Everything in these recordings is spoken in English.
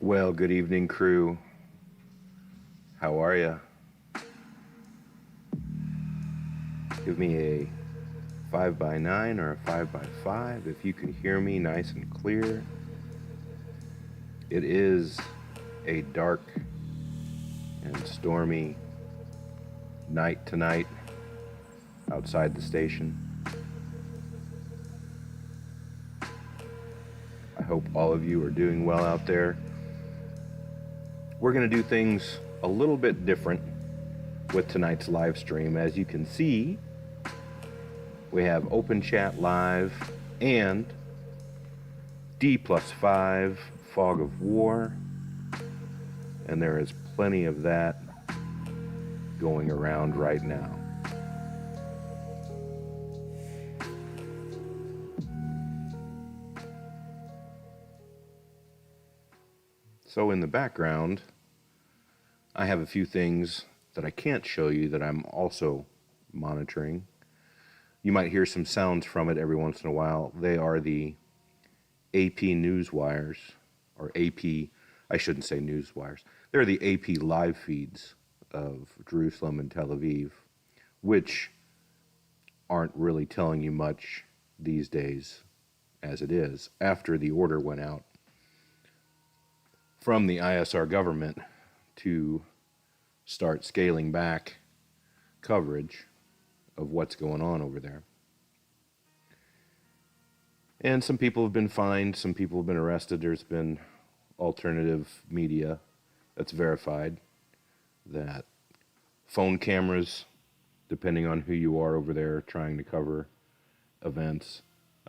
Well, good evening, crew. How are ya? Give me a 5x9 or a 5x5 if you can hear me nice and clear. It is a dark and stormy night tonight outside the station. I hope all of you are doing well out there. We're going to do things a little bit different with tonight's live stream. As you can see, we have open chat live and D+5 fog of war, and there is plenty of that going around right now. So in the background, I have a few things that I can't show you that I'm also monitoring. You might hear some sounds from it every once in a while. They are the AP news wires, or AP, I shouldn't say news wires. They're the AP live feeds of Jerusalem and Tel Aviv, which aren't really telling you much these days as it is, after the order went out from the ISR government to start scaling back coverage of what's going on over there. And some people have been fined, some people have been arrested. There's been alternative media that's verified that phone cameras, depending on who you are over there trying to cover events,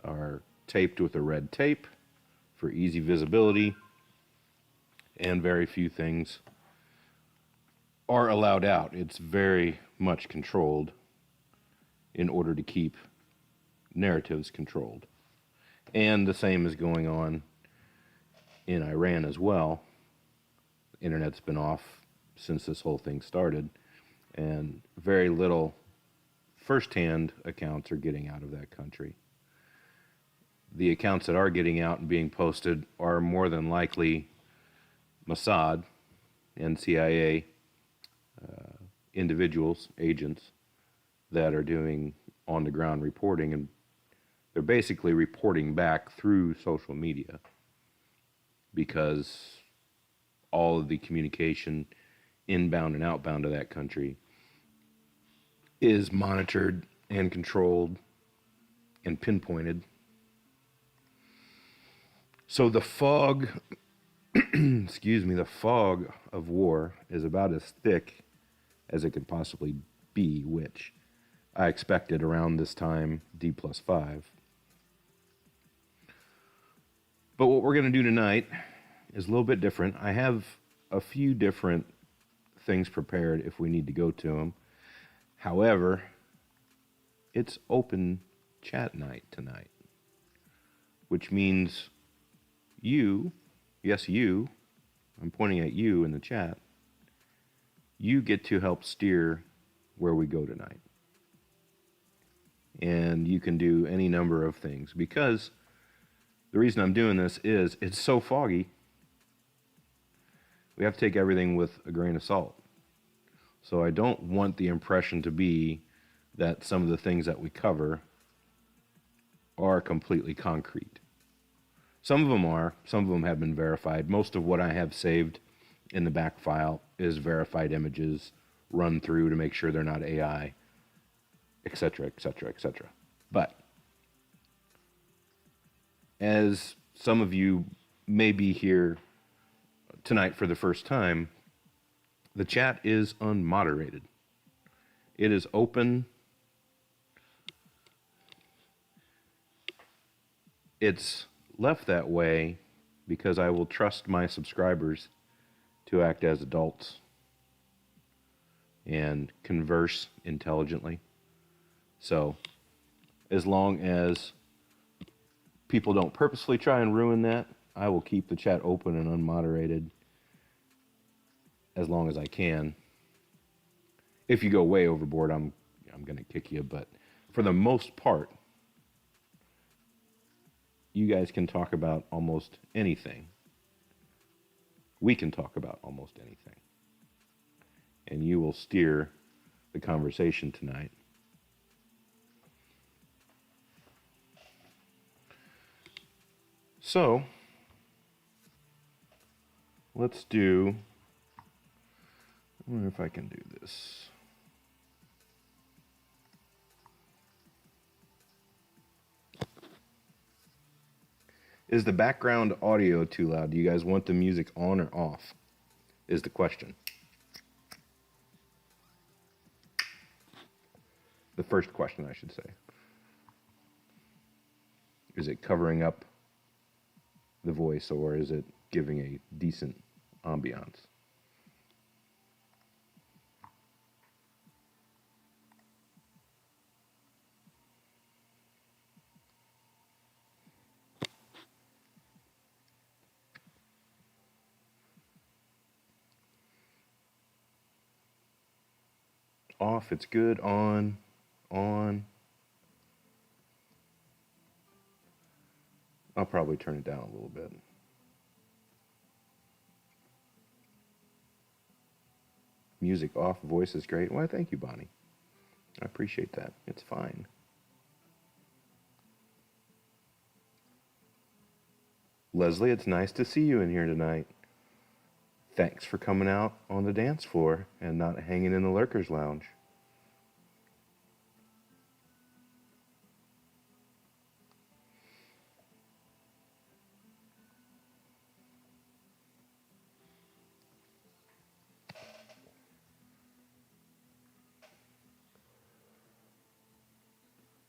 are taped with a red tape for easy visibility, and very few things are allowed out. It's very much controlled in order to keep narratives controlled. And the same is going on in Iran as well. The internet's been off since this whole thing started, and very little first-hand accounts are getting out of that country. The accounts that are getting out and being posted are more than likely Mossad and CIA individuals, agents, that are doing on-the-ground reporting, and they're basically reporting back through social media because all of the communication inbound and outbound of that country is monitored and controlled and pinpointed. So the fog, the fog of war is about as thick as it could possibly be, which I expected around this time, D+5. But what we're going to do tonight is a little bit different. I have a few different things prepared if we need to go to them. However, it's open chat night tonight, which means you, yes you, I'm pointing at you in the chat, you get to help steer where we go tonight. And you can do any number of things, because the reason I'm doing this is it's so foggy. We have to take everything with a grain of salt. So I don't want the impression to be that some of the things that we cover are completely concrete. Some of them are. Some of them have been verified. Most of what I have saved in the back file is verified images run through to make sure they're not AI, etc., etc., etc. But as some of you may be here tonight for the first time, the chat is unmoderated. It is open. It's left that way because I will trust my subscribers to act as adults and converse intelligently. So, as long as people don't purposefully try and ruin that, I will keep the chat open and unmoderated as long as I can. If you go way overboard, I'm going to kick you, but for the most part, you guys can talk about almost anything. We can talk about almost anything. And you will steer the conversation tonight. So, let's do I wonder if I can do this. Is the background audio too loud? Do you guys want the music on or off? Is the question. The first question, I should say. Is it covering up the voice, or is it giving a decent ambiance? Off, it's good. On. I'll probably turn it down a little bit. Music off, voice is great. Why, thank you, Bonnie. I appreciate that. It's fine. Leslie, it's nice to see you in here tonight. Thanks for coming out on the dance floor and not hanging in the Lurkers Lounge.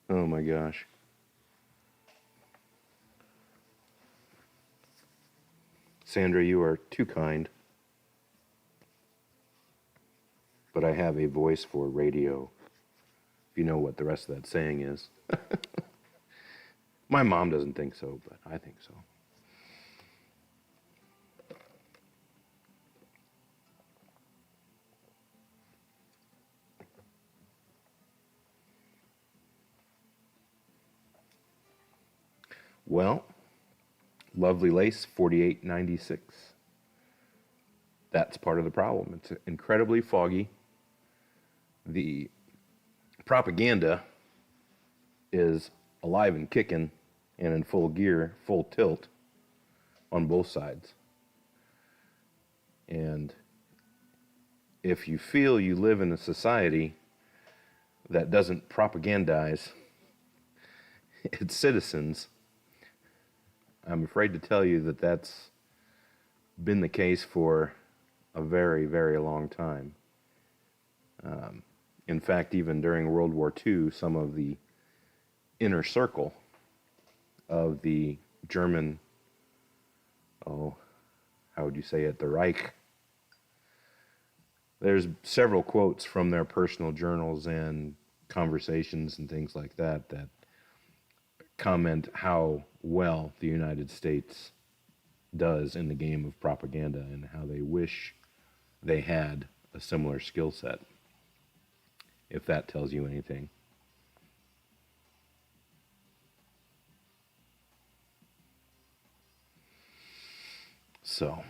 Oh my gosh. Sandra, you are too kind. But I have a voice for radio, if you know what the rest of that saying is. My mom doesn't think so, but I think so. Well, Lovely Lace 4896. That's part of the problem. It's incredibly foggy. The propaganda is alive and kicking and in full gear, full tilt on both sides. And if you feel you live in a society that doesn't propagandize its citizens, I'm afraid to tell you that that's been the case for a very, very long time. In fact, even during World War II, some of the inner circle of the German, how would you say it, the Reich, there's several quotes from their personal journals and conversations and things like that that comment how well the United States does in the game of propaganda and how they wish they had a similar skill set, if that tells you anything. So,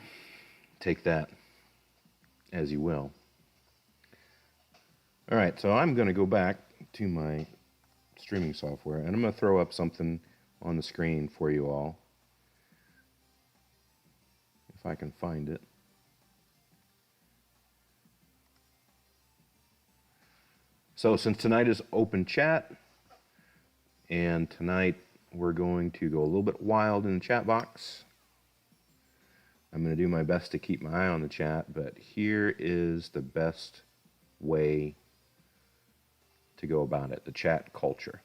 take that as you will. All right, so I'm going to go back to my streaming software, and I'm going to throw up something on the screen for you all, if I can find it. So since tonight is open chat, and tonight we're going to go a little bit wild in the chat box, I'm going to do my best to keep my eye on the chat, but here is the best way to go about it, the chat culture.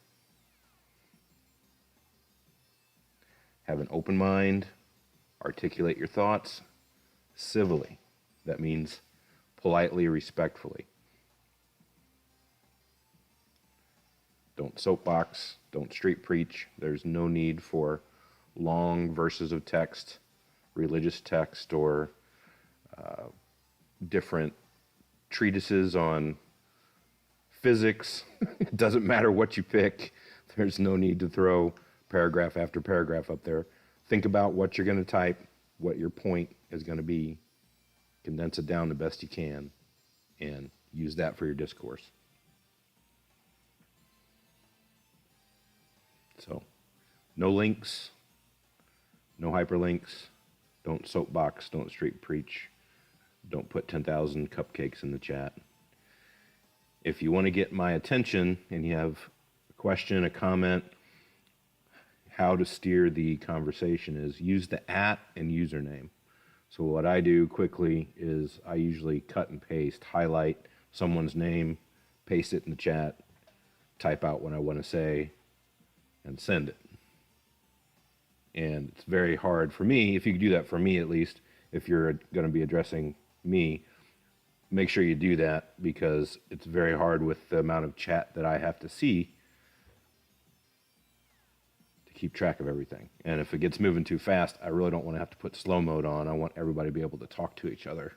Have an open mind, articulate your thoughts civilly. That means politely, respectfully. Don't soapbox, don't street preach. There's no need for long verses of text, religious text, or different treatises on physics. It doesn't matter what you pick. There's no need to throw paragraph after paragraph up there. Think about what you're going to type, what your point is going to be, condense it down the best you can, and use that for your discourse. So, no links, no hyperlinks, don't soapbox, don't street preach, Don't put 10,000 cupcakes in the chat. If you want to get my attention and you have a question, a comment, how to steer the conversation is use the @ and username. So what I do quickly is I usually cut and paste, highlight someone's name, paste it in the chat, type out what I want to say, and send it. And it's very hard for me, if you could do that for me at least, if you're going to be addressing me, make sure you do that, because it's very hard with the amount of chat that I have to see to keep track of everything. And if it gets moving too fast, I really don't want to have to put slow mode on. I want everybody to be able to talk to each other,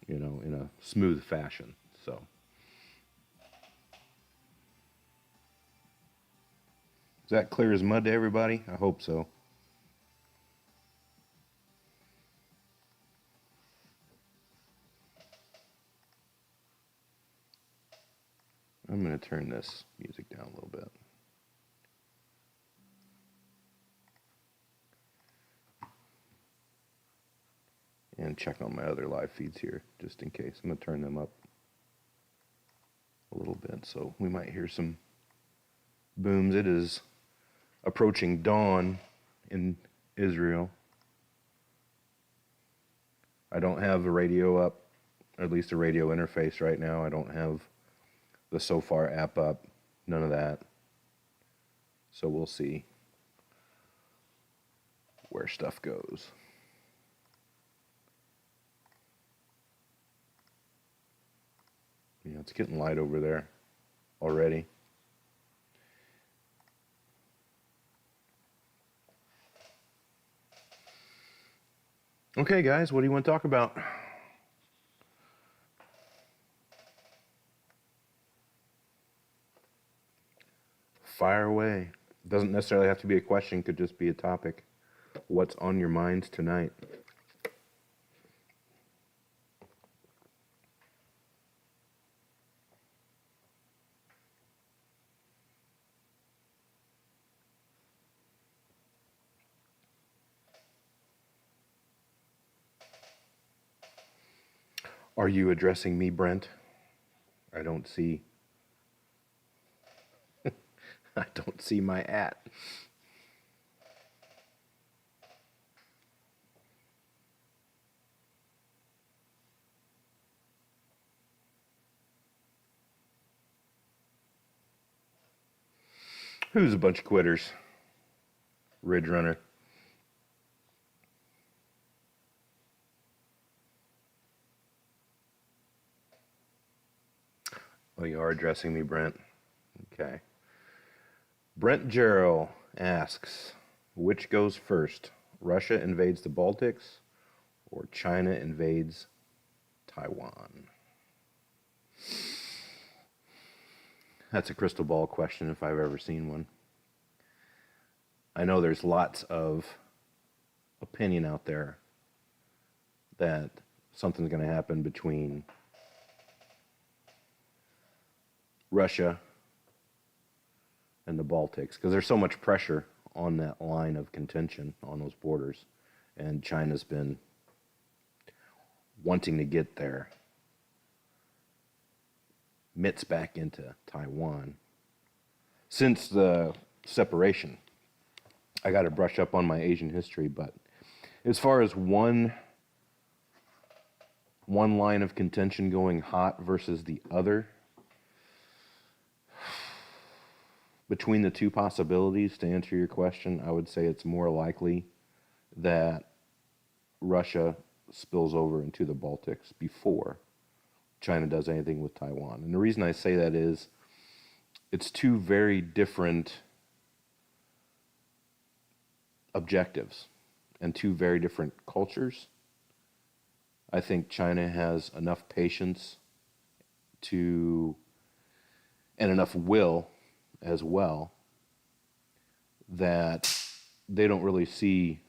you know, in a smooth fashion. So is that clear as mud to everybody? I hope so. I'm going to turn this music down a little bit. And check on my other live feeds here, just in case. I'm going to turn them up a little bit, so we might hear some booms. It is approaching dawn in Israel. I don't have a radio up, or at least a radio interface right now. I don't have the SoFar app up, none of that. So we'll see where stuff goes. Yeah, it's getting light over there already. Okay, guys, what do you want to talk about? Fire away. Doesn't necessarily have to be a question, could just be a topic. What's on your minds tonight? Are you addressing me, Brent? I don't see I don't see my @ Who's a bunch of quitters? Ridge Runner. Oh, you are addressing me, Brent. Okay. Brent Jarrell asks, which goes first? Russia invades the Baltics or China invades Taiwan? That's a crystal ball question if I've ever seen one. I know there's lots of opinion out there that something's going to happen between Russia and the Baltics, because there's so much pressure on that line of contention on those borders, and China's been wanting to get their mitts back into Taiwan since the separation. I got to brush up on my Asian history, but as far as one line of contention going hot versus the other, between the two possibilities, to answer your question, I would say it's more likely that Russia spills over into the Baltics before China does anything with Taiwan. And the reason I say that is it's two very different objectives and two very different cultures. I think China has enough patience and enough will as well that they don't really see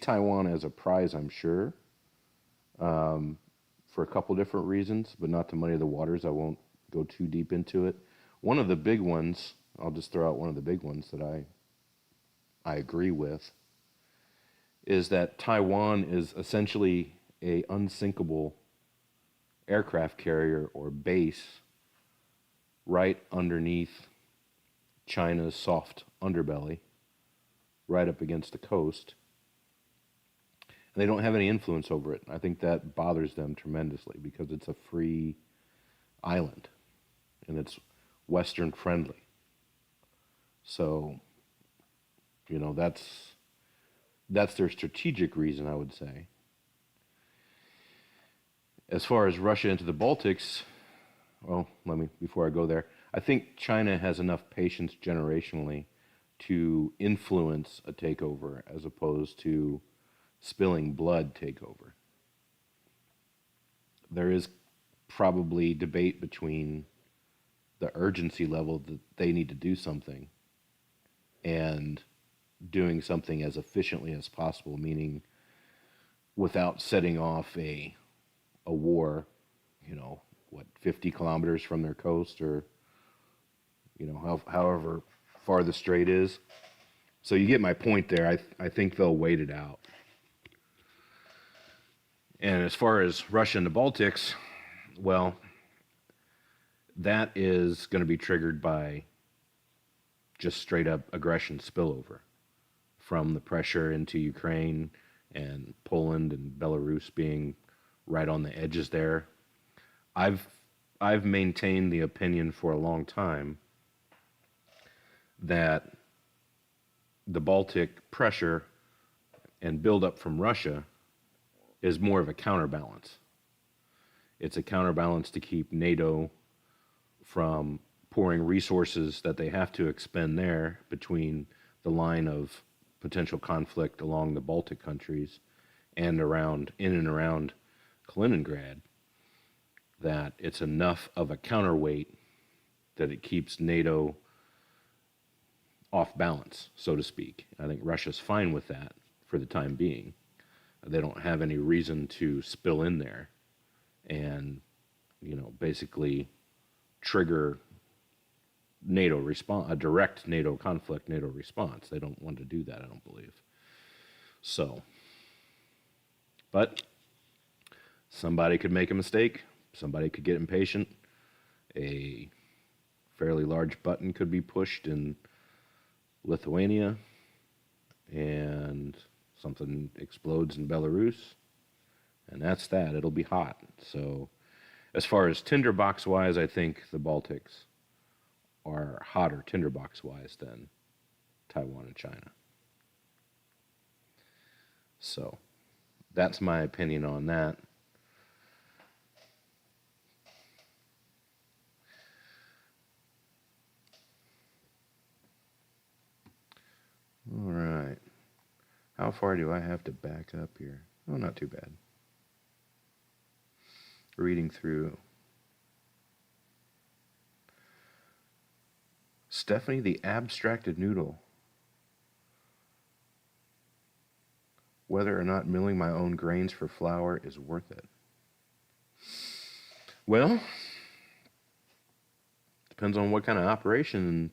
Taiwan as a prize, I'm sure, for a couple different reasons, but not to muddy the waters. I won't go too deep into it. One of the big ones, I'll just throw out one of the big ones that I agree with, is that Taiwan is essentially a unsinkable aircraft carrier or base right underneath China's soft underbelly, right up against the coast, and they don't have any influence over it. I think that bothers them tremendously because it's a free island and it's Western friendly. So, that's their strategic reason, I would say. As far as Russia into the Baltics, well, before I go there, I think China has enough patience generationally to influence a takeover as opposed to spilling blood takeover. There is probably debate between the urgency level that they need to do something and doing something as efficiently as possible, meaning without setting off a war, 50 kilometers from their coast, or however far the strait is. So you get my point there. I think they'll wait it out. And as far as Russia and the Baltics, well, that is going to be triggered by just straight up aggression spillover from the pressure into Ukraine and Poland and Belarus being right on the edges there. I've maintained the opinion for a long time that the Baltic pressure and buildup from Russia is more of a counterbalance. It's a counterbalance to keep NATO from pouring resources that they have to expend there between the line of potential conflict along the Baltic countries and in and around Kaliningrad, that it's enough of a counterweight that it keeps NATO off balance, so to speak. I think Russia's fine with that for the time being. They don't have any reason to spill in there and, basically trigger NATO response, a direct NATO conflict, NATO response. They don't want to do that, I don't believe. So, but somebody could make a mistake. Somebody could get impatient. A fairly large button could be pushed in Lithuania, and something explodes in Belarus, and that's that. It'll be hot. So, as far as tinderbox-wise, I think the Baltics are hotter tinderbox-wise than Taiwan and China. So, that's my opinion on that. All right. How far do I have to back up here? Oh, not too bad. Reading through. Stephanie the Abstracted Noodle. Whether or not milling my own grains for flour is worth it. Well, depends on what kind of operation and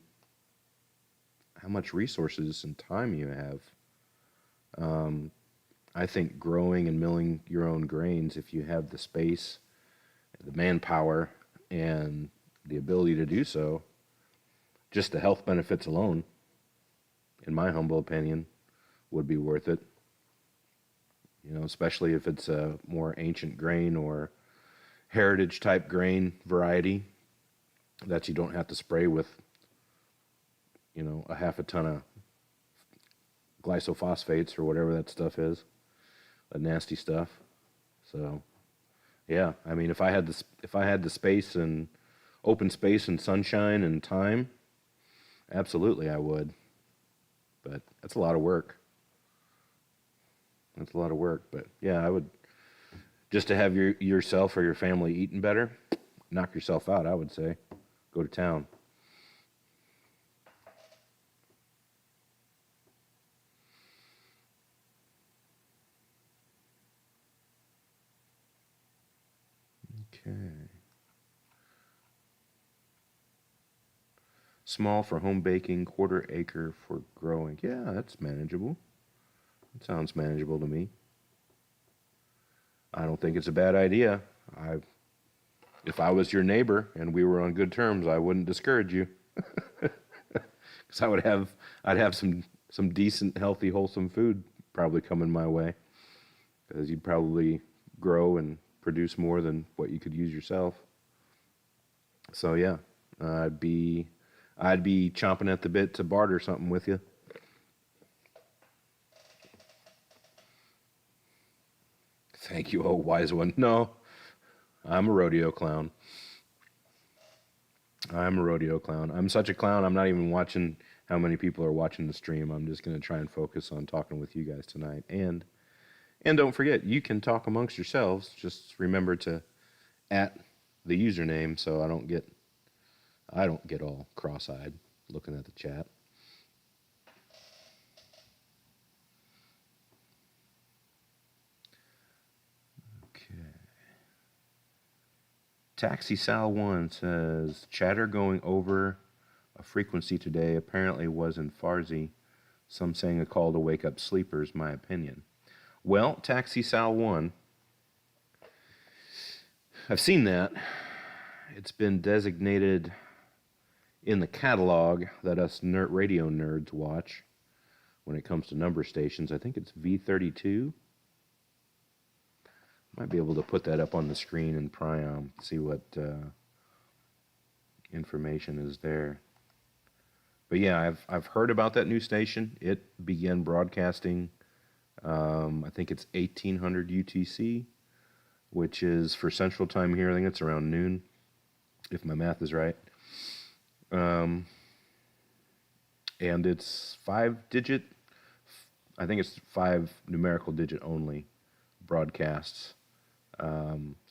how much resources and time you have. I think growing and milling your own grains, if you have the space, the manpower, and the ability to do so, just the health benefits alone, in my humble opinion, would be worth it. Especially if it's a more ancient grain or heritage type grain variety that you don't have to spray with, a half a ton of glyphosate or whatever that stuff is, that nasty stuff. So, yeah, I mean, if I had the space and open space and sunshine and time, absolutely I would. But that's a lot of work. But yeah, I would, just to have yourself or your family eating better, knock yourself out, I would say. Go to town. Okay. Small for home baking, 1/4 acre for growing. Yeah, that's manageable. It sounds manageable to me. I don't think it's a bad idea. If I was your neighbor and we were on good terms, I wouldn't discourage you, because I'd have some decent, healthy, wholesome food probably coming my way, because you'd probably grow and produce more than what you could use yourself. So yeah, I'd be chomping at the bit to barter something with you. Thank you, oh wise one. No, I'm a rodeo clown. I'm a rodeo clown. I'm such a clown, I'm not even watching how many people are watching the stream. I'm just going to try and focus on talking with you guys tonight. And don't forget, you can talk amongst yourselves. Just remember to at the username so I don't get all cross-eyed looking at the chat. Taxi Sal 1 says, chatter going over a frequency today apparently was in Farsi. Some saying a call to wake up sleepers, my opinion. Well, Taxi Sal 1, I've seen that. It's been designated in the catalog that us radio nerds watch when it comes to number stations. I think it's V32. Might be able to put that up on the screen and Priam, see what information is there. But yeah, I've heard about that new station. It began broadcasting, I think it's 1800 UTC, which is for Central Time here. I think it's around noon, if my math is right. And it's 5-digit, I think it's 5 numerical digit only broadcasts.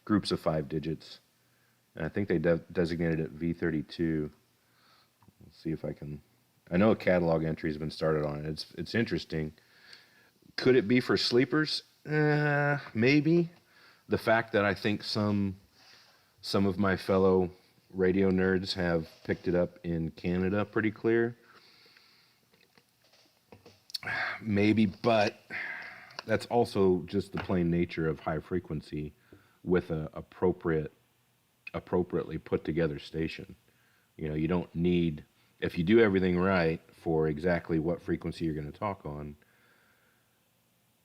Groups of 5 digits, and I think they designated it V32. Let's see if I can. I know a catalog entry has been started on it. It's interesting. Could it be for sleepers? Maybe. The fact that I think some of my fellow radio nerds have picked it up in Canada pretty clear. Maybe, but that's also just the plain nature of high frequency with a appropriately put together station. You know, you don't need, if you do everything right for exactly what frequency you're going to talk on,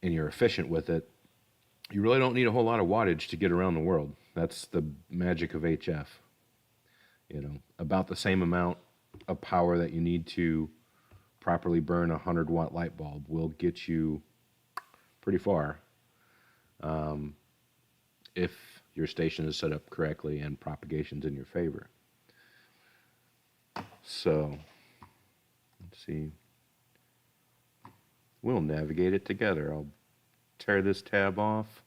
and you're efficient with it, you really don't need a whole lot of wattage to get around the world. That's the magic of HF. You know, about the same amount of power that you need to properly burn a 100-watt light bulb will get you pretty far, if your station is set up correctly and propagation's in your favor. So, let's see. We'll navigate it together. I'll tear this tab off,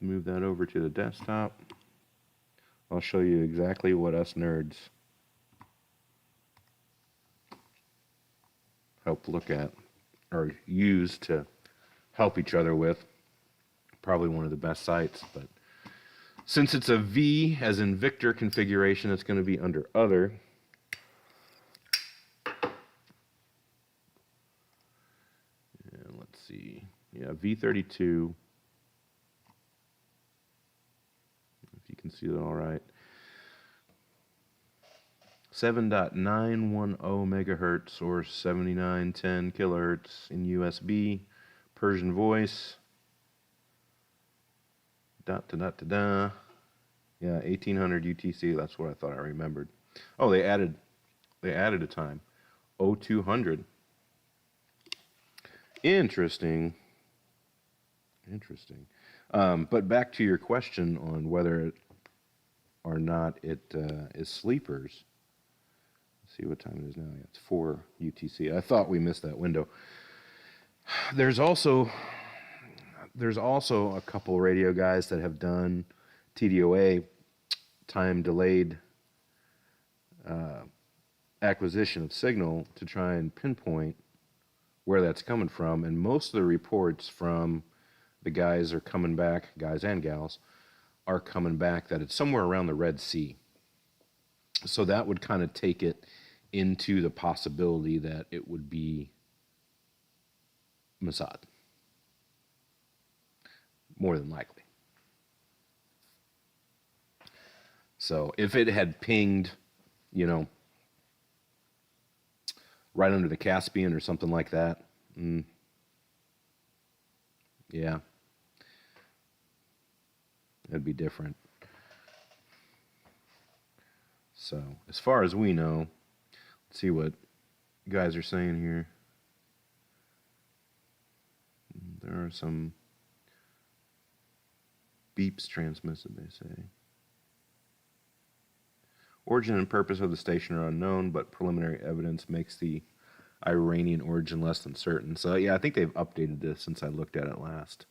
move that over to the desktop. I'll show you exactly what us nerds help look at or use to help each other with. Probably one of the best sites, but since it's a V as in Victor configuration, it's going to be under other. And let's see. Yeah, V32. If you can see that all right. 7.910 megahertz or 7910 kilohertz in USB. Persian voice. Yeah, 1800 UTC. That's what I thought I remembered. Oh, they added a time. 0200. Interesting. But back to your question on whether or not it is sleepers. Let's see what time it is now. Yeah, it's 4 UTC. I thought we missed that window. There's also a couple radio guys that have done TDOA, time delayed acquisition of signal, to try and pinpoint where that's coming from. And most of the reports from the guys are coming back, guys and gals, are coming back that it's somewhere around the Red Sea. So that would kind of take it into the possibility that it would be Mossad. more than likely. So if it had pinged, you know, right under the Caspian or something like that, yeah, it'd be different. So as far as we know, let's see what you guys are saying here. There are some beeps transmitted, they say. Origin and purpose of the station are unknown, but preliminary evidence makes the Iranian origin less than certain. So yeah, I think they've updated this since I looked at it last.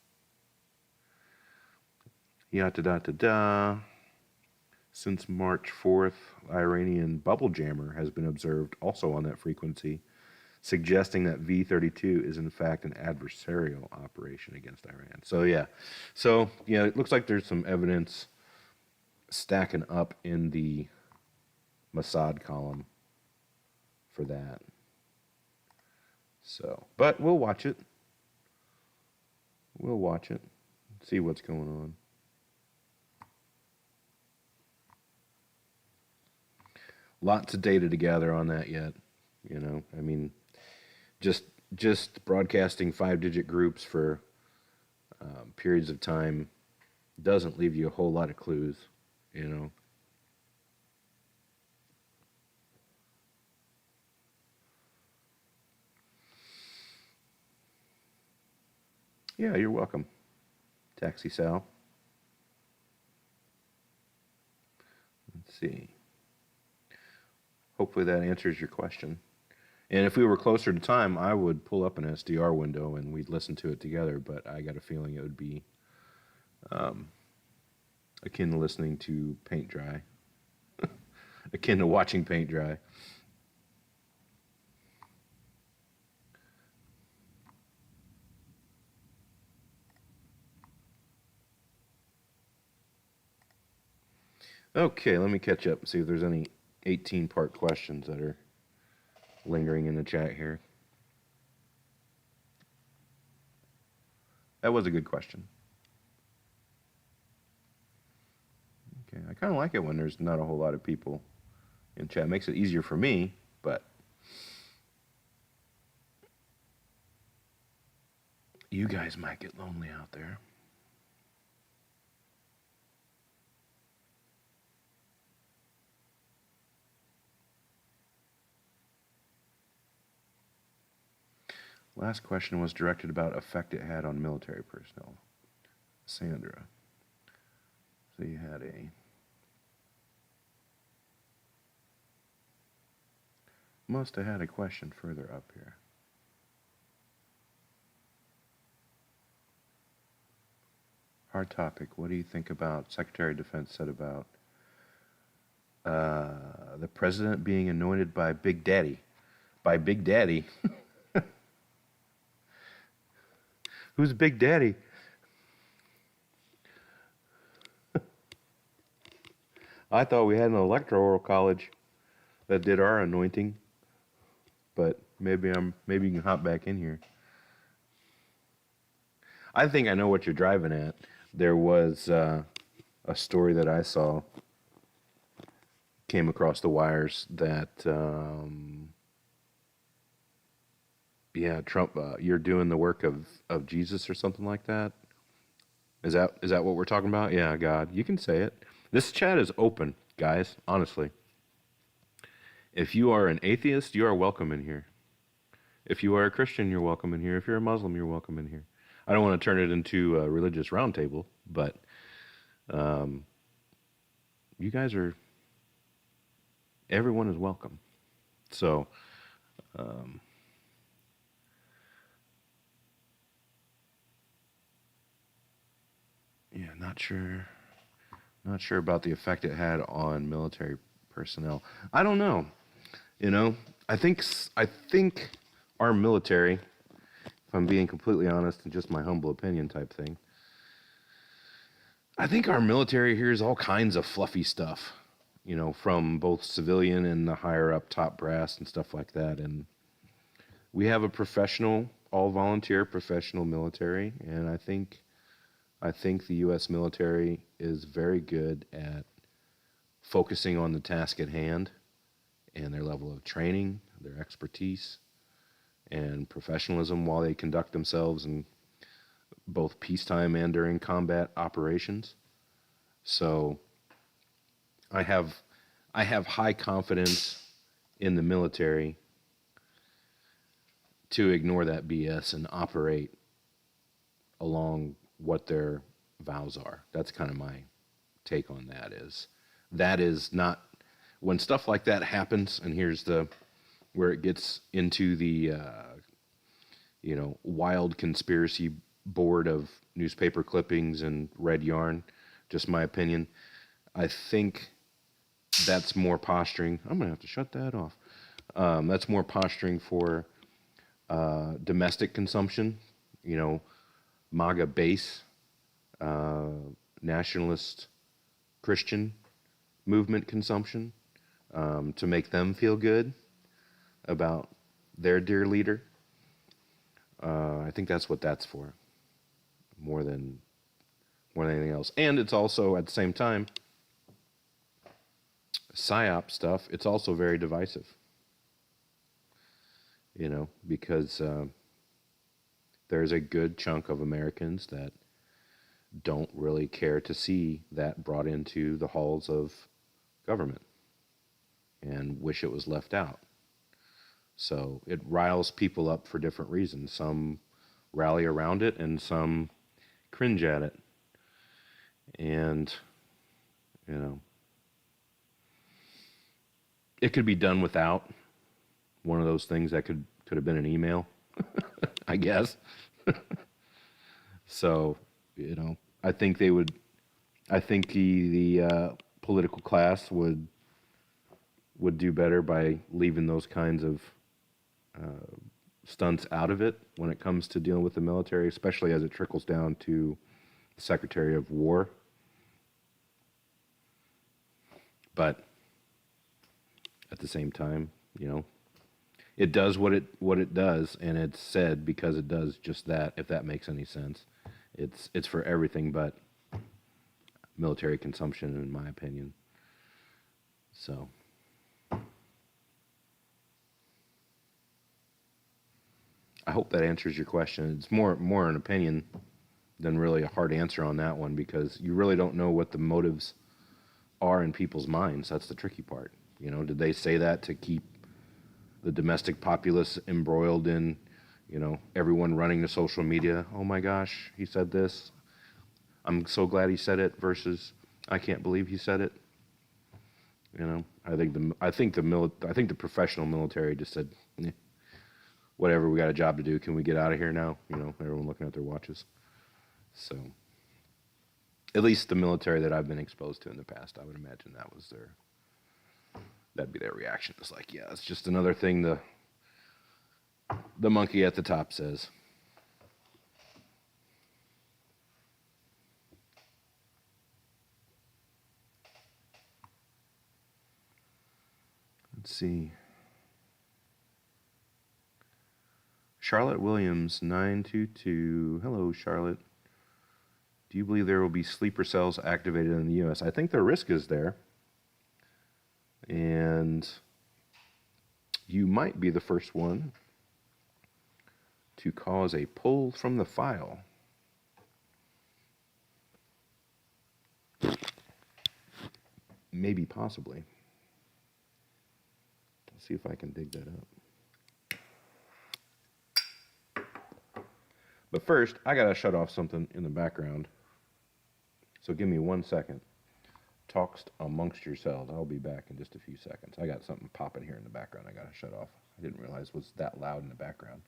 Da. Since March 4th, Iranian bubble jammer has been observed also on that frequency, suggesting that V-32 is in fact an adversarial operation against Iran. So yeah, it looks like there's some evidence stacking up in the Mossad column for that. So, but we'll watch it. We'll watch it, see what's going on. Lots of data to gather on that yet. You know, I mean, just broadcasting 5-digit groups for periods of time doesn't leave you a whole lot of clues, you know. Yeah, you're welcome, Taxi Sal. Let's see. Hopefully that answers your question. And if we were closer to time, I would pull up an SDR window and we'd listen to it together, but I got a feeling it would be akin to listening to paint dry. Akin to watching paint dry. Okay, let me catch up and see if there's any 18-part questions that are lingering in the chat here. That was a good question. Okay, I kind of like it when there's not a whole lot of people in chat. It makes it easier for me, but you guys might get lonely out there. Last question was directed about effect it had on military personnel. Sandra. So you had a... Must have had a question further up here. Hard topic. What do you think about Secretary of Defense said about the president being anointed by Big Daddy? By Big Daddy? Who's Big Daddy? I thought we had an electoral college that did our anointing, but maybe you can hop back in here. I think I know what you're driving at. There was a story that I saw, came across the wires that, Trump, you're doing the work of Jesus or something like that. Is that what we're talking about? Yeah, God, you can say it. This chat is open, guys, honestly. If you are an atheist, you are welcome in here. If you are a Christian, you're welcome in here. If you're a Muslim, you're welcome in here. I don't want to turn it into a religious roundtable, but you guys are, everyone is welcome. So, yeah, not sure about the effect it had on military personnel. I don't know. You know, I think our military, if I'm being completely honest and just my humble opinion type thing, I think our military hears all kinds of fluffy stuff, you know, from both civilian and the higher up top brass and stuff like that. And we have a professional, all volunteer professional military, and I think I think the U.S. military is very good at focusing on the task at hand and their level of training, their expertise, and professionalism while they conduct themselves in both peacetime and during combat operations. So I have high confidence in the military to ignore that BS and operate along what their vows are. That's kind of my take on that. That is not, when stuff like that happens, and here's the where it gets into the wild conspiracy board of newspaper clippings and red yarn, just my opinion. I think that's more posturing. I'm gonna have to shut that off. That's more posturing for domestic consumption, MAGA base, nationalist Christian movement consumption, to make them feel good about their dear leader. I think that's what that's for, more than anything else. And it's also, at the same time, PSYOP stuff, it's also very divisive. Because there's a good chunk of Americans that don't really care to see that brought into the halls of government and wish it was left out. So it riles people up for different reasons. Some rally around it and some cringe at it. And, it could be done without. One of those things that could have been an email, I guess. So, I think they would. I think the political class would do better by leaving those kinds of stunts out of it when it comes to dealing with the military, especially as it trickles down to the Secretary of War. But at the same time, it does what it does, and it's said because it does just that. If that makes any sense, it's for everything but military consumption, in my opinion. So, I hope that answers your question. It's more an opinion than really a hard answer on that one, because you really don't know what the motives are in people's minds. That's the tricky part. Did they say that to keep the domestic populace embroiled in, everyone running to social media? Oh my gosh, he said this. I'm so glad he said it, versus I can't believe he said it. I think the professional military just said, whatever, we got a job to do. Can we get out of here now? Everyone looking at their watches. So, at least the military that I've been exposed to in the past, I would imagine that'd be their reaction. It's like, yeah, it's just another thing the monkey at the top says. Let's see. Charlotte Williams, 922. Hello, Charlotte. Do you believe there will be sleeper cells activated in the U.S.? I think the risk is there. And you might be the first one to cause a pull from the file. Maybe, possibly. Let's see if I can dig that up. But first, I gotta shut off something in the background. So give me 1 second. Talks amongst yourselves. I'll be back in just a few seconds. I got something popping here in the background I gotta shut off. I didn't realize it was that loud in the background.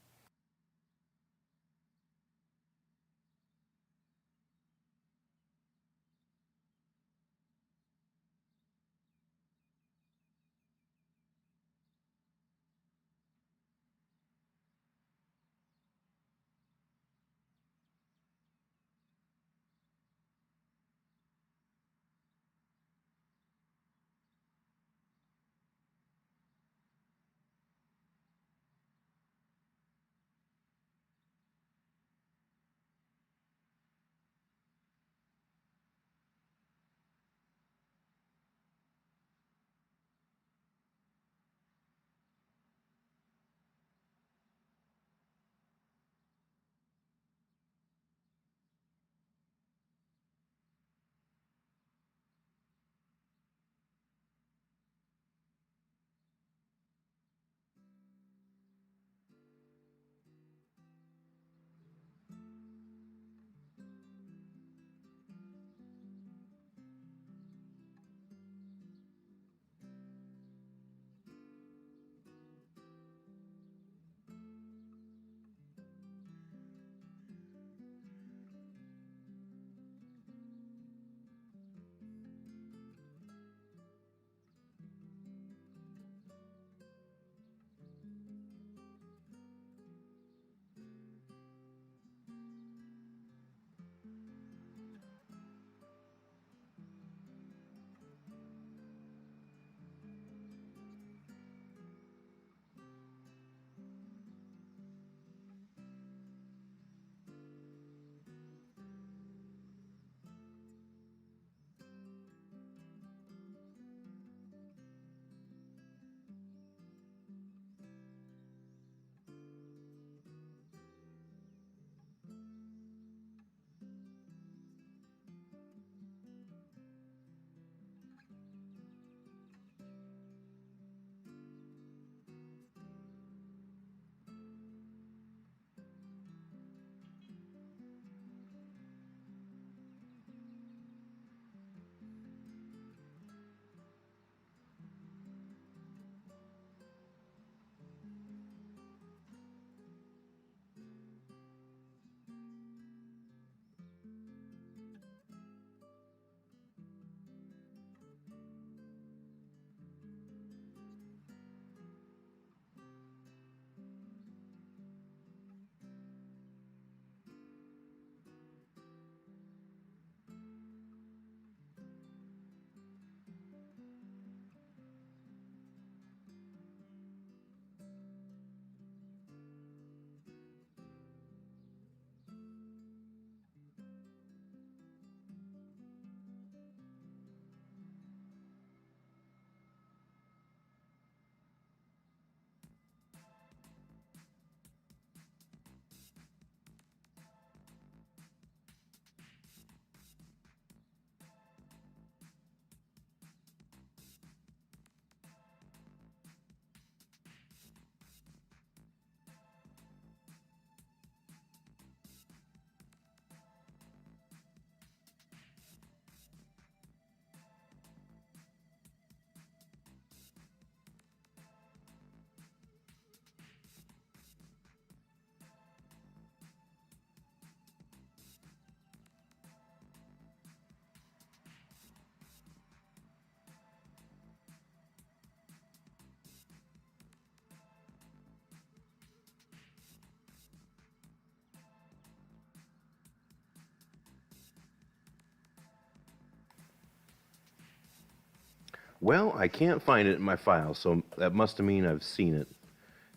Well, I can't find it in my file, so that must mean I've seen it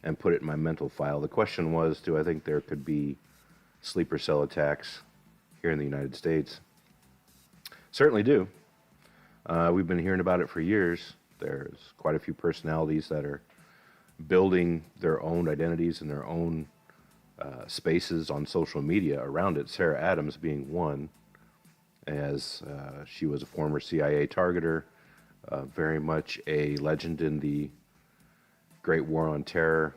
and put it in my mental file. The question was, do I think there could be sleeper cell attacks here in the United States? Certainly do. We've been hearing about it for years. There's quite a few personalities that are building their own identities and their own spaces on social media around it. Sarah Adams being one, as she was a former CIA targeter, very much a legend in the Great War on Terror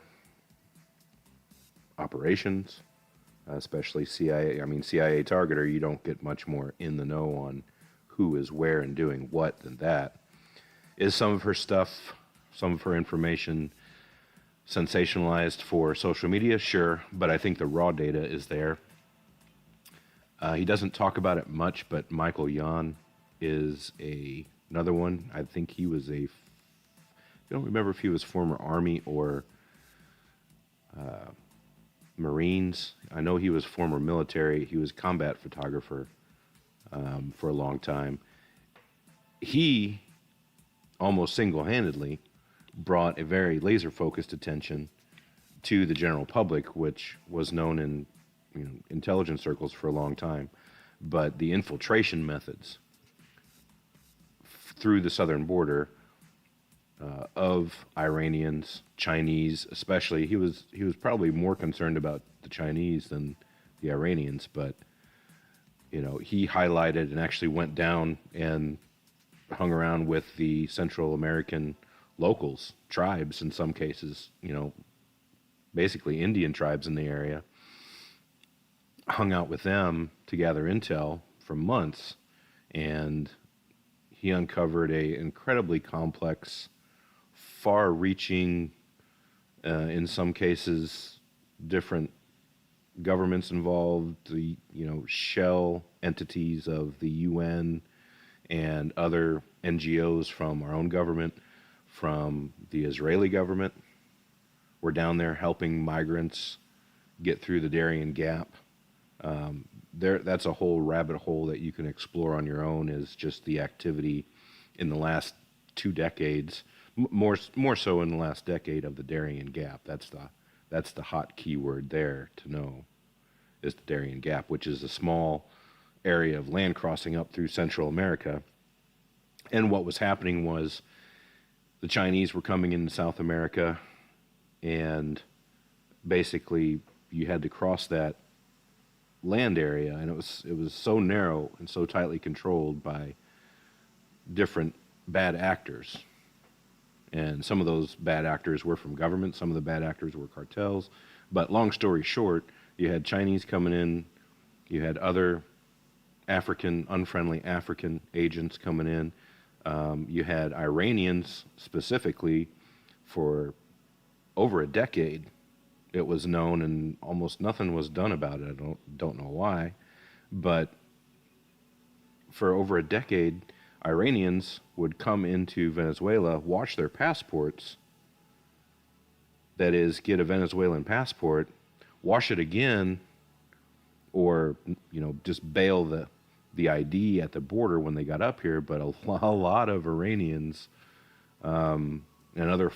operations, especially CIA. I mean, CIA targeter, you don't get much more in the know on who is where and doing what than that. Is some of her stuff, some of her information sensationalized for social media? Sure, but I think the raw data is there. He doesn't talk about it much, but Michael Yon is another one. I think he was I don't remember if he was former Army or Marines. I know he was former military. He was combat photographer for a long time. He almost single-handedly brought a very laser-focused attention to the general public, which was known in intelligence circles for a long time. But the infiltration methods through the southern border of Iranians, Chinese, especially, he was probably more concerned about the Chinese than the Iranians, but he highlighted and actually went down and hung around with the Central American locals, tribes in some cases, basically Indian tribes in the area, hung out with them to gather intel for months, and he uncovered a incredibly complex, far-reaching, in some cases, different governments involved, the shell entities of the UN and other NGOs from our own government, from the Israeli government. We're down there helping migrants get through the Darien Gap. That's a whole rabbit hole that you can explore on your own, is just the activity in the last 2 decades, more so in the last decade, of the Darien Gap. That's the hot keyword there to know, is the Darien Gap, which is a small area of land crossing up through Central America. And what was happening was the Chinese were coming into South America, and basically you had to cross that land area, and it was so narrow and so tightly controlled by different bad actors. And some of those bad actors were from government, some of the bad actors were cartels. But long story short, you had Chinese coming in, you had other unfriendly African agents coming in, you had Iranians specifically. For over a decade, it was known, and almost nothing was done about it. I don't know why, but for over a decade, Iranians would come into Venezuela, wash their passports, that is, get a Venezuelan passport, wash it again, or just bail the ID at the border when they got up here. But a lot of Iranians and other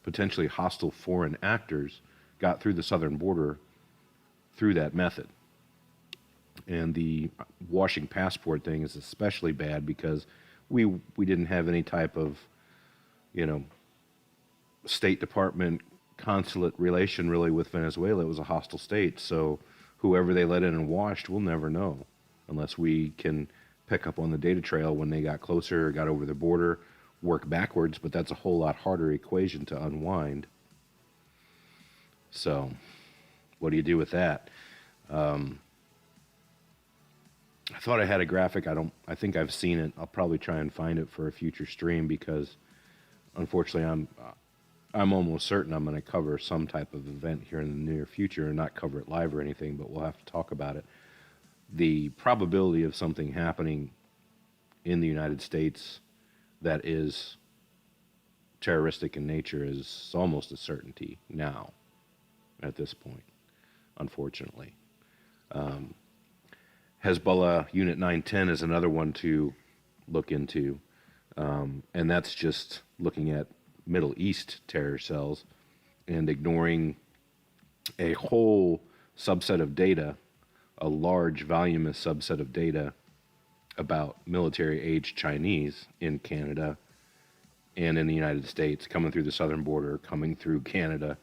potentially hostile foreign actors got through the southern border through that method. And the washing passport thing is especially bad because we didn't have any type of State Department consulate relation really with Venezuela. It was a hostile state, so whoever they let in and washed, we'll never know unless we can pick up on the data trail when they got closer, got over the border, work backwards, but that's a whole lot harder equation to unwind. So what do you do with that? I thought I had a graphic. I think I've seen it. I'll probably try and find it for a future stream, because unfortunately I'm almost certain I'm going to cover some type of event here in the near future, and not cover it live or anything, but we'll have to talk about it. The probability of something happening in the United States that is terroristic in nature is almost a certainty now, at this point, unfortunately. Hezbollah Unit 910 is another one to look into. And that's just looking at Middle East terror cells and ignoring a whole subset of data, a large, voluminous subset of data about military-aged Chinese in Canada and in the United States, coming through the southern border, coming through Canada.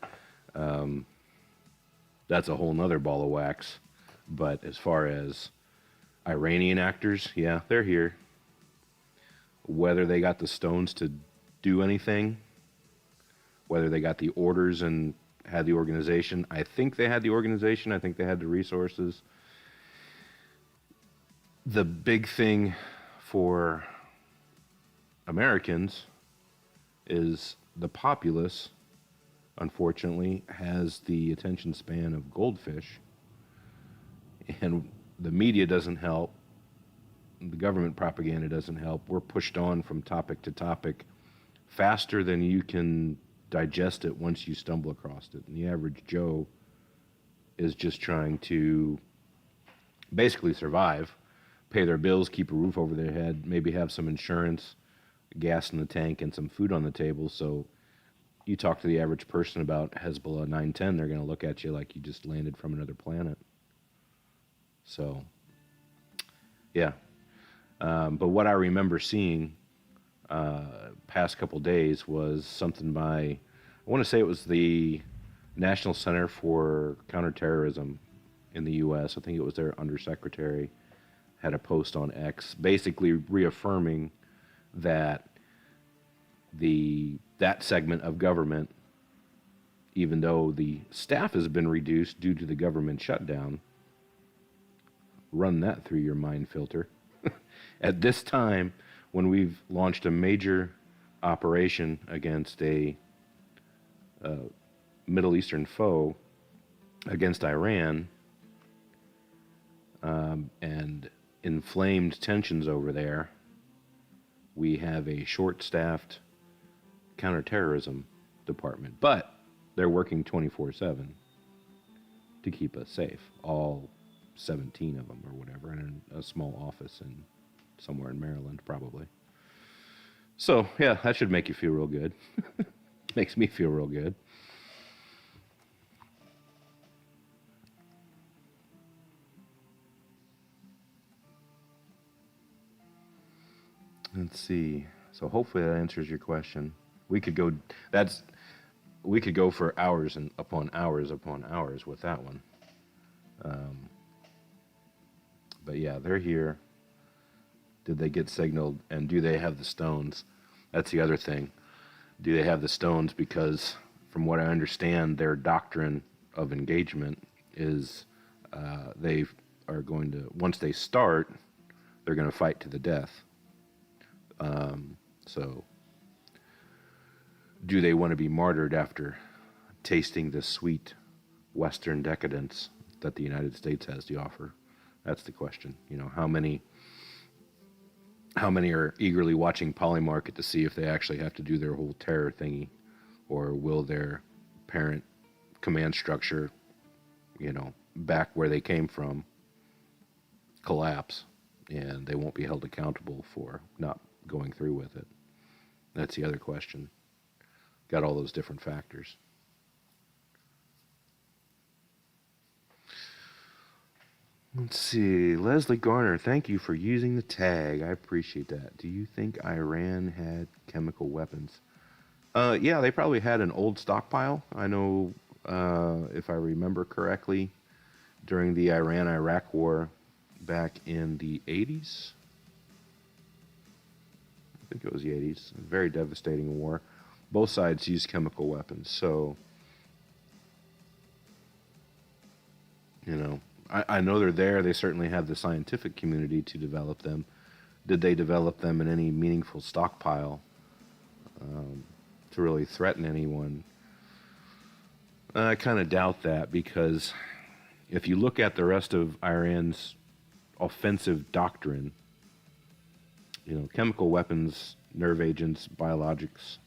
That's a whole nother ball of wax. But as far as Iranian actors, yeah, they're here. Whether they got the stones to do anything, whether they got the orders and had the organization, I think they had the organization, I think they had the resources. The big thing for Americans is the populace, unfortunately, has the attention span of goldfish, and the media doesn't help. The government propaganda doesn't help. We're pushed on from topic to topic faster than you can digest it once you stumble across it. And the average Joe is just trying to basically survive, pay their bills, keep a roof over their head, maybe have some insurance, gas in the tank, and some food on the table. So you talk to the average person about Hezbollah 910, they're going to look at you like you just landed from another planet. So, yeah. But what I remember seeing past couple days was something by, I want to say it was the National Center for Counterterrorism in the U.S. I think it was their undersecretary had a post on X basically reaffirming that that segment of government, even though the staff has been reduced due to the government shutdown, run that through your mind filter. At this time, when we've launched a major operation against a Middle Eastern foe, against Iran, and inflamed tensions over there, we have a short-staffed counterterrorism department. But they're working 24/7 to keep us safe, all 17 of them or whatever, in a small office in somewhere in Maryland, probably. So, yeah, that should make you feel real good. Makes me feel real good. Let's see. So hopefully that answers your question. We could go for hours and upon hours with that one. But yeah, they're here. Did they get signaled, and do they have the stones? That's the other thing. Do they have the stones? Because from what I understand, their doctrine of engagement is they are going to, once they start, they're going to fight to the death. So do they want to be martyred after tasting the sweet Western decadence that the United States has to offer? That's the question. You know, how many are eagerly watching Polymarket to see if they actually have to do their whole terror thingy, or will their parent command structure, you know, back where they came from, collapse, and they won't be held accountable for not going through with it? That's the other question. Got all those different factors. Let's see. Leslie Garner, thank you for using the tag. I appreciate that. Do you think Iran had chemical weapons? Yeah, they probably had an old stockpile. I know, if I remember correctly, during the Iran-Iraq war back in the 80s. I think it was the 80s. A very devastating war. Both sides used chemical weapons. So, you know, I know they're there. They certainly have the scientific community to develop them. Did they develop them in any meaningful stockpile to really threaten anyone? I kind of doubt that, because if you look at the rest of Iran's offensive doctrine, you know, chemical weapons, nerve agents, biologics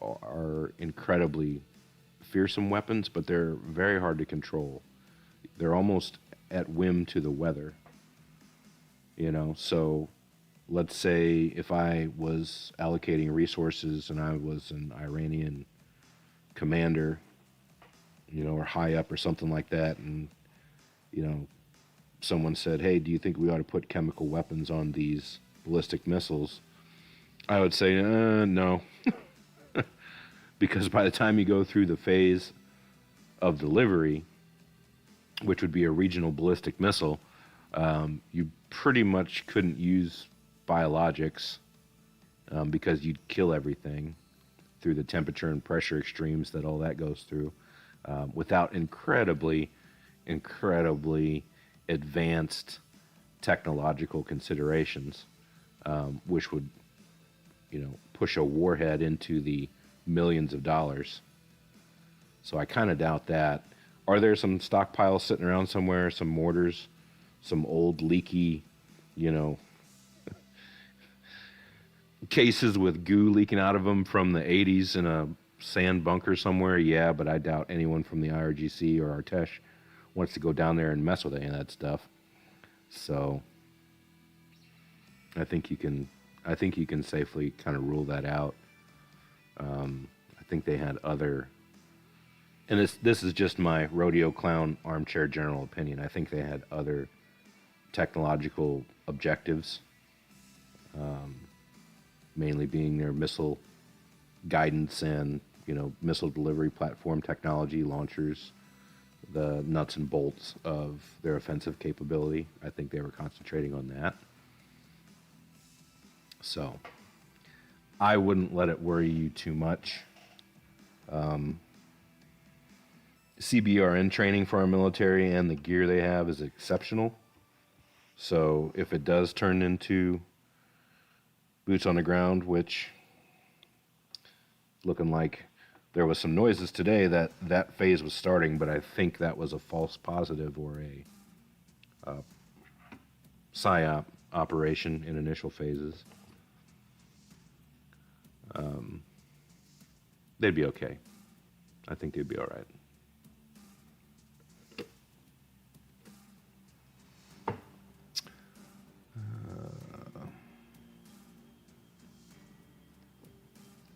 are incredibly fearsome weapons, but they're very hard to control. They're almost at whim to the weather, you know. So let's say if I was allocating resources and I was an Iranian commander, or high up or something like that, and, someone said, hey, do you think we ought to put chemical weapons on these ballistic missiles? I would say, no. Because by the time you go through the phase of delivery, which would be a regional ballistic missile, you pretty much couldn't use biologics because you'd kill everything through the temperature and pressure extremes that all that goes through, without incredibly advanced technological considerations, which would, push a warhead into the millions of dollars. So I kind of doubt that. Are there some stockpiles sitting around somewhere, some mortars, some old leaky, cases with goo leaking out of them from the 80s in a sand bunker somewhere? Yeah, but I doubt anyone from the IRGC or Artesh wants to go down there and mess with any of that stuff. So I think you can safely kind of rule that out. I think they had other, and this is just my rodeo clown armchair general opinion. I think they had other technological objectives, mainly being their missile guidance and missile delivery platform technology, launchers, the nuts and bolts of their offensive capability. I think they were concentrating on that. So I wouldn't let it worry you too much. CBRN training for our military and the gear they have is exceptional. So if it does turn into boots on the ground, which looking like there was some noises today that phase was starting, but I think that was a false positive or a PSYOP operation in initial phases. They'd be okay. I think they'd be all right.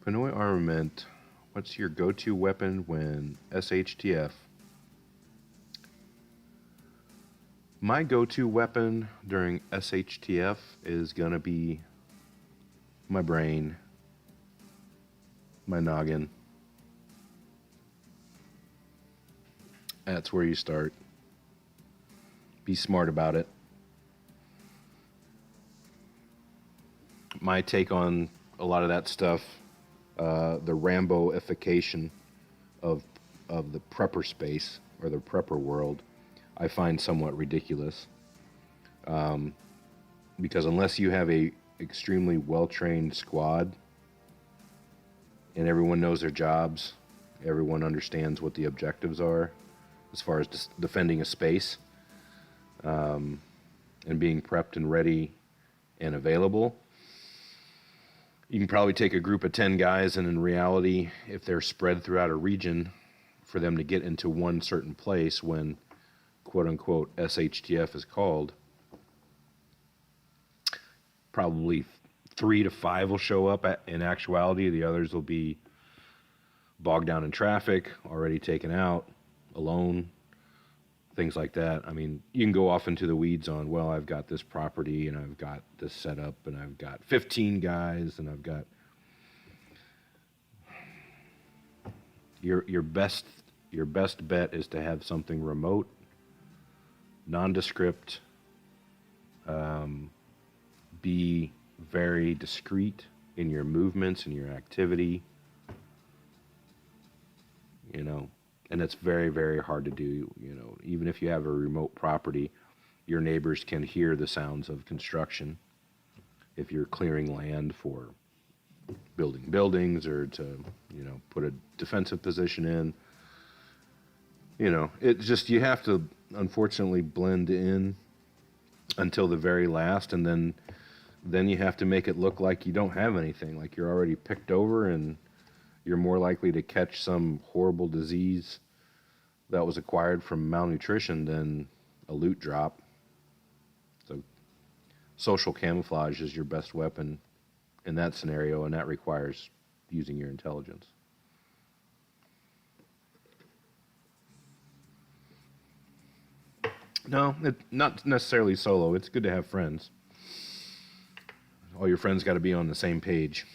Pinoy Armament, what's your go-to weapon when SHTF? My go-to weapon during SHTF is gonna be my brain, my noggin. That's where you start. Be smart about it. My take on a lot of that stuff, the Rambo-ification of the prepper space or the prepper world, I find somewhat ridiculous. Because unless you have a extremely well-trained squad and everyone knows their jobs, everyone understands what the objectives are as far as defending a space, and being prepped and ready and available, you can probably take a group of 10 guys, and in reality, if they're spread throughout a region, for them to get into one certain place when quote-unquote SHTF is called, probably 3 to 5 will show up. In actuality, the others will be bogged down in traffic, already taken out, alone, things like that. I mean, you can go off into the weeds on, well, I've got this property and I've got this setup and I've got 15 guys and I've got your best bet is to have something remote, nondescript, be very discreet in your movements and your activity, and it's very, very hard to do. Even if you have a remote property, your neighbors can hear the sounds of construction if you're clearing land for building buildings or to, put a defensive position in. It's just, you have to unfortunately blend in until the very last, and then you have to make it look like you don't have anything, like you're already picked over and you're more likely to catch some horrible disease that was acquired from malnutrition than a loot drop. So social camouflage is your best weapon in that scenario, and that requires using your intelligence. No, not necessarily solo. It's good to have friends. All your friends got to be on the same page.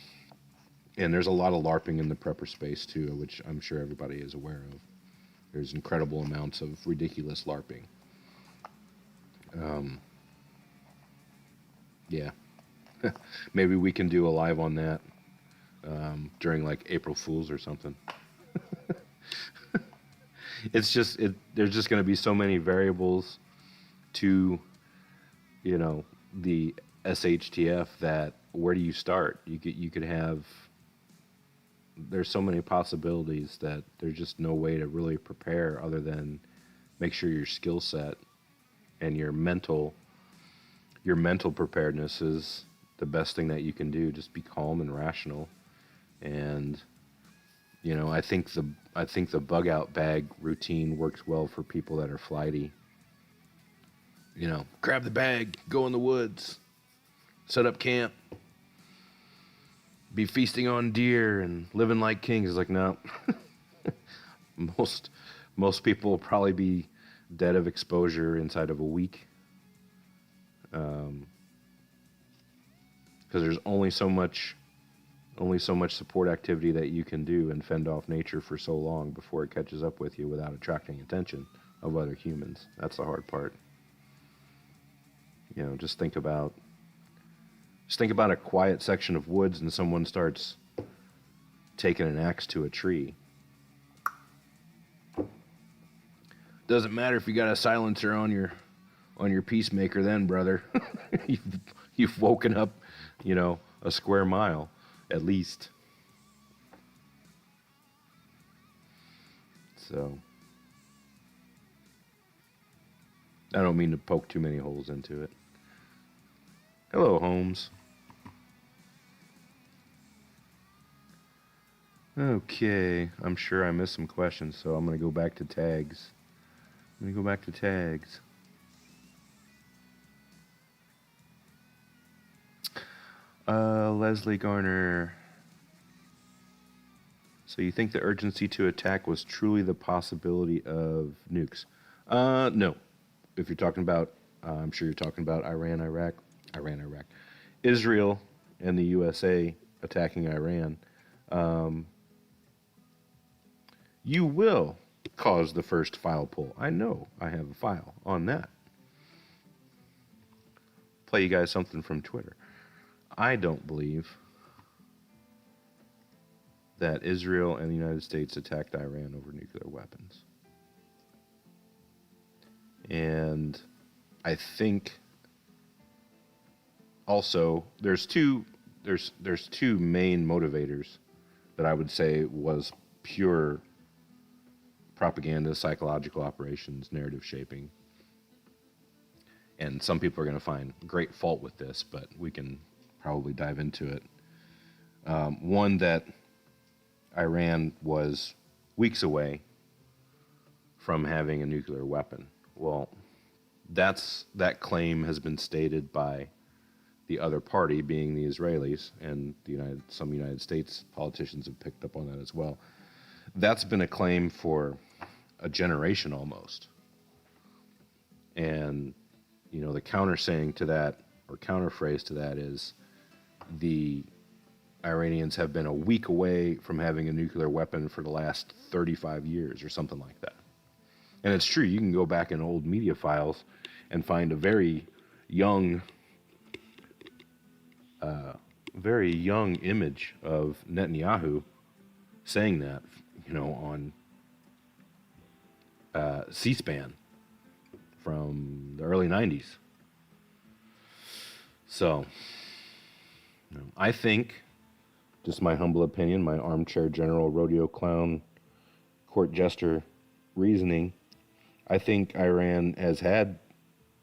And there's a lot of LARPing in the prepper space too, which I'm sure everybody is aware of. There's incredible amounts of ridiculous LARPing. Yeah. Maybe we can do a live on that during like April Fools or something. It's just there's just going to be so many variables to, you know, the SHTF that where do you start? You could have, there's so many possibilities that there's just no way to really prepare other than make sure your skill set and your mental preparedness is the best thing that you can do. Just be calm and rational. And you know, I think the bug out bag routine works well for people that are flighty. You know, grab the bag, go in the woods, set up camp, be feasting on deer and living like kings. It's like, no. most people will probably be dead of exposure inside of a week. Because there's only so much support activity that you can do and fend off nature for so long before it catches up with you without attracting attention of other humans. That's the hard part. You know, just think about a quiet section of woods and someone starts taking an axe to a tree. Doesn't matter if you got a silencer on your peacemaker then, brother. You've woken up, you know, a square mile at least. So I don't mean to poke too many holes into it. Hello, Holmes. Okay, I'm sure I missed some questions, so I'm going to go back to tags. Leslie Garner. So you think the urgency to attack was truly the possibility of nukes? No. If you're talking about, I'm sure you're talking about Iraq. Israel and the USA attacking Iran. You will cause the first file pull. I know I have a file on that. Play you guys something from Twitter. I don't believe that Israel and the United States attacked Iran over nuclear weapons. And I think also there's two main motivators that I would say was pure propaganda, psychological operations, narrative shaping. And some people are going to find great fault with this, but we can probably dive into it. One, that Iran was weeks away from having a nuclear weapon. Well, that claim has been stated by the other party, being the Israelis, and some United States politicians have picked up on that as well. That's been a claim for a generation almost. And, you know, the countersaying to that, or counterphrase to that, is the Iranians have been a week away from having a nuclear weapon for the last 35 years or something like that. And it's true, you can go back in old media files and find a very young image of Netanyahu saying that, you know, on C-SPAN from the early 90s. So, you know, I think, just my humble opinion, my armchair general, rodeo clown, court jester reasoning, I think Iran has had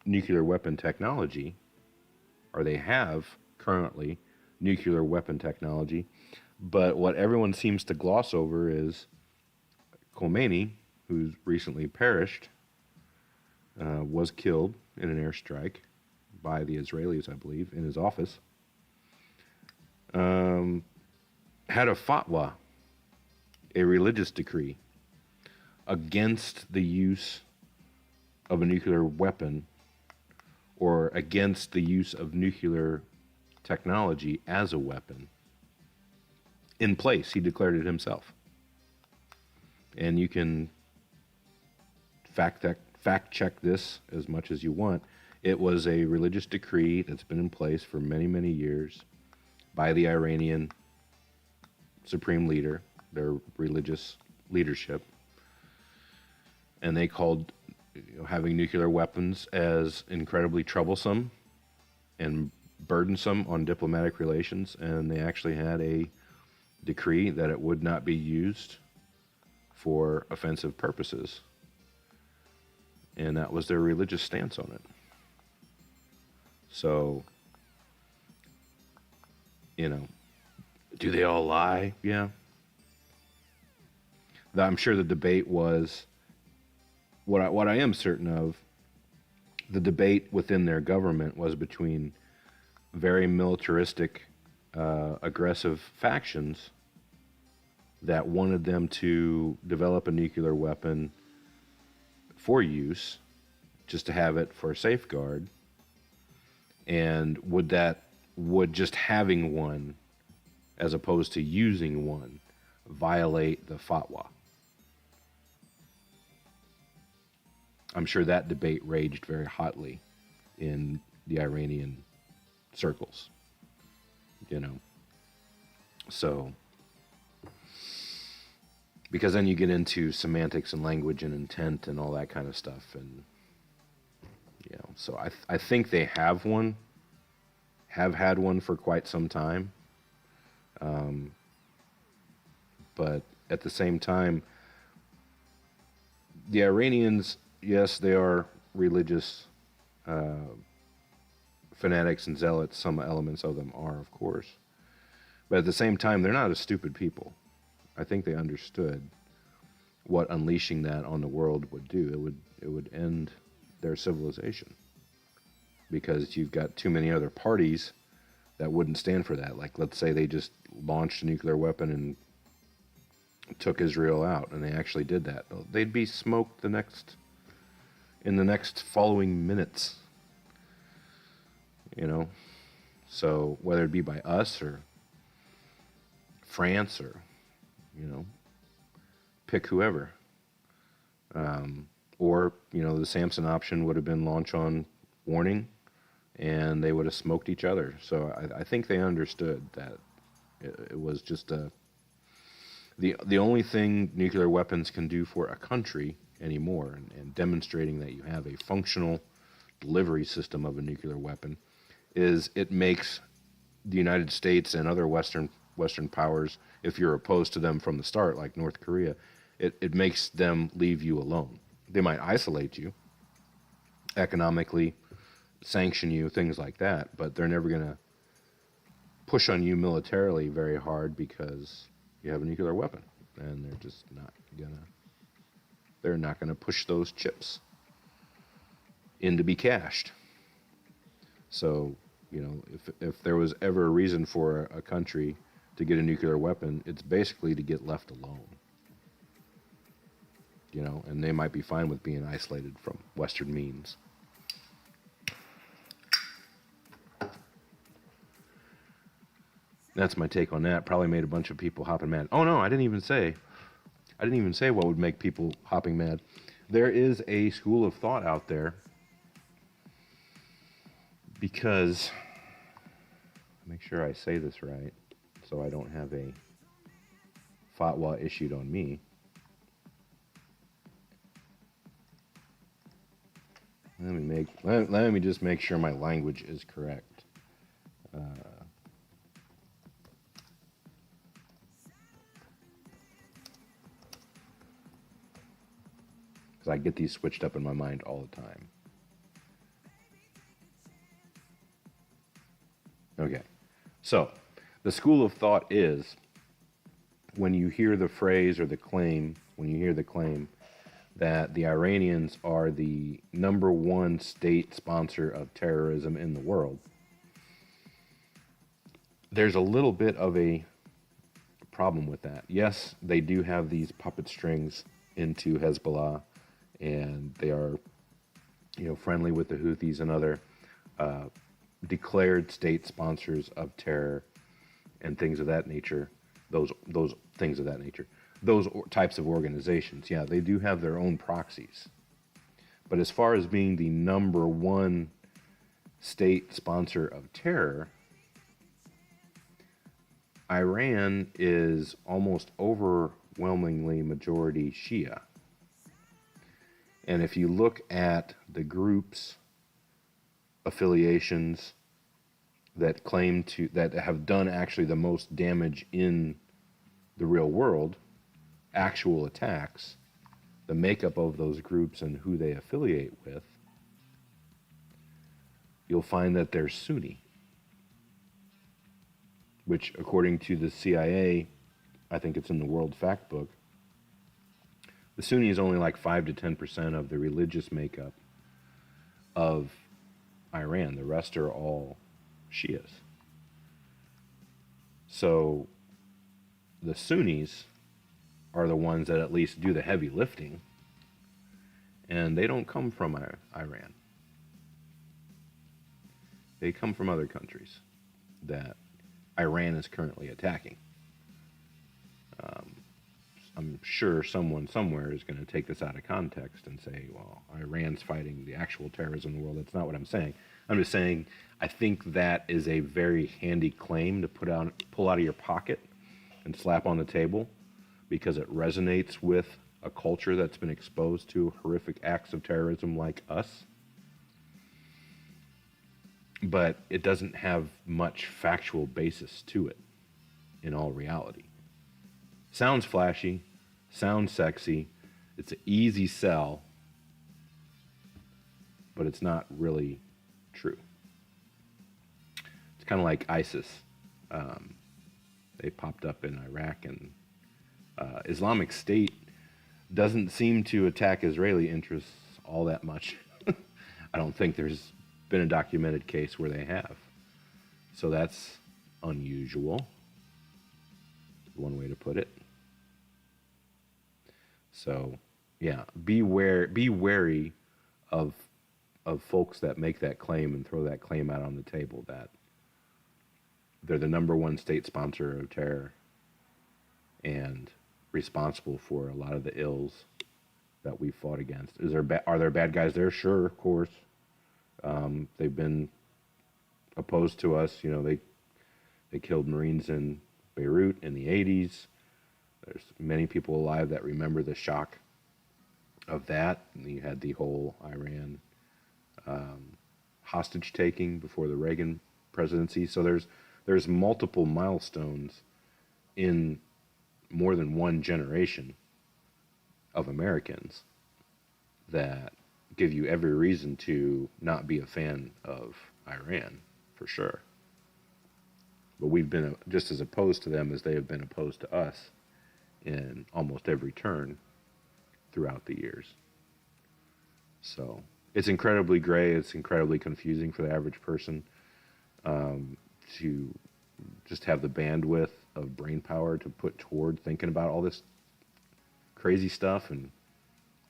nuclear weapon technology, or they have currently nuclear weapon technology, but what everyone seems to gloss over is Khomeini, who's recently perished, was killed in an airstrike by the Israelis, I believe, in his office, had a fatwa, a religious decree, against the use of a nuclear weapon or against the use of nuclear technology as a weapon in place. He declared it himself. And you can fact check this as much as you want. It was a religious decree that's been in place for many, many years by the Iranian supreme leader, their religious leadership. And they called having nuclear weapons as incredibly troublesome and burdensome on diplomatic relations. And they actually had a decree that it would not be used for offensive purposes. And that was their religious stance on it. So, do they all lie? Yeah. I'm sure the debate was, what I am certain of, the debate within their government was between very militaristic, aggressive factions that wanted them to develop a nuclear weapon for use, just to have it for safeguard, and would just having one, as opposed to using one, violate the fatwa? I'm sure that debate raged very hotly in the Iranian circles, So, because then you get into semantics and language and intent and all that kind of stuff, and so I think they have had one for quite some time, but at the same time, the Iranians, yes, they are religious fanatics and zealots. Some elements of them are, of course, but at the same time, they're not a stupid people. I think they understood what unleashing that on the world would do. It would end their civilization, because you've got too many other parties that wouldn't stand for that. Like, let's say they just launched a nuclear weapon and took Israel out, and they actually did that. They'd be smoked in the next following minutes. So whether it be by us or France or, pick whoever. Or, the Samson option would have been launch on warning, and they would have smoked each other. So I think they understood that it was just the only thing nuclear weapons can do for a country anymore, and demonstrating that you have a functional delivery system of a nuclear weapon, is it makes the United States and other Western powers, if you're opposed to them from the start, like North Korea, it makes them leave you alone. They might isolate you economically, sanction you, things like that, but they're never going to push on you militarily very hard because you have a nuclear weapon, and they're just not gonna push those chips in to be cached. So, if there was ever a reason for a country to get a nuclear weapon, it's basically to get left alone. And they might be fine with being isolated from Western means. That's my take on that. Probably made a bunch of people hopping mad. Oh no, I didn't even say what would make people hopping mad. There is a school of thought out there, because, make sure I say this right so I don't have a fatwa issued on me. Let me just make sure my language is correct. Because I get these switched up in my mind all the time. Okay, so the school of thought is, when you hear the phrase or the claim, that the Iranians are the number one state sponsor of terrorism in the world. There's a little bit of a problem with that. Yes, they do have these puppet strings into Hezbollah, and they are, friendly with the Houthis and other declared state sponsors of terror and things of that nature. Those things of that nature. Those types of organizations, yeah, they do have their own proxies. But as far as being the number one state sponsor of terror, Iran is almost overwhelmingly majority Shia. And if you look at the groups, affiliations that have done actually the most damage in the real world, actual attacks, the makeup of those groups and who they affiliate with, you'll find that they're Sunni, which according to the CIA, I think it's in the World Fact Book, the Sunni is only like 5 to 10% of the religious makeup of Iran. The rest are all Shias. So the Sunnis are the ones that at least do the heavy lifting, and they don't come from Iran. They come from other countries that Iran is currently attacking. I'm sure someone somewhere is going to take this out of context and say, well, Iran's fighting the actual terrorism in the world. That's not what I'm saying. I'm just saying I think that is a very handy claim to pull out of your pocket and slap on the table, because it resonates with a culture that's been exposed to horrific acts of terrorism like us. But it doesn't have much factual basis to it in all reality. Sounds flashy, sounds sexy, it's an easy sell, but it's not really true. It's kind of like ISIS. They popped up in Iraq, and Islamic State doesn't seem to attack Israeli interests all that much. I don't think there's been a documented case where they have. So that's unusual, one way to put it. So, yeah, be wary of folks that make that claim and throw that claim out on the table that they're the number one state sponsor of terror and responsible for a lot of the ills that we fought against. Are there bad guys there? Sure, of course. They've been opposed to us. They killed Marines in Beirut in the 80s. There's many people alive that remember the shock of that. And you had the whole Iran hostage taking before the Reagan presidency. So there's multiple milestones in more than one generation of Americans that give you every reason to not be a fan of Iran, for sure. But we've been just as opposed to them as they have been opposed to us in almost every turn throughout the years. So it's incredibly gray. It's incredibly confusing for the average person to just have the bandwidth of brain power to put toward thinking about all this crazy stuff and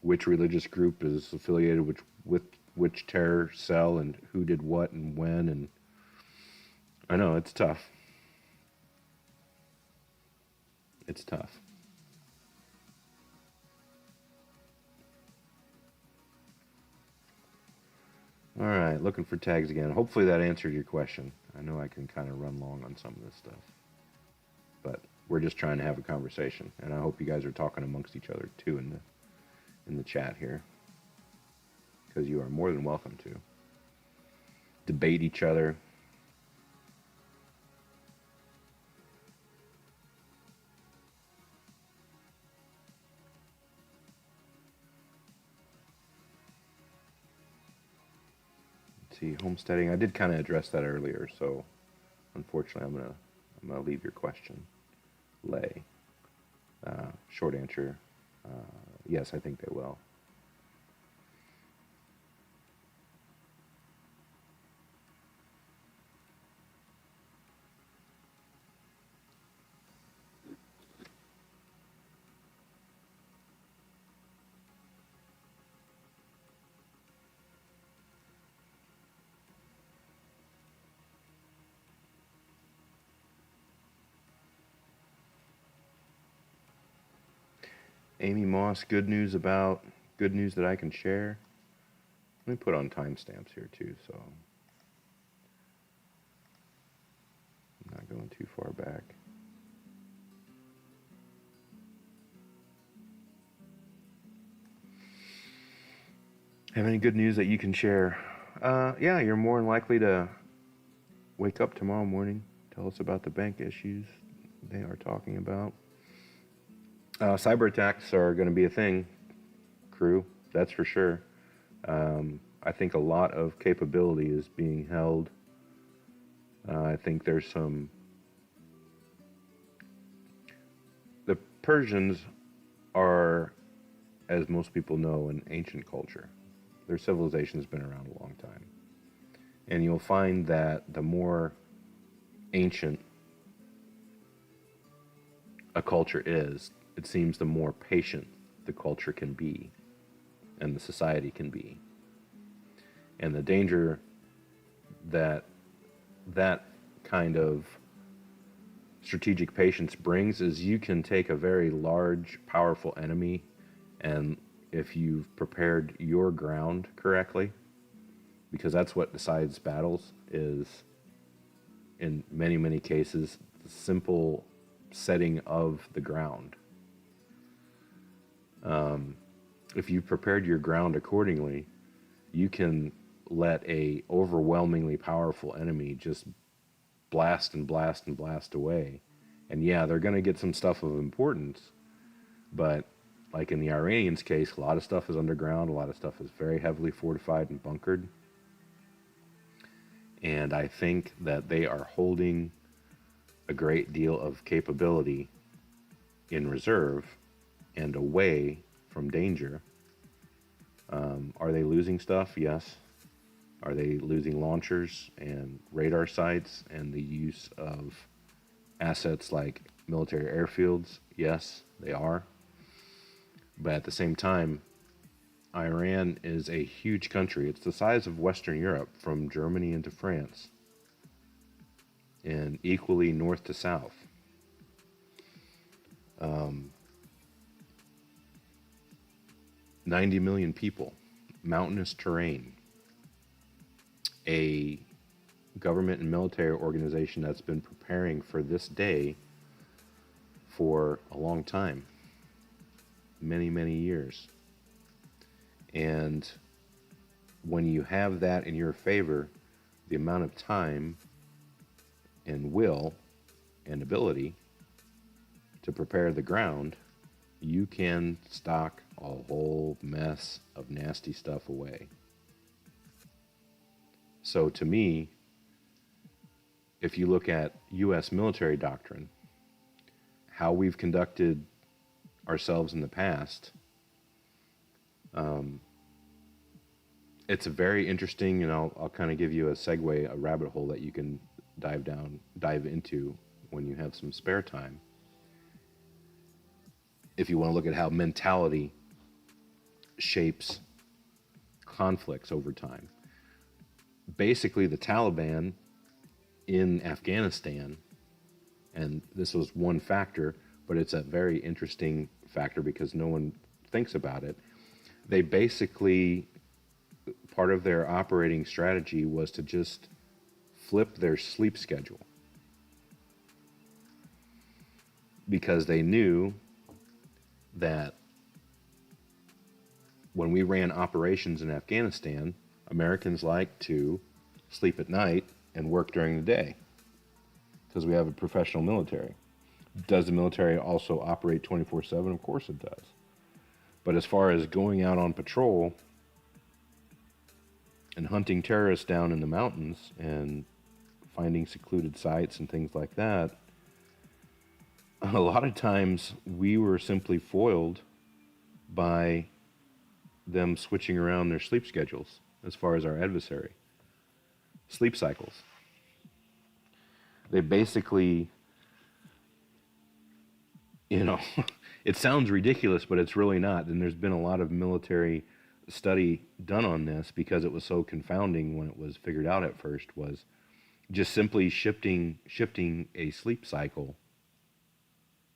which religious group is affiliated with which terror cell and who did what and when. And I know it's tough. It's tough. All right, looking for tags again. Hopefully that answered your question. I know I can kind of run long on some of this stuff, but we're just trying to have a conversation, and I hope you guys are talking amongst each other too in the chat here, because you are more than welcome to debate each other. See, homesteading. I did kind of address that earlier, so unfortunately, I'm gonna leave your question lay. Short answer: yes, I think they will. Amy Moss, good news that I can share. Let me put on timestamps here too, so I'm not going too far back. Have any good news that you can share? Yeah, you're more than likely to wake up tomorrow morning. Tell us about the bank issues they are talking about. Cyber attacks are going to be a thing, crew. That's for sure. I think a lot of capability is being held. I think there's some. The Persians are, as most people know, an ancient culture. Their civilization has been around a long time. And you'll find that the more ancient a culture is, it seems the more patient the culture can be and the society can be. And the danger that that kind of strategic patience brings is you can take a very large, powerful enemy, and if you've prepared your ground correctly, because that's what decides battles, is in many, many cases, the simple setting of the ground. If you've prepared your ground accordingly, you can let a overwhelmingly powerful enemy just blast and blast and blast away. And yeah, they're going to get some stuff of importance, but like in the Iranians' case, a lot of stuff is underground, a lot of stuff is very heavily fortified and bunkered. And I think that they are holding a great deal of capability in reserve and away from danger. Are they losing stuff? Yes. Are they losing launchers and radar sites and the use of assets like military airfields? Yes, they are. But at the same time, Iran is a huge country. It's the size of Western Europe, from Germany into France, and equally north to south. 90 million people, mountainous terrain, a government and military organization that's been preparing for this day for a long time, many, many years. And when you have that in your favor, the amount of time and will and ability to prepare the ground, you can stock a whole mess of nasty stuff away. So to me, if you look at U.S. military doctrine, how we've conducted ourselves in the past, it's a very interesting, and I'll kind of give you a segue, a rabbit hole that you can dive into when you have some spare time. If you want to look at how mentality shapes conflicts over time. Basically, the Taliban in Afghanistan, and this was one factor, but it's a very interesting factor because no one thinks about it. They basically, part of their operating strategy was to just flip their sleep schedule, because they knew that when we ran operations in Afghanistan, Americans like to sleep at night and work during the day because we have a professional military. Does the military also operate 24/7? Of course it does. But as far as going out on patrol and hunting terrorists down in the mountains and finding secluded sites and things like that, a lot of times we were simply foiled by them switching around their sleep schedules as far as our adversary. Sleep cycles. They basically, it sounds ridiculous, but it's really not. And there's been a lot of military study done on this because it was so confounding when it was figured out at first, was just simply shifting a sleep cycle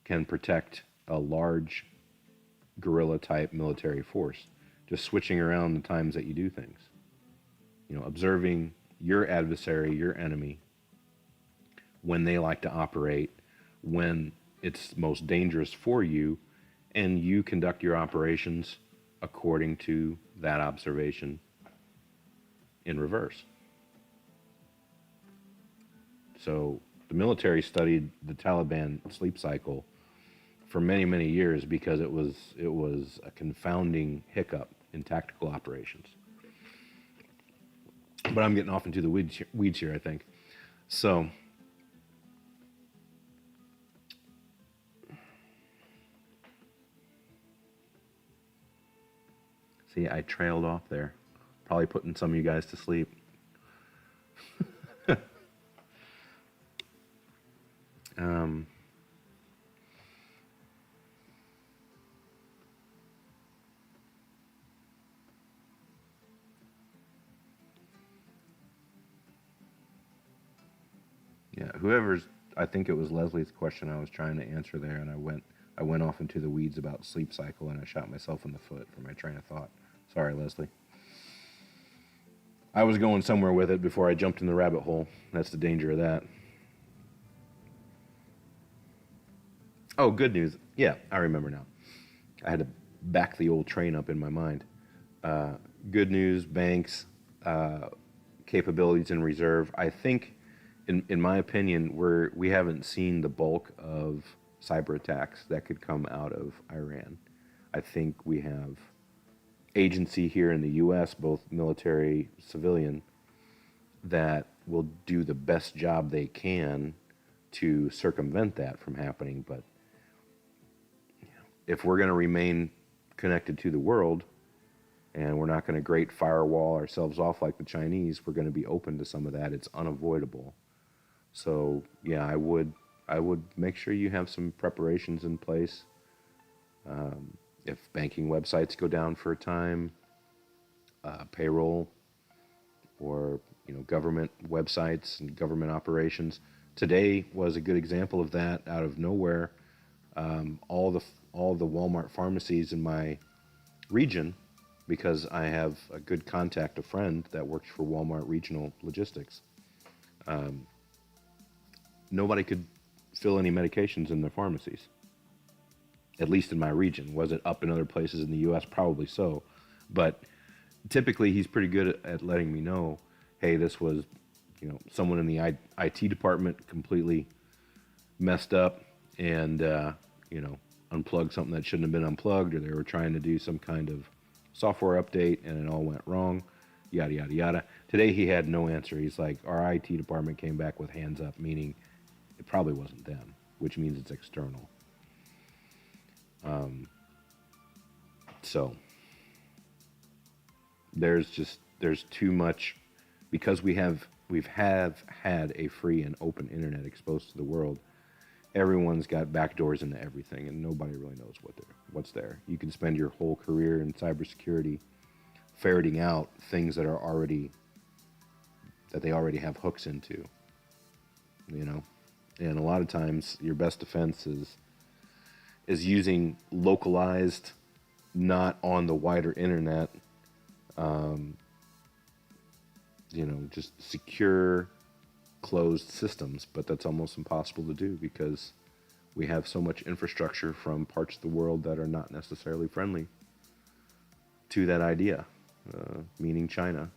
can protect a large guerrilla type military force, just switching around the times that you do things. Observing your adversary, your enemy, when they like to operate, when it's most dangerous for you, and you conduct your operations according to that observation in reverse. So the military studied the Taliban sleep cycle for many, many years because it was a confounding hiccup in tactical operations. But I'm getting off into the weeds here, I think. So see, I trailed off there, probably putting some of you guys to sleep. Yeah, I think it was Leslie's question I was trying to answer there, and I went off into the weeds about sleep cycle, and I shot myself in the foot for my train of thought. Sorry, Leslie. I was going somewhere with it before I jumped in the rabbit hole. That's the danger of that. Oh, good news. Yeah, I remember now. I had to back the old train up in my mind. Good news, banks, capabilities in reserve. I think, in my opinion, we haven't seen the bulk of cyber attacks that could come out of Iran. I think we have agency here in the U.S., both military, civilian, that will do the best job they can to circumvent that from happening. But if we're going to remain connected to the world, and we're not going to great firewall ourselves off like the Chinese, we're going to be open to some of that. It's unavoidable. So yeah, I would make sure you have some preparations in place. If banking websites go down for a time, payroll, or government websites and government operations. Today was a good example of that. Out of nowhere, all the Walmart pharmacies in my region, because I have a good contact, a friend that works for Walmart Regional Logistics. Nobody could fill any medications in their pharmacies, at least in my region. Was it up in other places in the U.S.? Probably so. But typically he's pretty good at letting me know, hey, this was, someone in the IT department completely messed up and, unplugged something that shouldn't have been unplugged, or they were trying to do some kind of software update and it all went wrong, yada, yada, yada. Today he had no answer. He's like, our IT department came back with hands up, meaning it probably wasn't them, which means it's external. So there's too much, because we've had a free and open internet exposed to the world. Everyone's got backdoors into everything, and nobody really knows what's there. You can spend your whole career in cybersecurity ferreting out things that they already have hooks into, And a lot of times, your best defense is using localized, not on the wider internet, just secure, closed systems. But that's almost impossible to do because we have so much infrastructure from parts of the world that are not necessarily friendly to that idea, meaning China.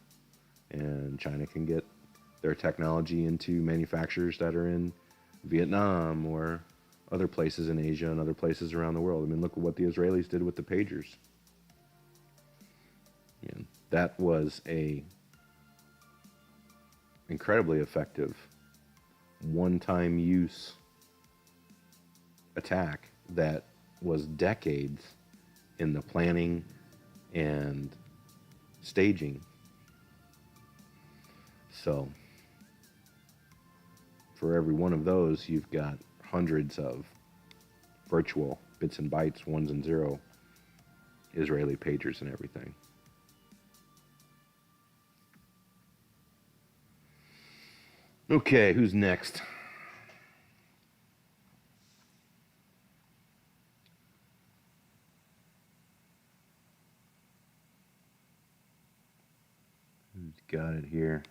And China can get their technology into manufacturers that are in Vietnam or other places in Asia and other places around the world. I mean, look at what the Israelis did with the pagers. And that was a incredibly effective one-time use attack that was decades in the planning and staging. So for every one of those, you've got hundreds of virtual bits and bytes, ones and zero, Israeli pagers and everything. Okay, who's next? He's got it here.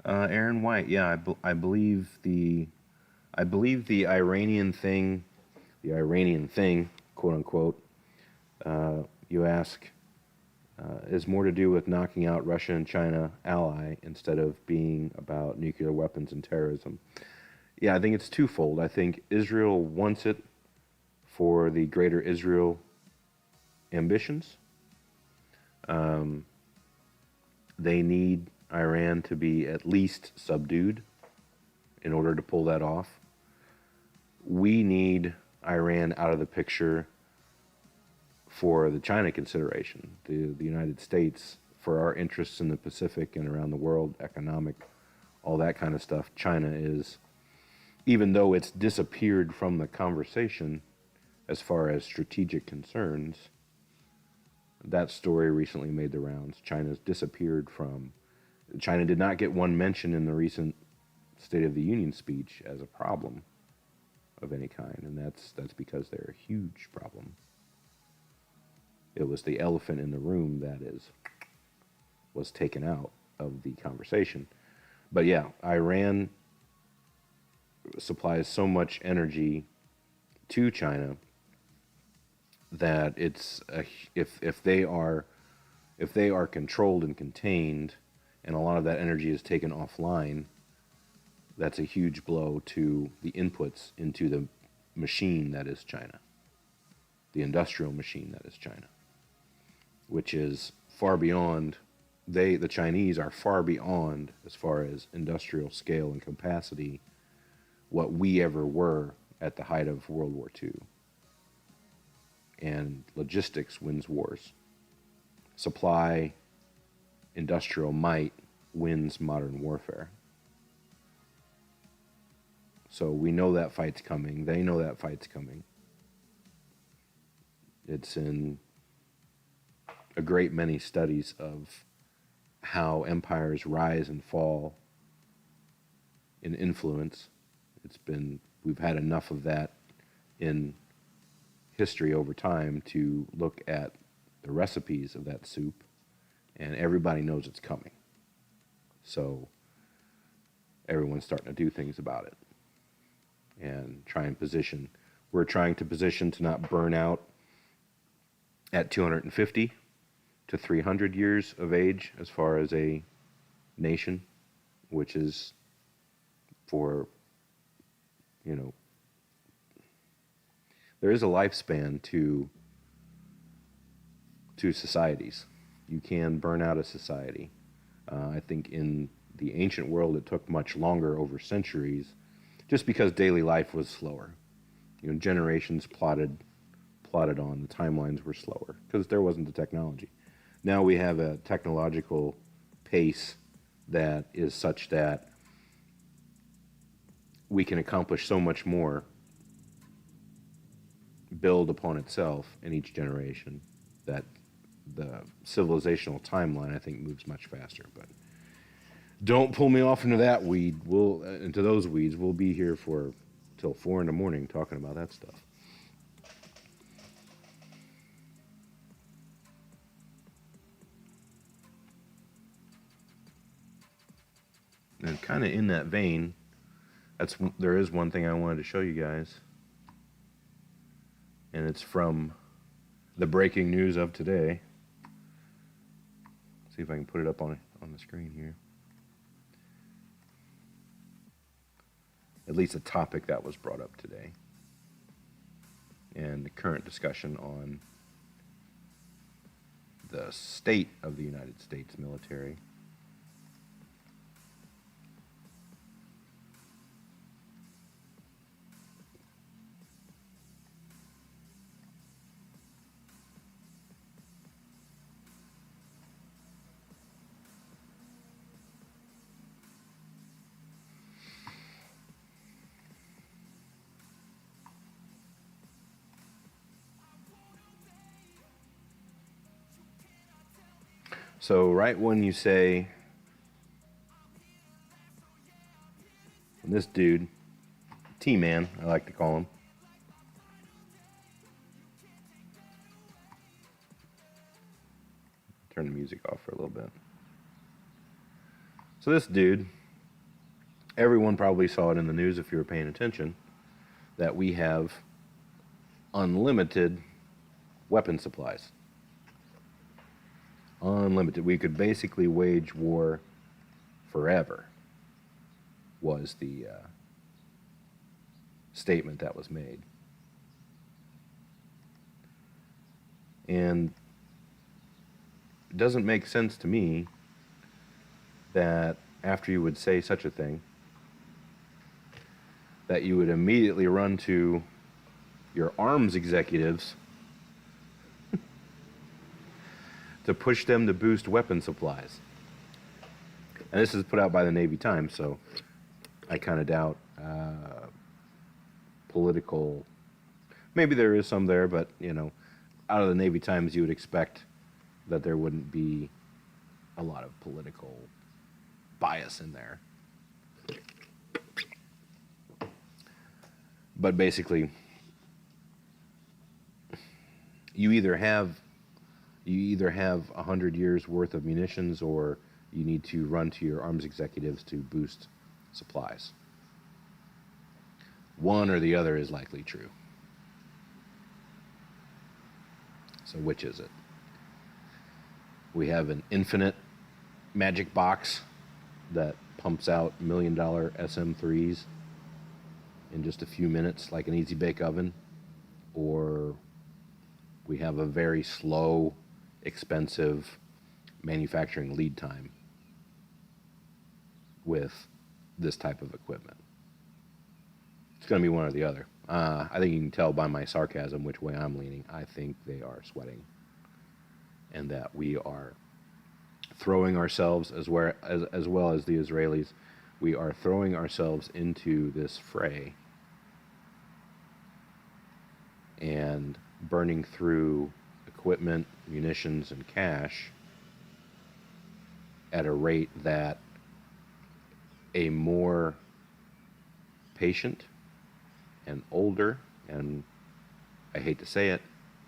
Aaron White, yeah, I believe the Iranian thing, quote unquote, you ask, is more to do with knocking out Russia and China ally instead of being about nuclear weapons and terrorism. Yeah, I think it's twofold. I think Israel wants it for the greater Israel ambitions. They need Iran to be at least subdued in order to pull that off. We need Iran out of the picture for the China consideration. The United States, for our interests in the Pacific and around the world, economic, all that kind of stuff, China is, even though it's disappeared from the conversation as far as strategic concerns, that story recently made the rounds. China's disappeared from. China did not get one mention in the recent State of the Union speech as a problem of any kind, and that's because they're a huge problem. It was the elephant in the room that was taken out of the conversation. But yeah, Iran supplies so much energy to China that it's if they are controlled and contained, and a lot of that energy is taken offline, that's a huge blow to the inputs into the machine that is China, the industrial machine that is China, which is far beyond. The Chinese are far beyond, as far as industrial scale and capacity, what we ever were at the height of World War II. And logistics wins wars. Supply, industrial might wins modern warfare. So we know that fight's coming. They know that fight's coming. It's in a great many studies of how empires rise and fall in influence. We've had enough of that in history over time to look at the recipes of that soup, and everybody knows it's coming. So everyone's starting to do things about it and try and position. We're trying to position to not burn out at 250 to 300 years of age as far as a nation, which is for, there is a lifespan to societies. You can burn out a society. I think in the ancient world it took much longer, over centuries, just because daily life was slower. Generations plotted on, the timelines were slower because there wasn't the technology. Now we have a technological pace that is such that we can accomplish so much more, build upon itself in each generation, that the civilizational timeline, I think, moves much faster. But don't pull me off into that weed. Into those weeds. We'll be here till 4 a.m. talking about that stuff. And kind of in that vein, there is one thing I wanted to show you guys, and it's from the breaking news of today. See if I can put it up on the screen here. At least a topic that was brought up today, and the current discussion on the state of the United States military. So right when you say, this dude, T-Man, I like to call him, turn the music off for a little bit. So this dude, everyone probably saw it in the news if you were paying attention, that we have unlimited weapon supplies. Unlimited. We could basically wage war forever, was the statement that was made. And it doesn't make sense to me that after you would say such a thing, that you would immediately run to your arms executives to push them to boost weapon supplies. And this is put out by the Navy Times, so I kind of doubt political. Maybe there is some there, but, you know, out of the Navy Times, you would expect that there wouldn't be a lot of political bias in there. But basically, you either have 100 years worth of munitions, or you need to run to your arms executives to boost supplies. One or the other is likely true. So which is it? We have an infinite magic box that pumps out $1 million SM3s in just a few minutes like an easy bake oven, or we have a very slow, expensive manufacturing lead time with this type of equipment. It's going to be one or the other. I think you can tell by my sarcasm which way I'm leaning. I think they are sweating, and that we are throwing ourselves, as well as the Israelis, we are throwing ourselves into this fray and burning through equipment, munitions, and cash at a rate that a more patient and older, and I hate to say it,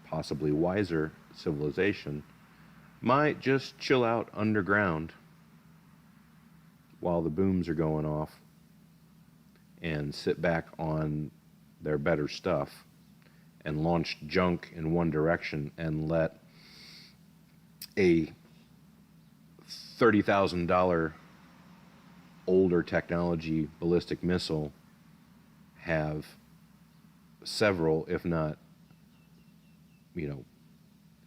possibly wiser civilization might just chill out underground while the booms are going off and sit back on their better stuff and launch junk in one direction and let a $30,000 older technology ballistic missile have several, if not,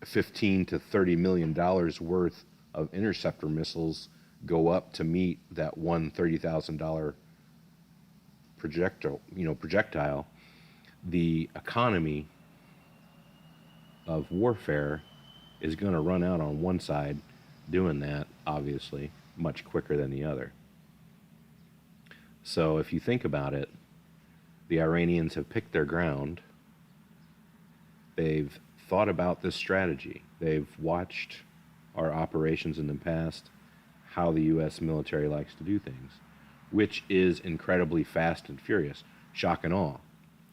15 to $30 million worth of interceptor missiles go up to meet that one $30,000 projectile. The economy of warfare is going to run out on one side doing that, obviously, much quicker than the other. So if you think about it, the Iranians have picked their ground. They've thought about this strategy. They've watched our operations in the past, how the U.S. military likes to do things, which is incredibly fast and furious. Shock and awe.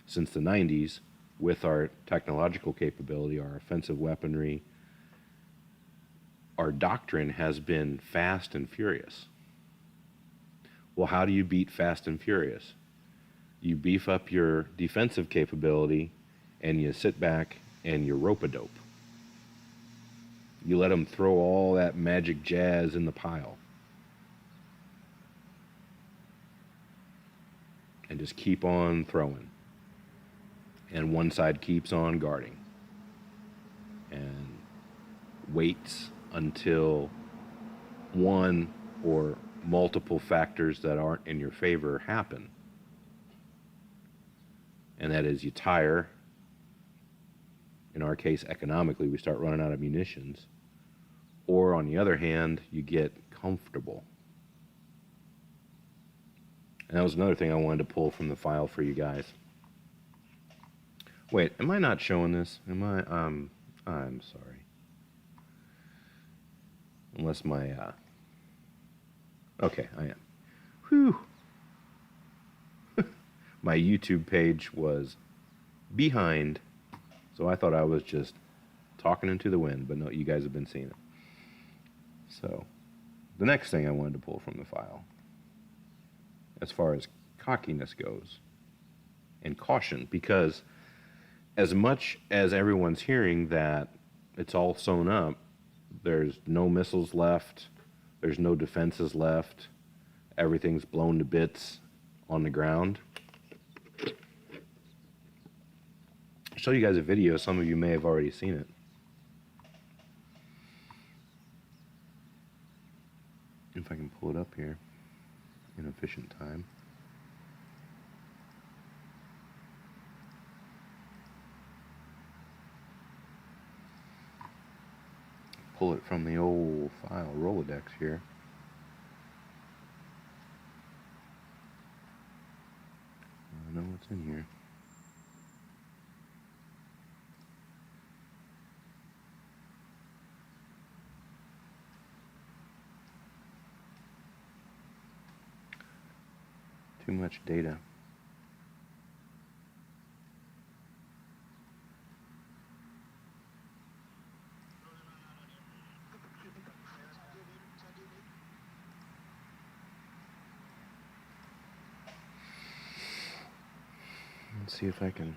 Since the 90s, with our technological capability, our offensive weaponry, our doctrine has been fast and furious. Well, how do you beat fast and furious? You beef up your defensive capability, and you sit back and you rope-a-dope. You let them throw all that magic jazz in the pile. And just keep on throwing. And one side keeps on guarding. And waits until one or multiple factors that aren't in your favor happen. And that is, you tire. In our case, economically, we start running out of munitions. Or on the other hand, you get comfortable. And that was another thing I wanted to pull from the file for you guys. Wait, am I not showing this? Am I? I'm sorry. Unless my, okay, I am. Whew. My YouTube page was behind, so I thought I was just talking into the wind, but no, you guys have been seeing it. So, the next thing I wanted to pull from the file, as far as cockiness goes, and caution, because as much as everyone's hearing that it's all sewn up, there's no missiles left, there's no defenses left, everything's blown to bits on the ground. I'll show you guys a video, some of you may have already seen it. If I can pull it up here in efficient time. Pull it from the old file Rolodex here. I know what's in here. Too much data. Let's see if I can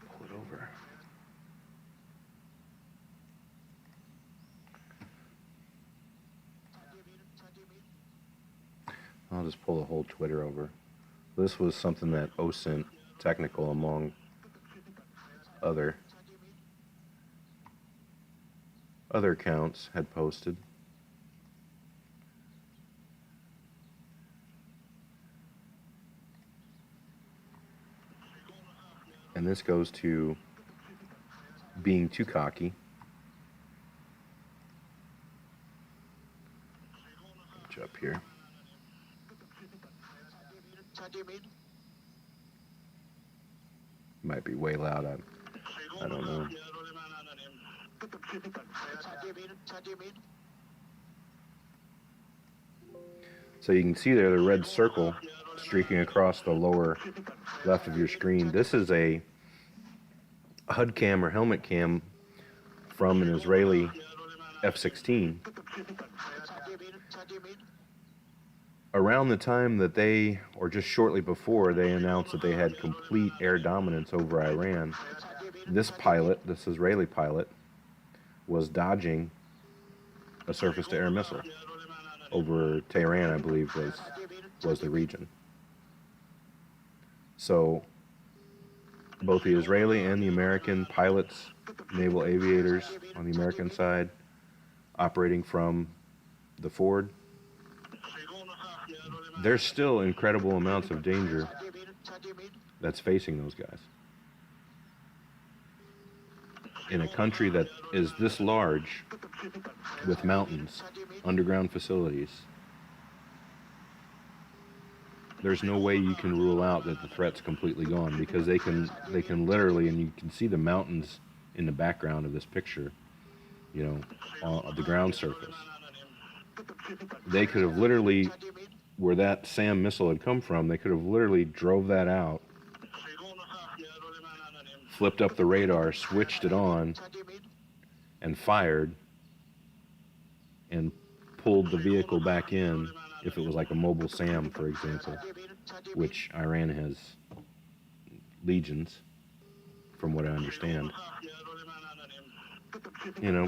pull it over. I'll just pull the whole Twitter over. This was something that OSINT Technical, among other accounts, had posted. And this goes to being too cocky. Up here. Might be way loud. I don't know. So you can see there the red circle streaking across the lower left of your screen. This is a HUD cam or helmet cam from an Israeli F-16. Around the time that they, or just shortly before, they announced that they had complete air dominance over Iran, this pilot, this Israeli pilot, was dodging a surface-to-air missile over Tehran, I believe was the region. So both the Israeli and the American pilots, naval aviators on the American side, operating from the Ford, there's still incredible amounts of danger that's facing those guys. In a country that is this large, with mountains, underground facilities, there's no way you can rule out that the threat's completely gone, because they can literally, and you can see the mountains in the background of this picture, you know, on the ground surface. They could have literally, where that SAM missile had come from, they could have literally drove that out, flipped up the radar, switched it on, and fired, and pulled the vehicle back in, if it was like a mobile SAM, for example, which Iran has legions, from what I understand. You know,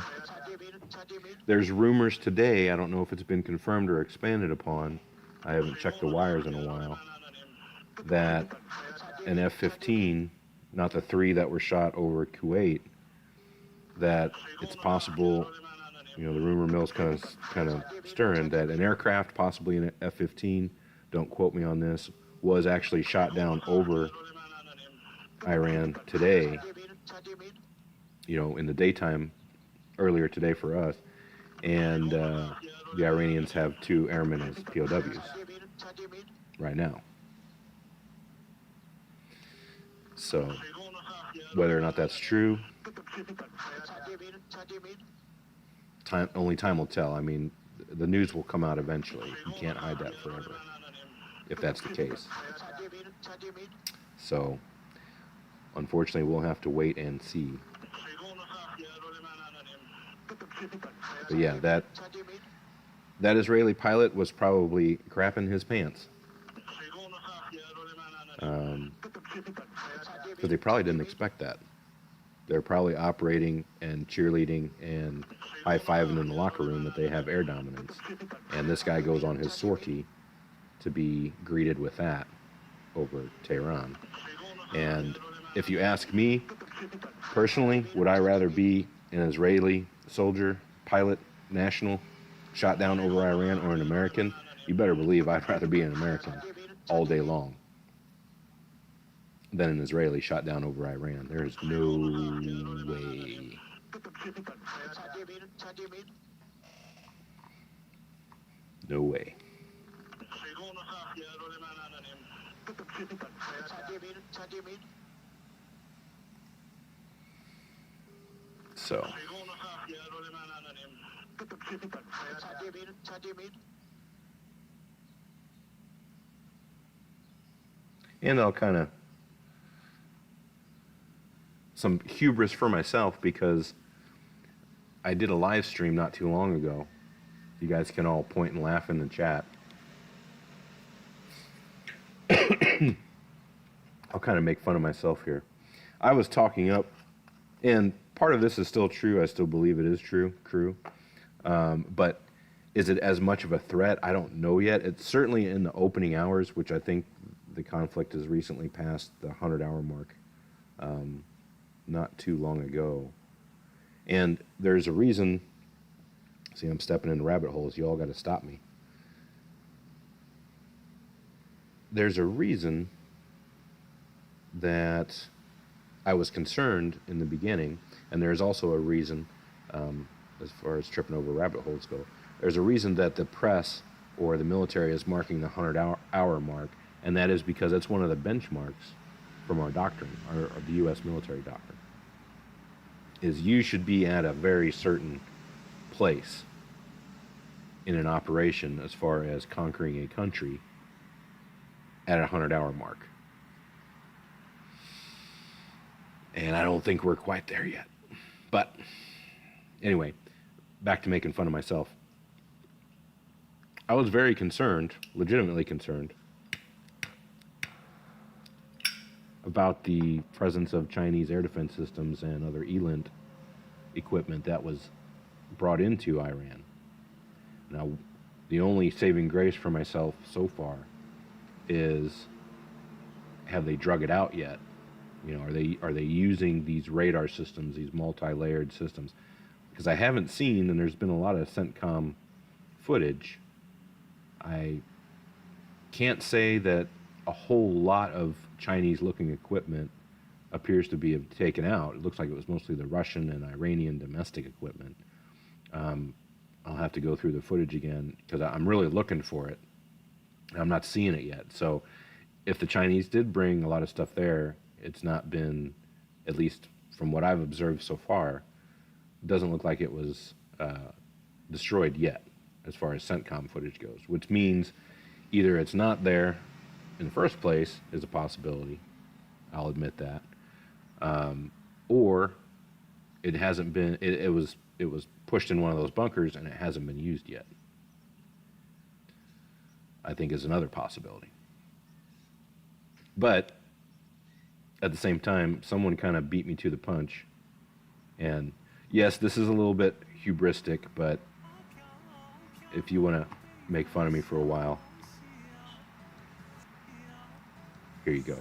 there's rumors today, I don't know if it's been confirmed or expanded upon, I haven't checked the wires in a while, that an F-15, not the 3 that were shot over Kuwait, that it's possible, you know, the rumor mill's kind of stirring, that an aircraft, possibly an F-15, don't quote me on this, was actually shot down over Iran today, you know, in the daytime, earlier today for us, and the Iranians have 2 airmen as POWs right now. So, whether or not that's true, only time will tell. I mean, the news will come out eventually. You can't hide that forever, if that's the case. So, unfortunately, we'll have to wait and see. But yeah, that Israeli pilot was probably crapping his pants. Because they probably didn't expect that. They're probably operating and cheerleading and high-fiving in the locker room that they have air dominance. And this guy goes on his sortie to be greeted with that over Tehran. And if you ask me, personally, would I rather be an Israeli soldier, pilot, national, shot down over Iran, or an American? You better believe I'd rather be an American all day long than an Israeli shot down over Iran. There's no way. No way. So. And I'll kind of some hubris for myself because I did a live stream not too long ago. You guys can all point and laugh in the chat. I'll kind of make fun of myself here. I was talking up, and part of this is still true. I still believe it is true. But is it as much of a threat? I don't know yet. It's certainly in the opening hours, which I think the conflict has recently passed the 100-hour mark not too long ago. And there's a reason. See, I'm stepping into rabbit holes. You all got to stop me. There's a reason that I was concerned in the beginning, and there's also a reason, as far as tripping over rabbit holes go, there's a reason that the press or the military is marking the 100-hour mark, and that is because that's one of the benchmarks from our doctrine, or the U.S. military doctrine, is you should be at a very certain place in an operation as far as conquering a country at a 100-hour mark. And I don't think we're quite there yet. But anyway, back to making fun of myself. I was very concerned, legitimately concerned, about the presence of Chinese air defense systems and other ELINT equipment that was brought into Iran. Now, the only saving grace for myself so far is, have they drug it out yet? You know, are they using these radar systems, these multi-layered systems? Because I haven't seen, and there's been a lot of CENTCOM footage. I can't say that a whole lot of Chinese-looking equipment appears to be taken out. It looks like it was mostly the Russian and Iranian domestic equipment. I'll have to go through the footage again because I'm really looking for it. I'm not seeing it yet. So if the Chinese did bring a lot of stuff there, it's not been, at least from what I've observed so far, it doesn't look like it was destroyed yet as far as CENTCOM footage goes, which means either it's not there in the first place is a possibility. I'll admit that. Or it hasn't been, it was pushed in one of those bunkers and it hasn't been used yet. I think is another possibility. But at the same time, someone kind of beat me to the punch. And yes, this is a little bit hubristic, but if you want to make fun of me for a while, here you go.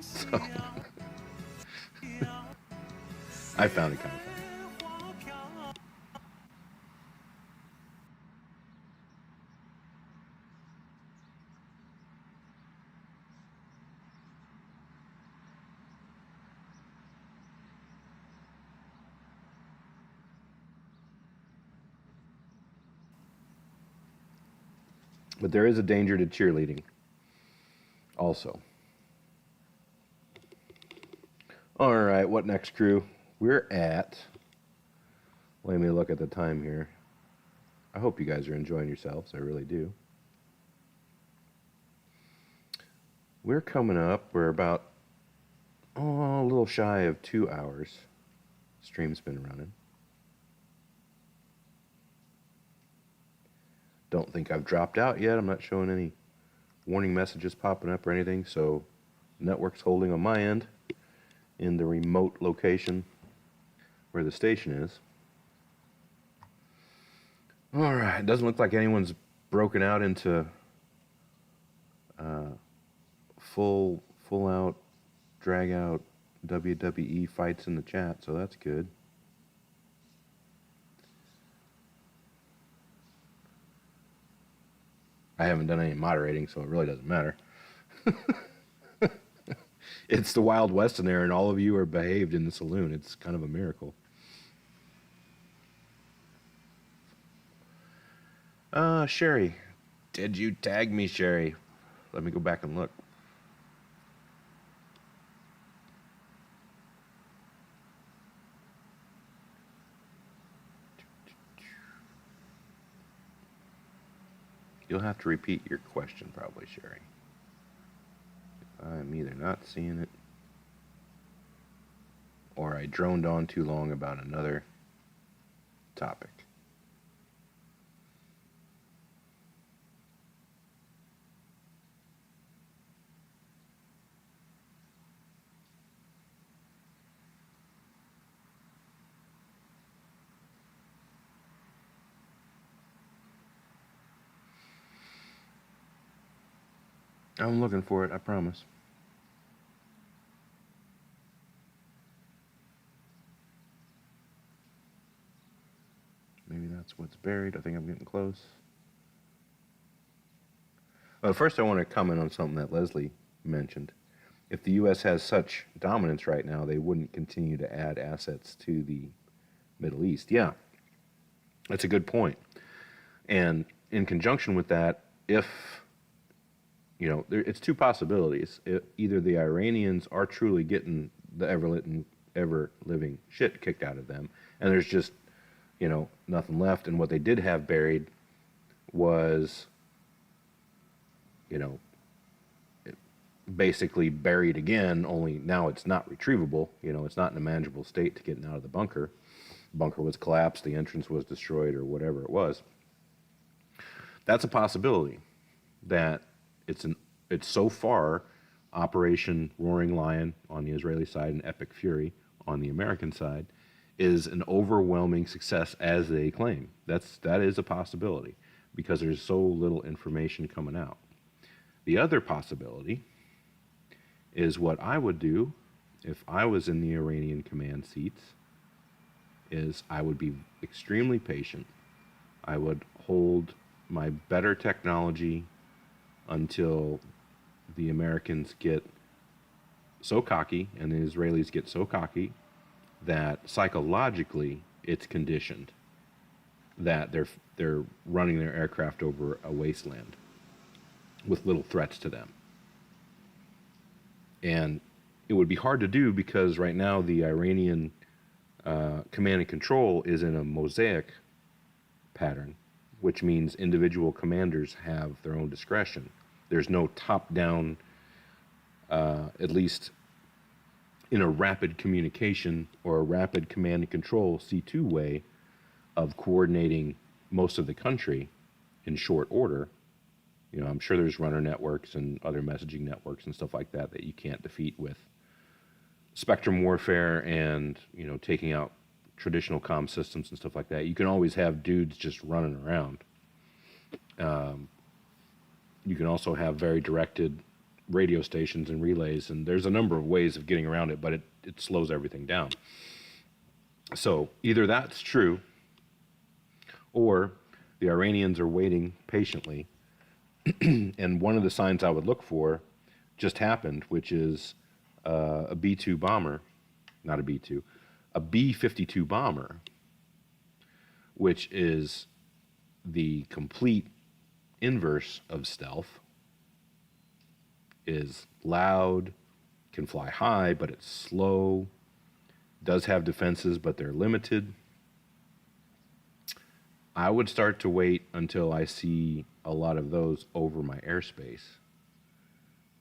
So, I found it kind of funny. But there is a danger to cheerleading also. All right, what next, crew? We're at. Let me look at the time here. I hope you guys are enjoying yourselves. I really do. We're coming up. We're about a little shy of 2 hours. Stream's been running. Don't think I've dropped out yet. I'm not showing any warning messages popping up or anything, so network's holding on my end in the remote location where the station is. All right, it doesn't look like anyone's broken out into full out drag out WWE fights in the chat, so that's good. I haven't done any moderating, so it really doesn't matter. It's the Wild West in there, and all of you are behaved in the saloon. It's kind of a miracle. Sherry. Did you tag me, Sherry? Let me go back and look. You'll have to repeat your question probably, Sherry. I'm either not seeing it or I droned on too long about another topic. I'm looking for it, I promise. Maybe that's what's buried. I think I'm getting close. First, I want to comment on something that Leslie mentioned. If the U.S. has such dominance right now, they wouldn't continue to add assets to the Middle East. Yeah, that's a good point. And in conjunction with that, if it's two possibilities. Either the Iranians are truly getting the ever living shit kicked out of them, and there's just, nothing left. And what they did have buried was, basically buried again, only now it's not retrievable. It's not in a manageable state to getting out of the bunker. The bunker was collapsed, the entrance was destroyed, or whatever it was. That's a possibility that it's so far Operation Roaring Lion on the Israeli side and Epic Fury on the American side is an overwhelming success as they claim. That is a possibility because there's so little information coming out. The other possibility is what I would do if I was in the Iranian command seats is I would be extremely patient. I would hold my better technology until the Americans get so cocky and the Israelis get so cocky that psychologically it's conditioned that they're running their aircraft over a wasteland with little threats to them. And it would be hard to do because right now the Iranian command and control is in a mosaic pattern, which means individual commanders have their own discretion. There's no top-down, at least in a rapid communication or a rapid command and control C2 way of coordinating most of the country in short order. I'm sure there's runner networks and other messaging networks and stuff like that you can't defeat with spectrum warfare and, taking out traditional comm systems and stuff like that. You can always have dudes just running around. You can also have very directed radio stations and relays, and there's a number of ways of getting around it, but it slows everything down. So either that's true, or the Iranians are waiting patiently, and one of the signs I would look for just happened, which is a B-2 bomber, not a B-2, a B-52 bomber, which is the complete inverse of stealth, is loud, can fly high, but it's slow. Does have defenses, but they're limited. I would start to wait until I see a lot of those over my airspace.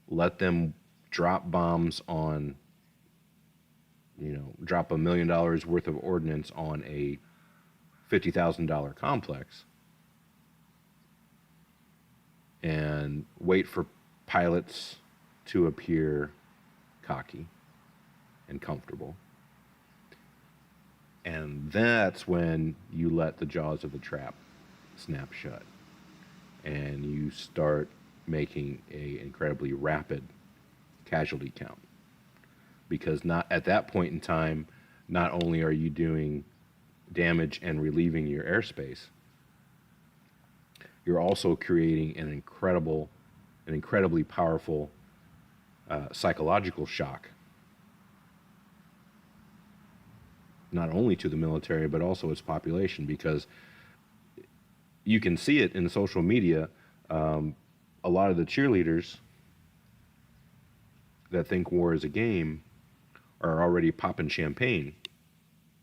Let them drop bombs on, drop $1 million worth of ordnance on a $50,000 complex, and wait for pilots to appear cocky and comfortable. And that's when you let the jaws of the trap snap shut, and you start making a incredibly rapid casualty count. Because not at that point in time, not only are you doing damage and relieving your airspace, you're also creating an incredibly powerful psychological shock, not only to the military, but also its population, because you can see it in social media. A lot of the cheerleaders that think war is a game are already popping champagne,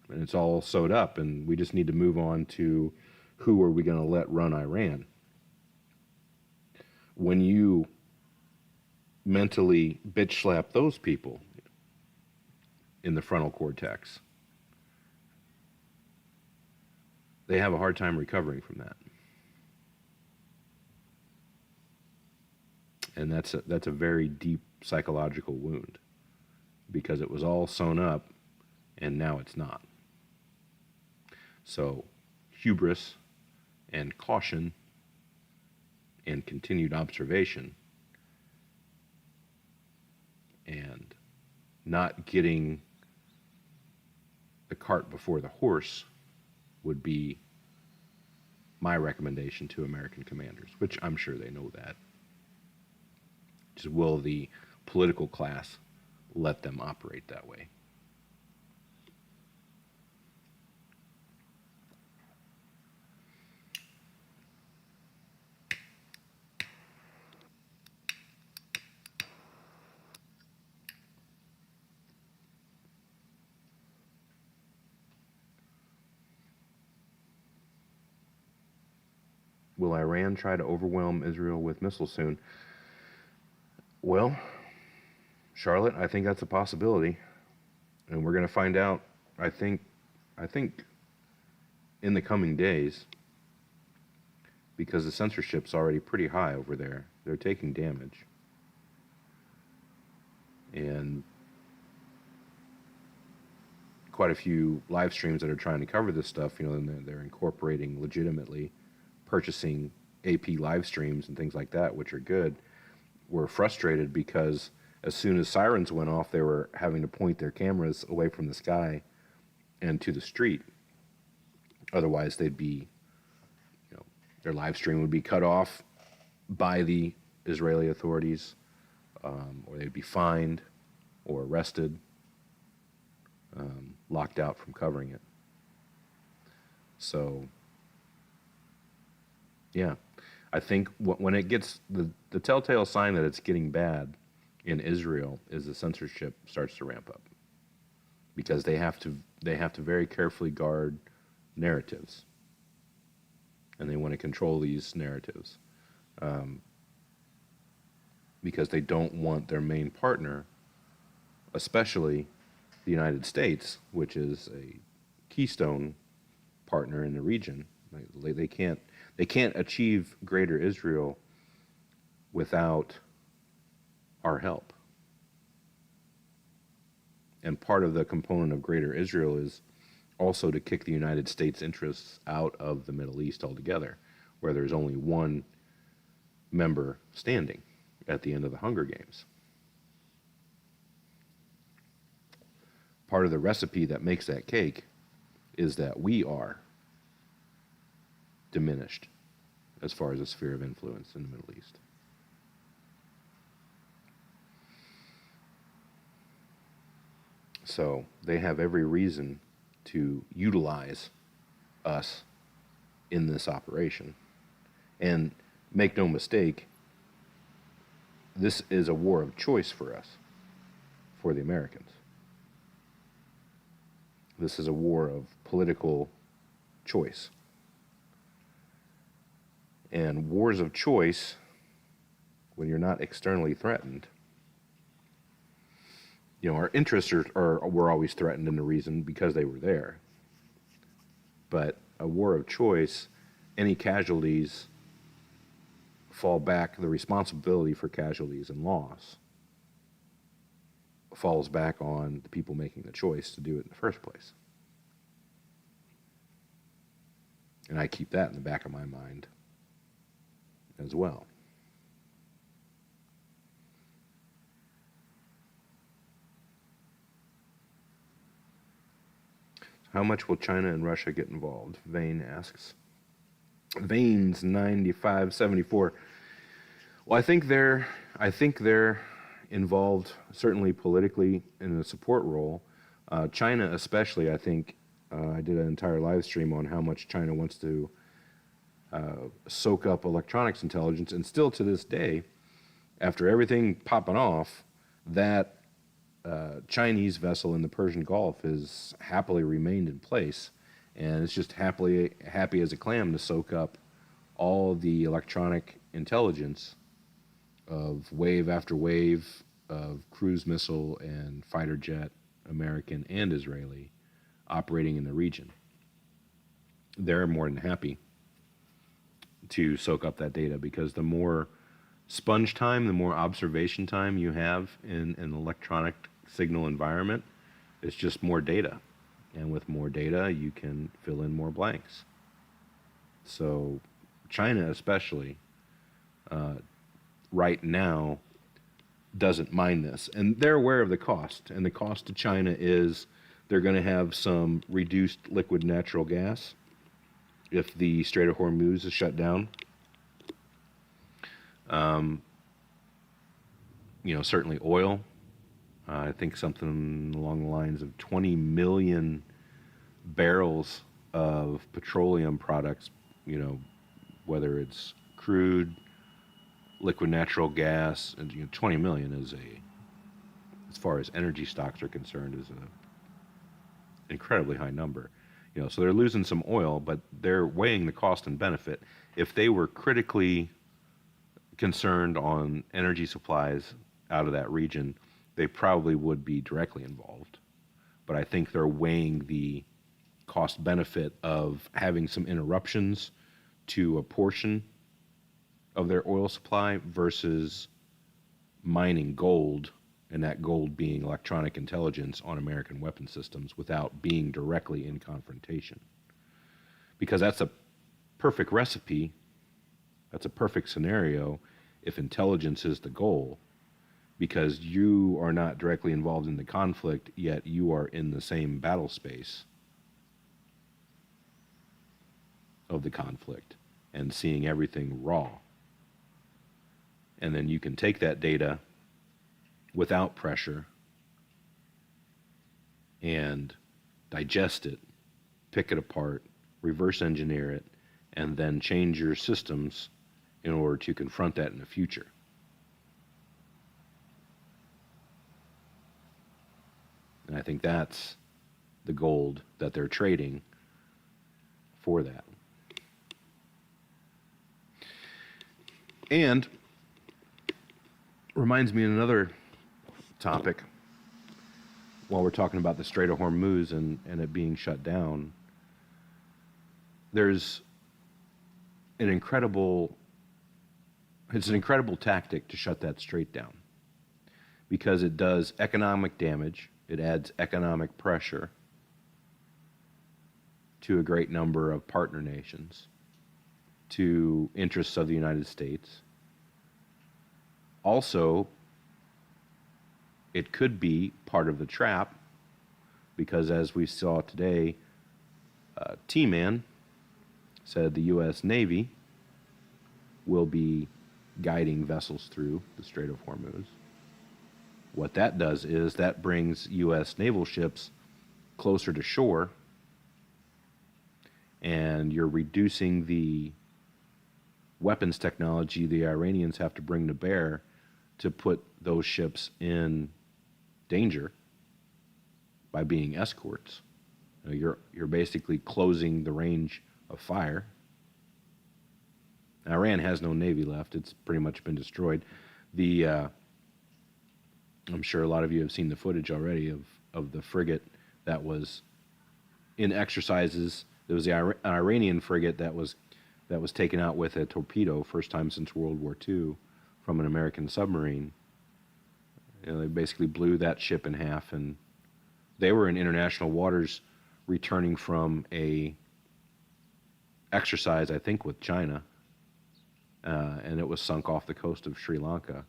and it's all sewed up, and we just need to move on to who are we going to let run Iran. When you mentally bitch slap those people in the frontal cortex, they have a hard time recovering from that. And that's a very deep psychological wound, because it was all sewn up and now it's not. So hubris and caution and continued observation and not getting the cart before the horse would be my recommendation to American commanders, which I'm sure they know that. Just will the political class let them operate that way? Will Iran try to overwhelm Israel with missiles soon? Well, Charlotte, I think that's a possibility, and we're going to find out. I think in the coming days, because the censorship's already pretty high over there. They're taking damage, and quite a few live streams that are trying to cover this stuff. They're incorporating legitimately purchasing AP live streams and things like that, which are good. Were frustrated because as soon as sirens went off, they were having to point their cameras away from the sky and to the street. Otherwise, they'd be, their live stream would be cut off by the Israeli authorities, or they'd be fined or arrested, locked out from covering it. So, yeah. I think when it gets the telltale sign that it's getting bad in Israel is the censorship starts to ramp up, because they have to very carefully guard narratives, and they want to control these narratives, because they don't want their main partner, especially the United States, which is a keystone partner in the region. They can't achieve greater Israel without our help. And part of the component of greater Israel is also to kick the United States interests out of the Middle East altogether, where there's only one member standing at the end of the Hunger Games. Part of the recipe that makes that cake is that we are diminished as far as a sphere of influence in the Middle East. So they have every reason to utilize us in this operation. And make no mistake, this is a war of choice for us. for the Americans. This is a war of political choice. And wars of choice, when you're not externally threatened, our interests were always threatened in the reason because they were there. But a war of choice, any casualties fall back, the responsibility for casualties and loss falls back on the people making the choice to do it in the first place. And I keep that in the back of my mind as well. How much will China and Russia get involved? Vane asks. Vane's 9574. Well, I think they're involved certainly politically in a support role. China especially, I think, I did an entire live stream on how much China wants to soak up electronics intelligence, and still to this day, after everything popping off, that Chinese vessel in the Persian Gulf has happily remained in place, and it's just happy as a clam to soak up all the electronic intelligence of wave after wave of cruise missile and fighter jet, American and Israeli, operating in the region. They're more than happy to soak up that data, because the more sponge time, the more observation time you have in an electronic signal environment, it's just more data. And with more data, you can fill in more blanks. So China especially, right now, doesn't mind this. And they're aware of the cost. And the cost to China is they're going to have some reduced liquid natural gas if the Strait of Hormuz is shut down. Certainly oil. I think something along the lines of 20 million barrels of petroleum products, whether it's crude, liquid natural gas, and 20 million is as far as energy stocks are concerned, is an incredibly high number. So they're losing some oil, but they're weighing the cost and benefit. If they were critically concerned on energy supplies out of that region, they probably would be directly involved. But I think they're weighing the cost benefit of having some interruptions to a portion of their oil supply versus mining gold, and that gold being electronic intelligence on American weapon systems without being directly in confrontation. Because that's a perfect recipe, that's a perfect scenario if intelligence is the goal, because you are not directly involved in the conflict, yet you are in the same battle space of the conflict and seeing everything raw. And then you can take that data without pressure and digest it, pick it apart, reverse engineer it, and then change your systems in order to confront that in the future. And I think that's the gold that they're trading for that. And reminds me of another topic while we're talking about the Strait of Hormuz and it being shut down. It's an incredible tactic to shut that strait down, because it does economic damage. It adds economic pressure to a great number of partner nations, to interests of the United States. Also, it could be part of the trap, because as we saw today, T-Man said the U.S. Navy will be guiding vessels through the Strait of Hormuz. What that does is that brings U.S. naval ships closer to shore, and you're reducing the weapons technology the Iranians have to bring to bear to put those ships in danger by being escorts. You're basically closing the range of fire. Iran has no navy left. It's pretty much been destroyed. I'm sure a lot of you have seen the footage already of the frigate that was in exercises. There was the Iranian frigate that was taken out with a torpedo, first time since World War II, from an American submarine. They basically blew that ship in half, and they were in international waters returning from a exercise, I think, with China, and it was sunk off the coast of Sri Lanka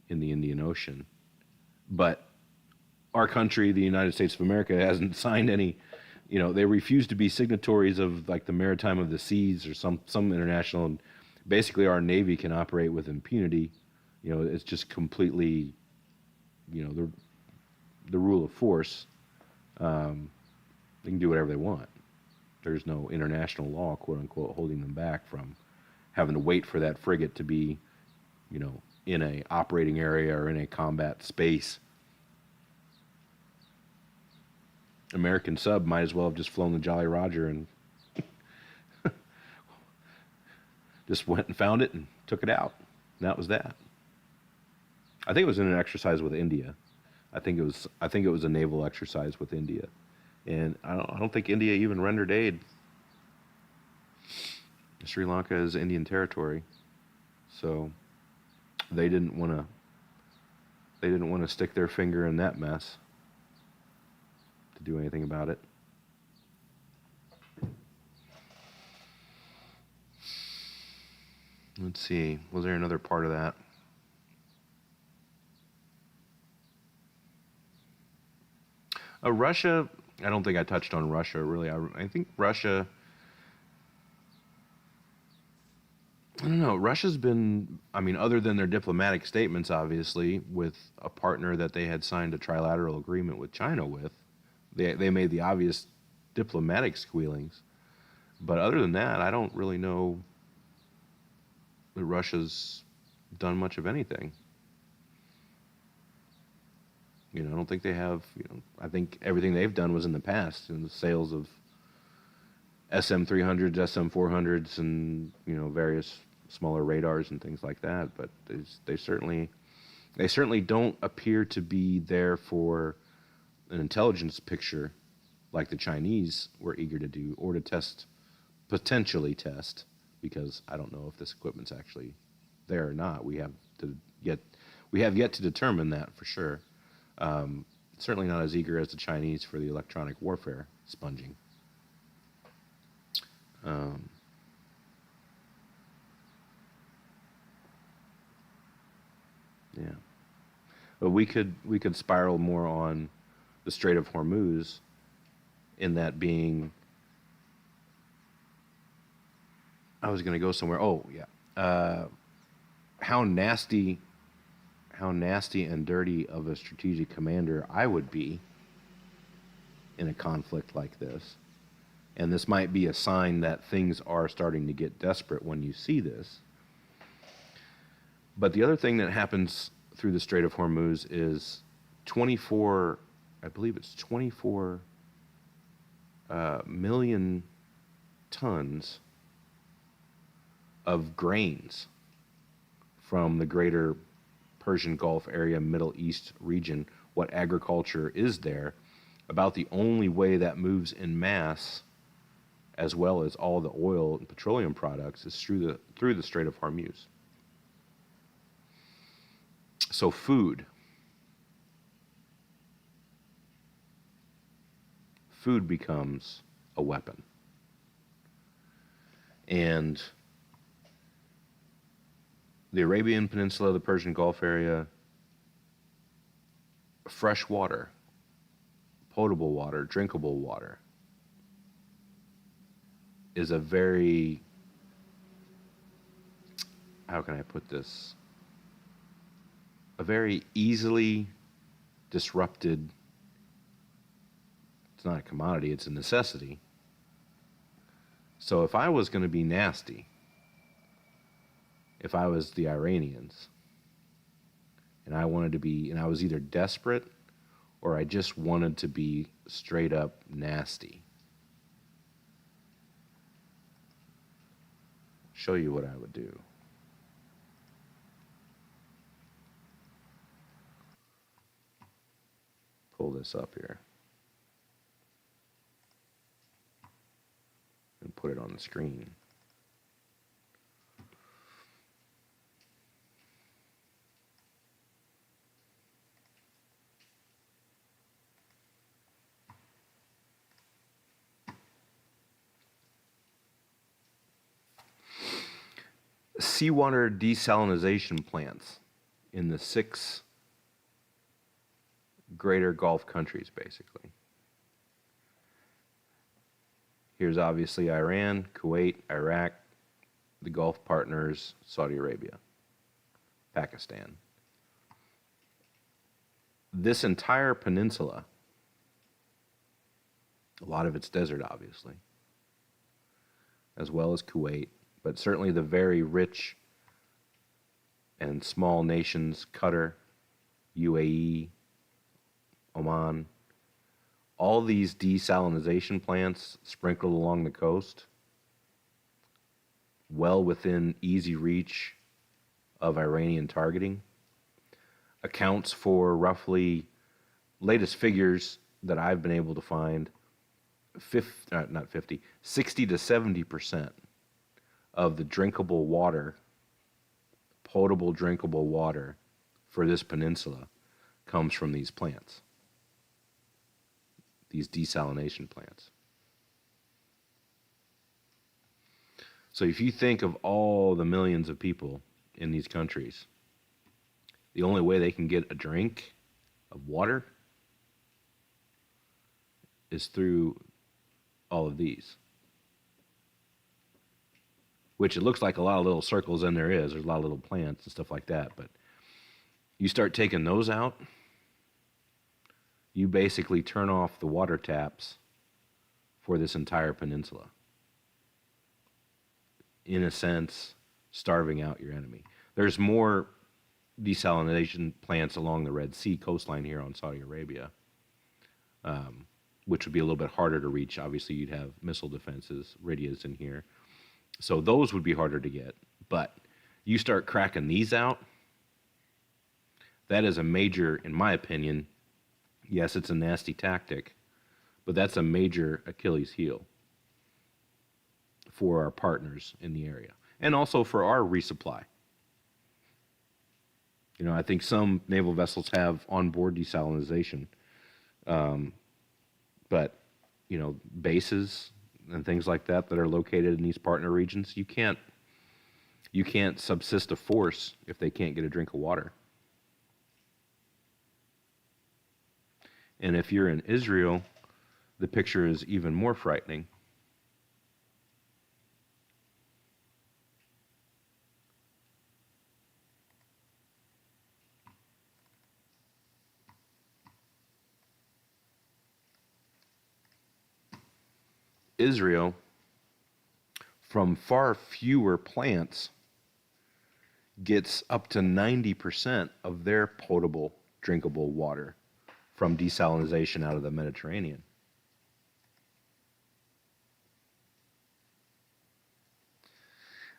in the Indian Ocean. But our country, the United States of America, hasn't signed any. They refuse to be signatories of like the Maritime of the Seas or some international. And basically, our Navy can operate with impunity. It's just completely, the rule of force. They can do whatever they want. There's no international law, quote unquote, holding them back from having to wait for that frigate to be, in a operating area or in a combat space. American sub might as well have just flown the Jolly Roger and just went and found it and took it out. And that was that. I think it was in an exercise with India. I think it was a naval exercise with India, and I don't think India even rendered aid. Sri Lanka is Indian territory, so they didn't want to stick their finger in that mess to do anything about it. Let's see, was there another part of that? Russia, I don't think I touched on Russia, really. I think Russia, I don't know, Russia's been, other than their diplomatic statements, obviously, with a partner that they had signed a trilateral agreement with China with, they made the obvious diplomatic squealings. But other than that, I don't really know that Russia's done much of anything. I don't think they have, I think everything they've done was in the past, in the sales of SM-300s, SM-400s, and, various smaller radars and things like that. But they certainly don't appear to be there for an intelligence picture like the Chinese were eager to do, or to potentially test, because I don't know if this equipment's actually there or not. We have yet to determine that for sure. Certainly not as eager as the Chinese for the electronic warfare sponging. Yeah, but we could spiral more on the Strait of Hormuz, in that being. I was going to go somewhere. Oh yeah, how nasty and dirty of a strategic commander I would be in a conflict like this. And this might be a sign that things are starting to get desperate when you see this. But the other thing that happens through the Strait of Hormuz is 24 million tons of grains from the greater Persian Gulf area, Middle East region, what agriculture is there. About the only way that moves in mass, as well as all the oil and petroleum products, is through the Strait of Hormuz. So food becomes a weapon. And the Arabian Peninsula, the Persian Gulf area, fresh water, potable water, drinkable water, is a very, how can I put this? A very easily disrupted, it's not a commodity, it's a necessity. So if I was going to be nasty, if I was the Iranians, And I was either desperate or I just wanted to be straight up nasty. Show you what I would do. Pull this up here and put it on the screen. Seawater desalination plants in the 6 greater Gulf countries, basically. Here's obviously Iran, Kuwait, Iraq, the Gulf partners, Saudi Arabia, Pakistan. This entire peninsula, a lot of it's desert, obviously, as well as Kuwait, but certainly the very rich and small nations, Qatar, UAE, Oman, all these desalination plants sprinkled along the coast, well within easy reach of Iranian targeting, accounts for roughly, latest figures that I've been able to find, 60 to 70% of the drinkable water, potable drinkable water for this peninsula comes from these plants, these desalination plants. So if you think of all the millions of people in these countries, the only way they can get a drink of water is through all of these. Which it looks like a lot of little circles, and there's a lot of little plants and stuff like that, but you start taking those out, you basically turn off the water taps for this entire peninsula. In a sense, starving out your enemy. There's more desalination plants along the Red Sea coastline here on Saudi Arabia, which would be a little bit harder to reach. Obviously, you'd have missile defenses, radios in here. So those would be harder to get. But you start cracking these out, that is a major, in my opinion, yes, it's a nasty tactic, but that's a major Achilles heel for our partners in the area. And also for our resupply. You know, I think some naval vessels have onboard desalination, but, you know, bases and things like that that are located in these partner regions, you can't subsist a force if they can't get a drink of water. And if you're in Israel, the picture is even more frightening. Israel, from far fewer plants, gets up to 90% of their potable, drinkable water from desalination out of the Mediterranean.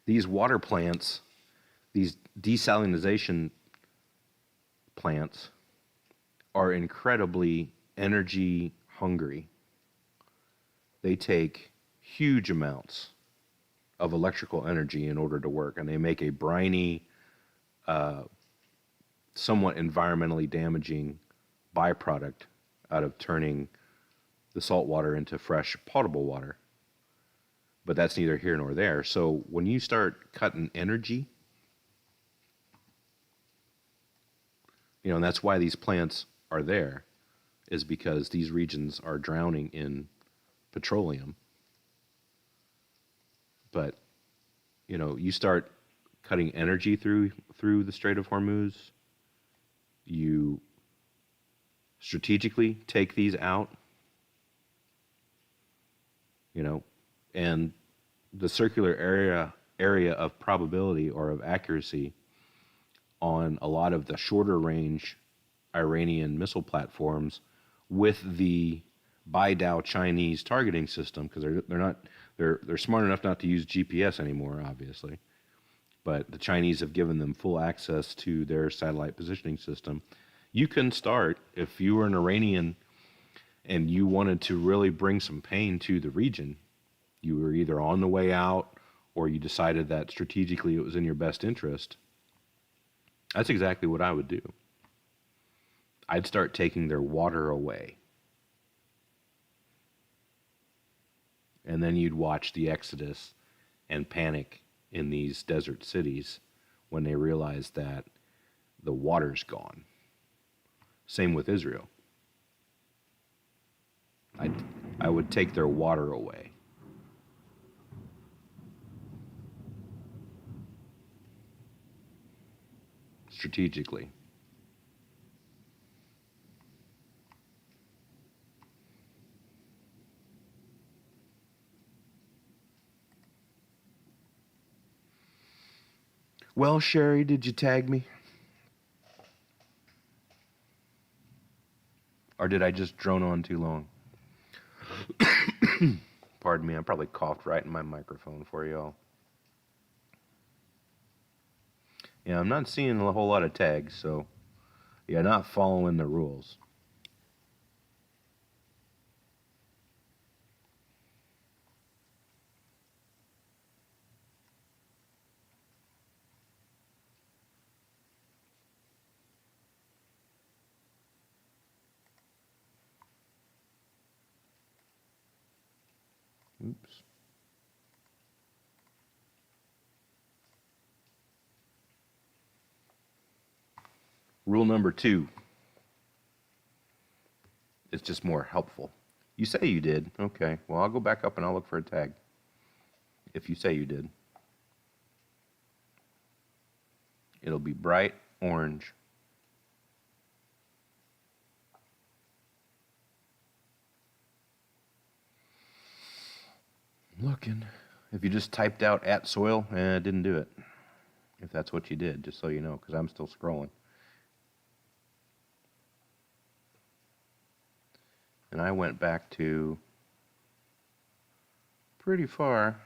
These water plants, these desalination plants, are incredibly energy hungry. They take huge amounts of electrical energy in order to work, and they make a briny, somewhat environmentally damaging byproduct out of turning the salt water into fresh potable water. But that's neither here nor there. So when you start cutting energy, you know, and that's why these plants are there, is because these regions are drowning in petroleum. But, you know, you start cutting energy through the Strait of Hormuz, you strategically take these out, you know, and the circular area of probability or of accuracy on a lot of the shorter range Iranian missile platforms with the Baidao Chinese targeting system, because they're smart enough not to use GPS anymore, obviously. But the Chinese have given them full access to their satellite positioning system. You can start, if you were an Iranian and you wanted to really bring some pain to the region, you were either on the way out or you decided that strategically it was in your best interest. That's exactly what I would do. I'd start taking their water away. And then you'd watch the exodus and panic in these desert cities when they realize that the water's gone. Same with Israel. I would take their water away. Strategically. Well, Sherry, did you tag me? Or did I just drone on too long? Pardon me, I probably coughed right in my microphone for y'all. Yeah, I'm not seeing a whole lot of tags, so yeah, not following the rules. Oops. Rule number 2. It's just more helpful. You say you did. Okay. Well, I'll go back up and I'll look for a tag. If you say you did. It'll be bright orange. I'm looking. If you just typed out @soil, it didn't do it. If that's what you did, just so you know, because I'm still scrolling. And I went back to pretty far.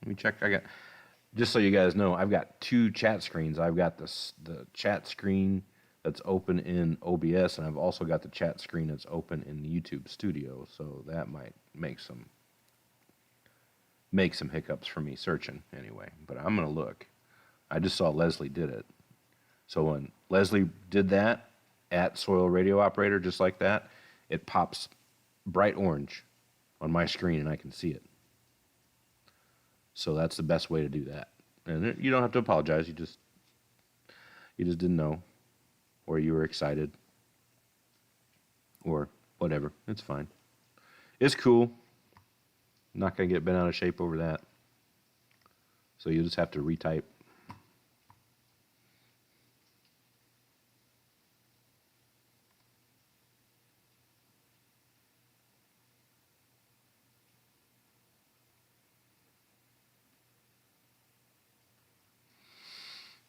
Let me check. Just so you guys know, I've got 2 chat screens. I've got the chat screen that's open in OBS, and I've also got the chat screen that's open in YouTube Studio. So that might make some hiccups for me searching anyway. But I'm gonna look. I just saw Leslie did it. So when Leslie did that, @soil radio operator, just like that, it pops bright orange on my screen and I can see it. So that's the best way to do that. And you don't have to apologize. You just didn't know, or you were excited, or whatever. It's fine. It's cool. I'm not going to get bent out of shape over that. So you just have to retype.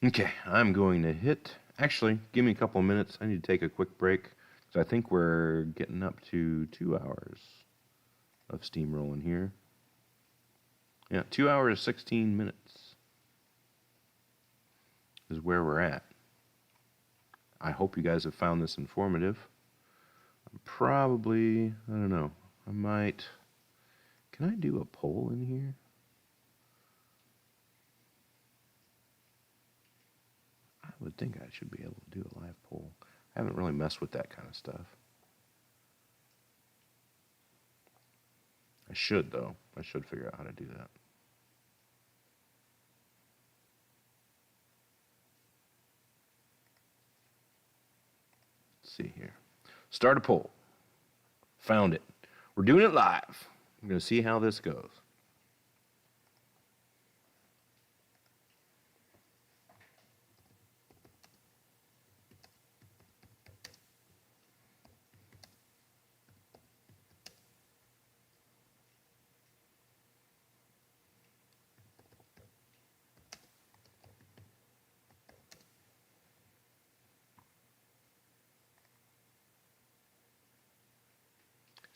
Okay, I'm going to hit. Actually, give me a couple of minutes. I need to take a quick break. So I think we're getting up to 2 hours of steamrolling here. Yeah, 2 hours, 16 minutes is where we're at. I hope you guys have found this informative. Probably, I don't know, I might. Can I do a poll in here? I would think I should be able to do a live poll. I haven't really messed with that kind of stuff. I should, though. I should figure out how to do that. Let's see here. Start a poll. Found it. We're doing it live. I'm going to see how this goes.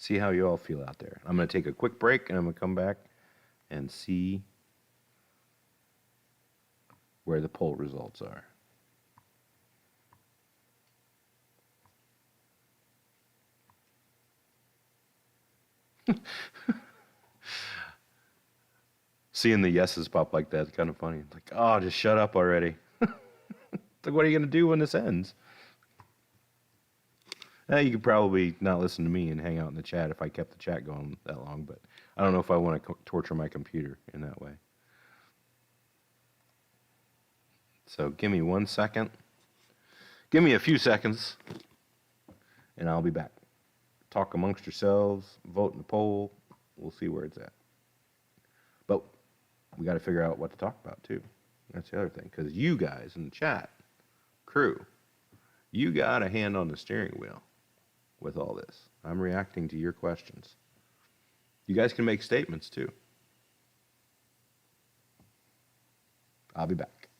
See how you all feel out there. I'm going to take a quick break, and I'm going to come back and see where the poll results are. Seeing the yeses pop like that is kind of funny. It's like, oh, just shut up already. It's like, what are you going to do when this ends? You could probably not listen to me and hang out in the chat if I kept the chat going that long, but I don't know if I want to torture my computer in that way. So give me 1 second. Give me a few seconds, and I'll be back. Talk amongst yourselves, vote in the poll. We'll see where it's at. But we got to figure out what to talk about, too. That's the other thing, because you guys in the chat, crew, you got a hand on the steering wheel with all this. I'm reacting to your questions. You guys can make statements, too. I'll be back.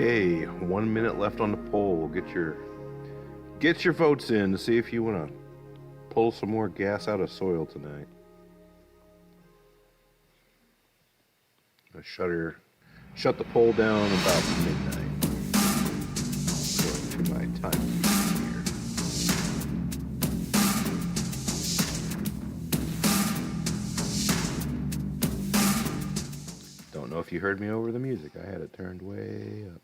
Okay, 1 minute left on the poll. Get your votes in to see if you want to pull some more gas out of soil tonight. I shut the poll down about midnight. According to my timekeeper here. Don't know if you heard me over the music. I had it turned way up.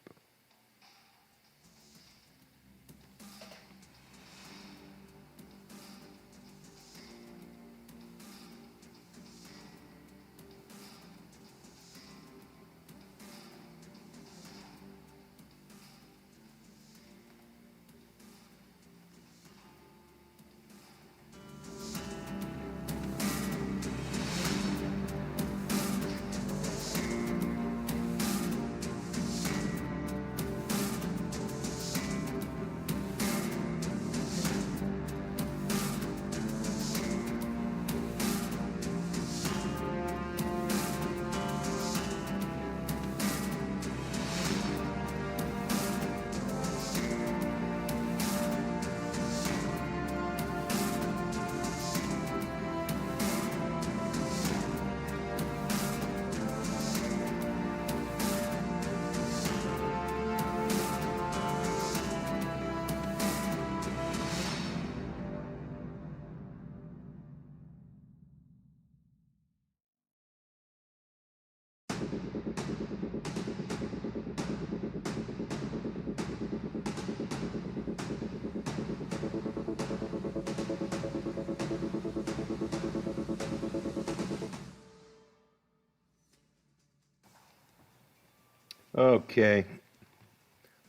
Okay.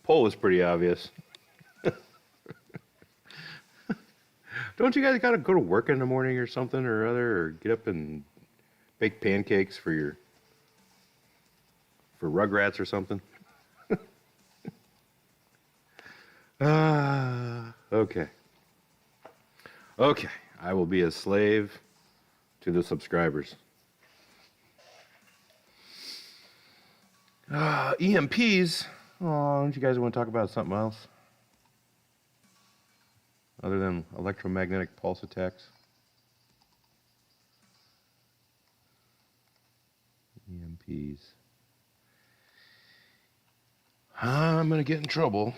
Poll is pretty obvious. Don't you guys gotta go to work in the morning or something or other, or get up and bake pancakes for Rugrats or something? Okay. Okay. I will be a slave to the subscribers. EMPs. Oh, don't you guys want to talk about something else? Other than electromagnetic pulse attacks? EMPs. I'm going to get in trouble.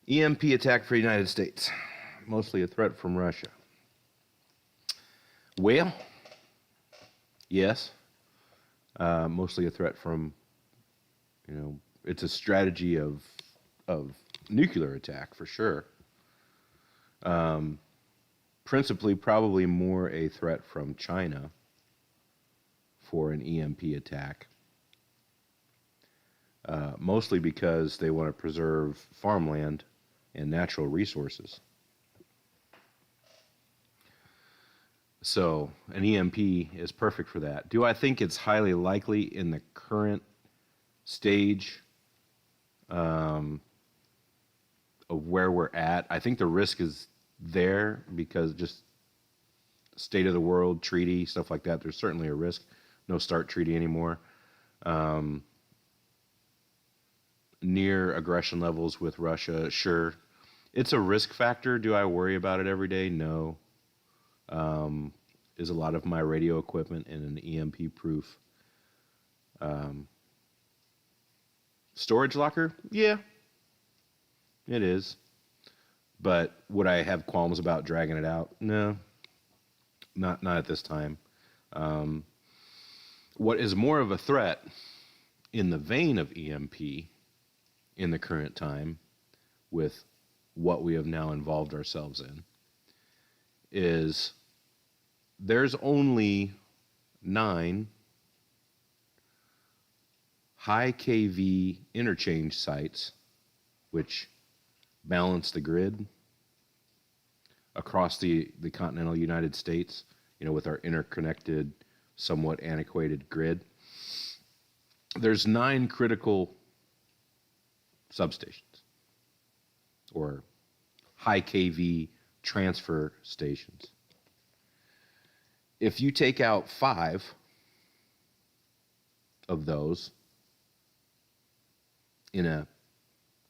EMP attack for the United States. Mostly a threat from Russia. Well, yes. Mostly a threat from, it's a strategy of nuclear attack for sure. Principally, probably more a threat from China for an EMP attack. Mostly because they want to preserve farmland and natural resources. So an EMP is perfect for that. Do I think it's highly likely in the current stage of where we're at? I think the risk is there because just state of the world, treaty, stuff like that, there's certainly a risk. No START treaty anymore. Near aggression levels with Russia, sure. It's a risk factor. Do I worry about it every day? No. Is a lot of my radio equipment in an EMP-proof storage locker? Yeah, it is. But would I have qualms about dragging it out? No, not at this time. What is more of a threat in the vein of EMP in the current time with what we have now involved ourselves in is there's only 9 high kV interchange sites which balance the grid across the continental United States, with our interconnected, somewhat antiquated grid. There's 9 critical substations or high kV transfer stations. If you take out 5 of those, in a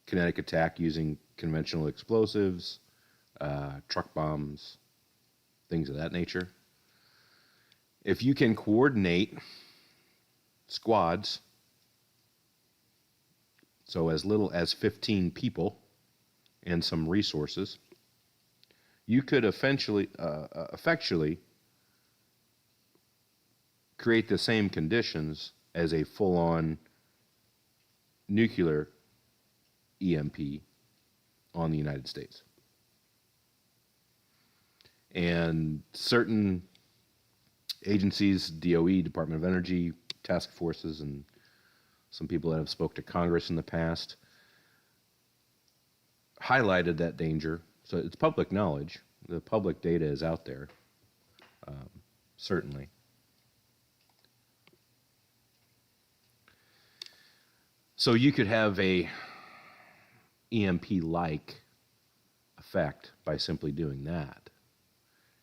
kinetic attack using conventional explosives, truck bombs, things of that nature. If you can coordinate squads, so as little as 15 people and some resources, you could effectually create the same conditions as a full-on nuclear EMP on the United States. And certain agencies, DOE, Department of Energy, task forces, and some people that have spoke to Congress in the past, highlighted that danger. So it's public knowledge. The public data is out there, certainly. So you could have a EMP-like effect by simply doing that.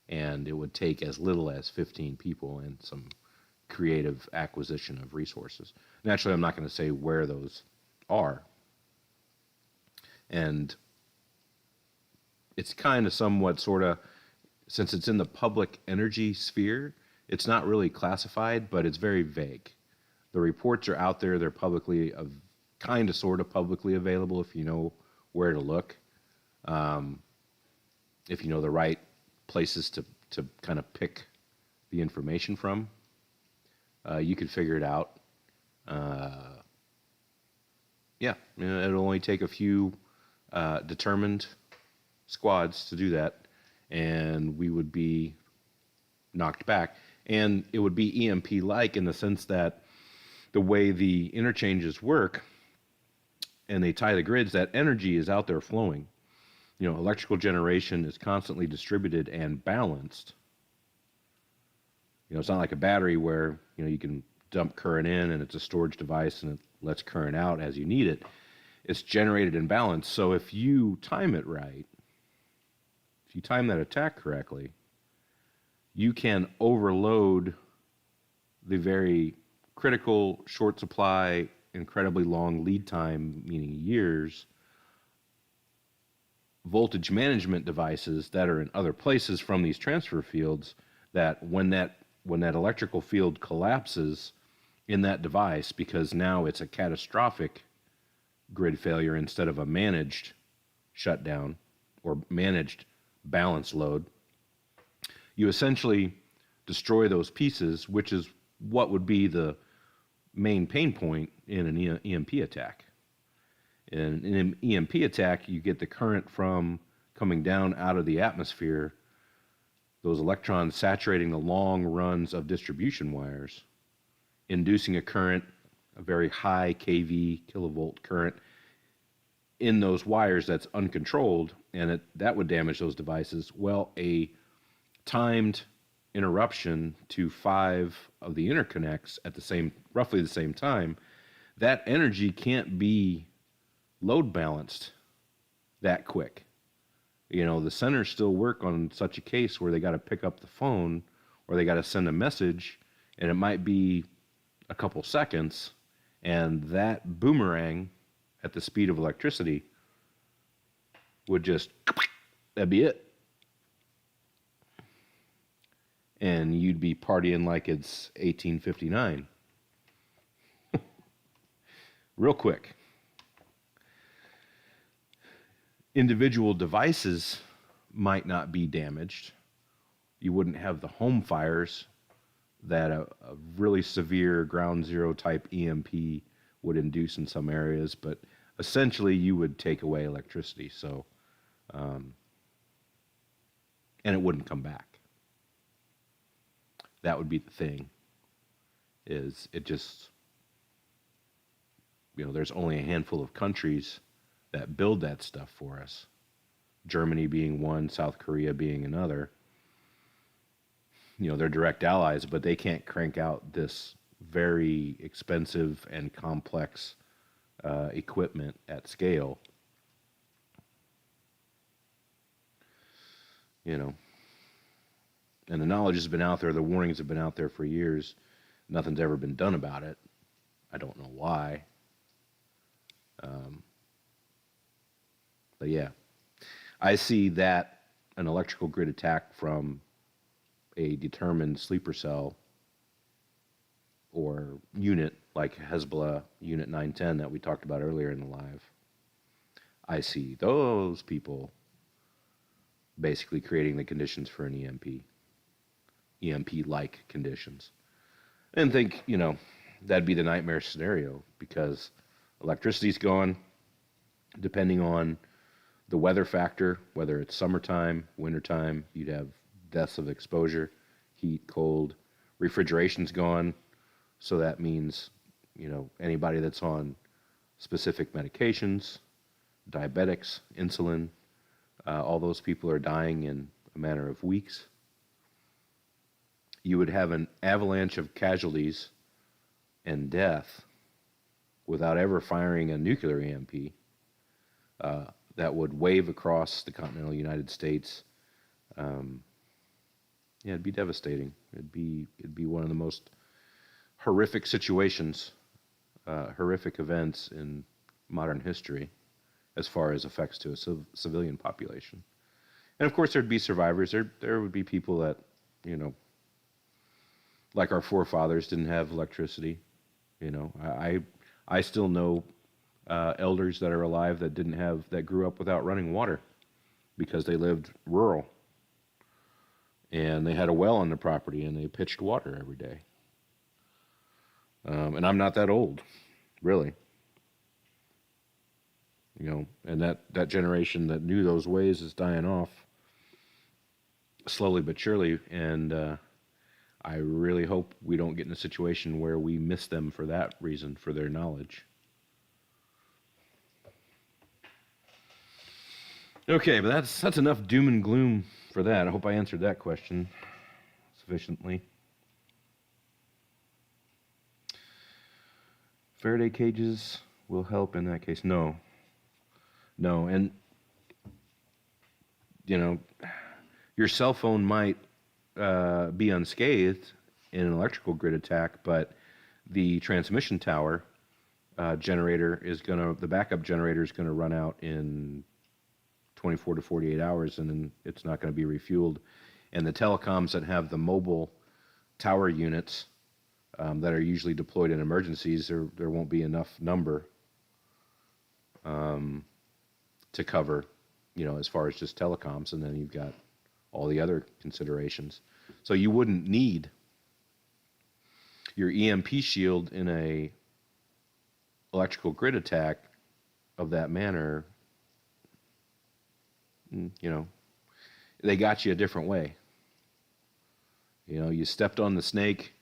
And it would take as little as 15 people and some creative acquisition of resources. Naturally, I'm not going to say where those are. And it's kind of somewhat sort of, since it's in the public energy sphere, it's not really classified, but it's very vague. The reports are out there. They're publicly, kind of sort of publicly available if you know where to look. If you know the right places to kind of pick the information from, you could figure it out. Yeah, it'll only take a few determined squads to do that, and we would be knocked back. And it would be EMP-like in the sense that the way the interchanges work and they tie the grids, that energy is out there flowing. Electrical generation is constantly distributed and balanced. It's not like a battery where, you can dump current in and it's a storage device and it lets current out as you need it. It's generated in balance. So if you time it right, if you time that attack correctly, you can overload the very critical short supply, incredibly long lead time, meaning years, voltage management devices that are in other places from these transfer fields, that when that electrical field collapses in that device, because now it's a catastrophic grid failure instead of a managed shutdown or managed balance load, you essentially destroy those pieces, which is what would be the main pain point in an EMP attack. In an EMP attack, you get the current from coming down out of the atmosphere, those electrons saturating the long runs of distribution wires, inducing a current, a very high kV, kilovolt current in those wires that's uncontrolled, and that would damage those devices. Well, a timed interruption to 5 of the interconnects at roughly the same time, that energy can't be load balanced that quick. The centers still work on such a case where they got to pick up the phone or they got to send a message, and it might be a couple seconds, and that boomerang at the speed of electricity would that'd be it. And you'd be partying like it's 1859. Real quick. Individual devices might not be damaged. You wouldn't have the home fires that a really severe ground zero type EMP would induce in some areas, but essentially you would take away electricity. So, and it wouldn't come back. That would be the thing, is it just, there's only a handful of countries that build that stuff for us. Germany being one, South Korea being another. They're direct allies, but they can't crank out this very expensive and complex equipment at scale. And the knowledge has been out there, the warnings have been out there for years. Nothing's ever been done about it. I don't know why. Um, but yeah, I see that an electrical grid attack from a determined sleeper cell or unit like Hezbollah Unit 910 that we talked about earlier in the live. I see those people basically creating the conditions for an EMP-like conditions. And think, that'd be the nightmare scenario because electricity's gone, depending on the weather factor, whether it's summertime, wintertime, you'd have deaths of exposure, heat, cold. Refrigeration's gone, so that means, anybody that's on specific medications, diabetics, insulin, all those people are dying in a matter of weeks. You would have an avalanche of casualties and death without ever firing a nuclear EMP that would wave across the continental United States. It'd be devastating. It'd be one of the most horrific situations, horrific events in modern history as far as effects to a civilian population. And of course, there'd be survivors. There would be people that, like our forefathers didn't have electricity. I still know elders that are alive that grew up without running water because they lived rural. And they had a well on the property and they pitched water every day. And I'm not that old, really. And that generation that knew those ways is dying off slowly but surely. And I really hope we don't get in a situation where we miss them for that reason, for their knowledge. Okay, but that's enough doom and gloom for that. I hope I answered that question sufficiently. Faraday cages will help in that case. No, and your cell phone might be unscathed in an electrical grid attack, but the transmission tower the backup generator is gonna run out in 24 to 48 hours, and then it's not going to be refueled. And the telecoms that have the mobile tower units that are usually deployed in emergencies, there won't be enough number to cover, as far as just telecoms, and then you've got all the other considerations. So you wouldn't need your EMP shield in a electrical grid attack of that manner. They got you a different way. You stepped on the snake,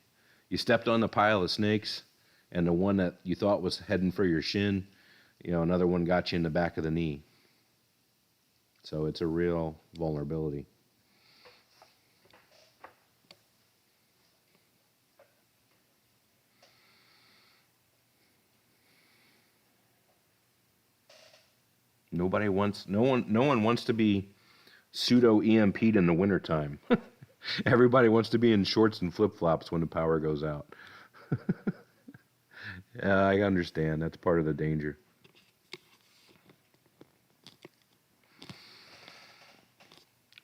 you stepped on the pile of snakes, and the one that you thought was heading for your shin, another one got you in the back of the knee. So it's a real vulnerability. No one wants to be pseudo EMP'd in the wintertime. Everybody wants to be in shorts and flip-flops when the power goes out. Yeah, I understand. That's part of the danger.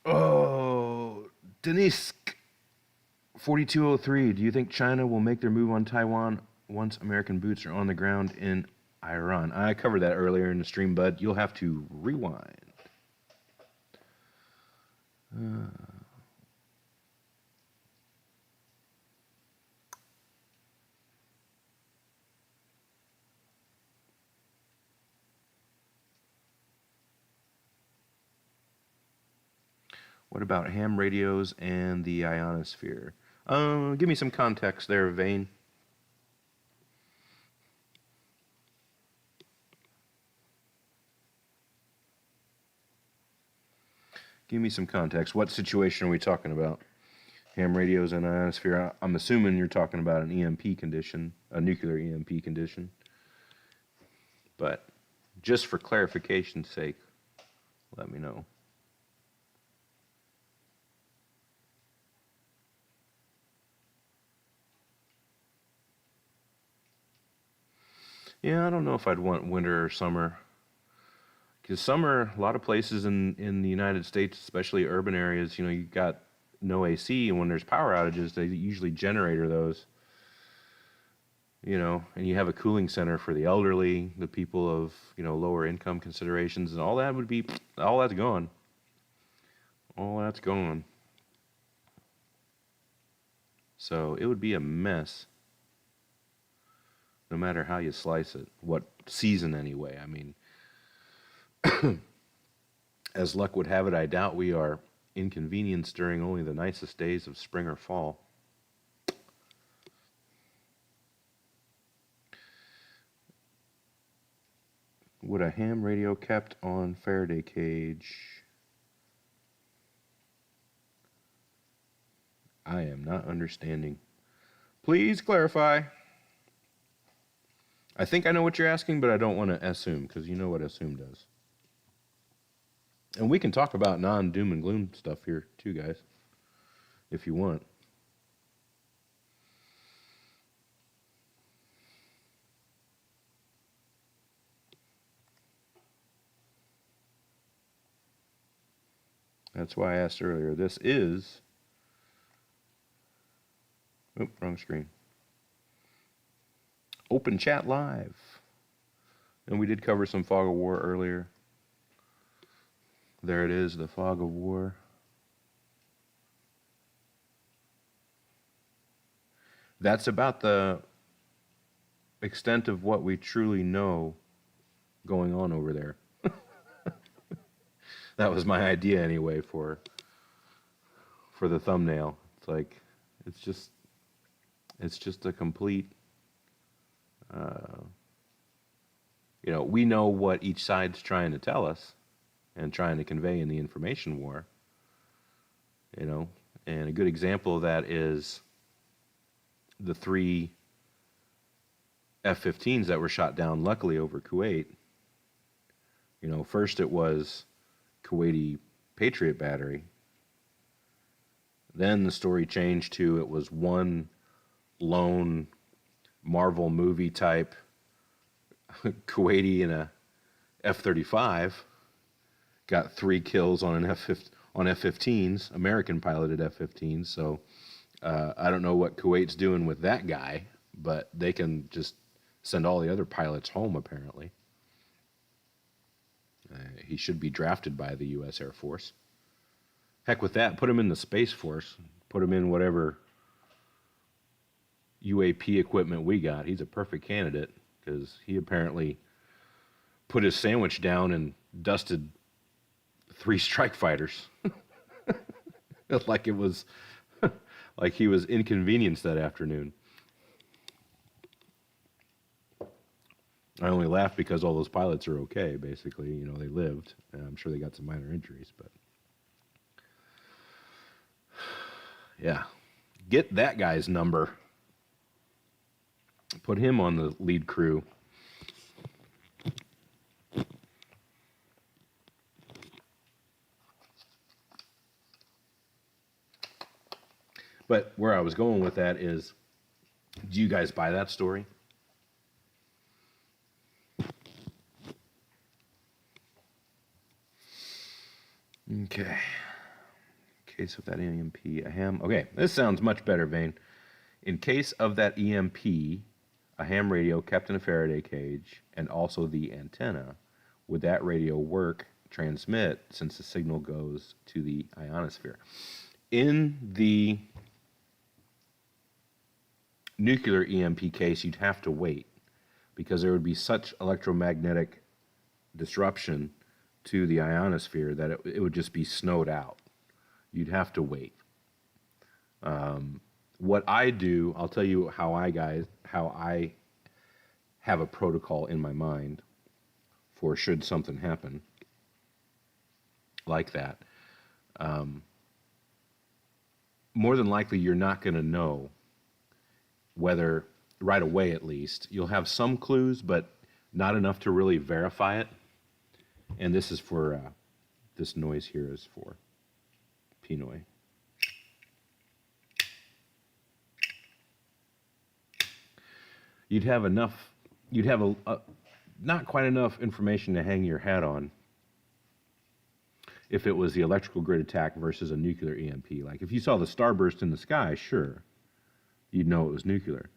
Oh, Denise 4203, do you think China will make their move on Taiwan once American boots are on the ground in Iran? I covered that earlier in the stream, bud. You'll have to rewind. What about ham radios and the ionosphere? Give me some context there, Vane. Give me some context. What situation are we talking about? Ham radios and ionosphere. I'm assuming you're talking about an EMP condition, a nuclear EMP condition. But just for clarification's sake, let me know. Yeah, I don't know if I'd want winter or summer. Because summer, a lot of places in the United States, especially urban areas, you got no AC, and when there's power outages, they usually generator those. And you have a cooling center for the elderly, the people of, lower income considerations, and all that's gone. All that's gone. So it would be a mess, no matter how you slice it. What season, anyway? I mean, as luck would have it, I doubt we are inconvenienced during only the nicest days of spring or fall. Would a ham radio kept on Faraday cage? I am not understanding. Please clarify. I think I know what you're asking, but I don't want to assume, because you know what assume does. And we can talk about non-doom and gloom stuff here too, guys, if you want. That's why I asked earlier. This is... Oop, wrong screen. Open Chat Live. And we did cover some Fog of War earlier. There it is, the Fog of War. That's about the extent of what we truly know going on over there. That was my idea anyway for the thumbnail. It's like, it's just a complete, we know what each side's trying to tell us and trying to convey in the information war, and a good example of that is the 3 F-15s that were shot down, luckily, over Kuwait. First it was Kuwaiti Patriot battery. Then the story changed to it was one lone Marvel movie type Kuwaiti in a F-35 got 3 kills on an F-15s, American piloted F-15s. So I don't know what Kuwait's doing with that guy, but they can just send all the other pilots home, apparently. He should be drafted by the U.S. Air Force. Heck with that, put him in the Space Force, put him in whatever UAP equipment we got. He's a perfect candidate, because he apparently put his sandwich down and dusted 3 strike fighters. like he was inconvenienced that afternoon. I only laugh because all those pilots are okay, basically. They lived. I'm sure they got some minor injuries, but... yeah. Get that guy's number. Put him on the lead crew. But where I was going with that is, do you guys buy that story? Okay. Case of that EMP, a ham. Okay, this sounds much better, Vane. In case of that EMP, a ham radio kept in a Faraday cage, and also the antenna, would that radio transmit, since the signal goes to the ionosphere? In the nuclear EMP case, you'd have to wait, because there would be such electromagnetic disruption to the ionosphere that it would just be snowed out. You'd have to wait. What I do, I'll tell you how I have a protocol in my mind for should something happen like that. More than likely, you're not going to know whether, right away at least. You'll have some clues, but not enough to really verify it. And this is for, this noise here is for Pinoy. You'd have enough, you'd have not quite enough information to hang your hat on if it was the electrical grid attack versus a nuclear EMP. Like if you saw the starburst in the sky, sure, you'd know it was nuclear.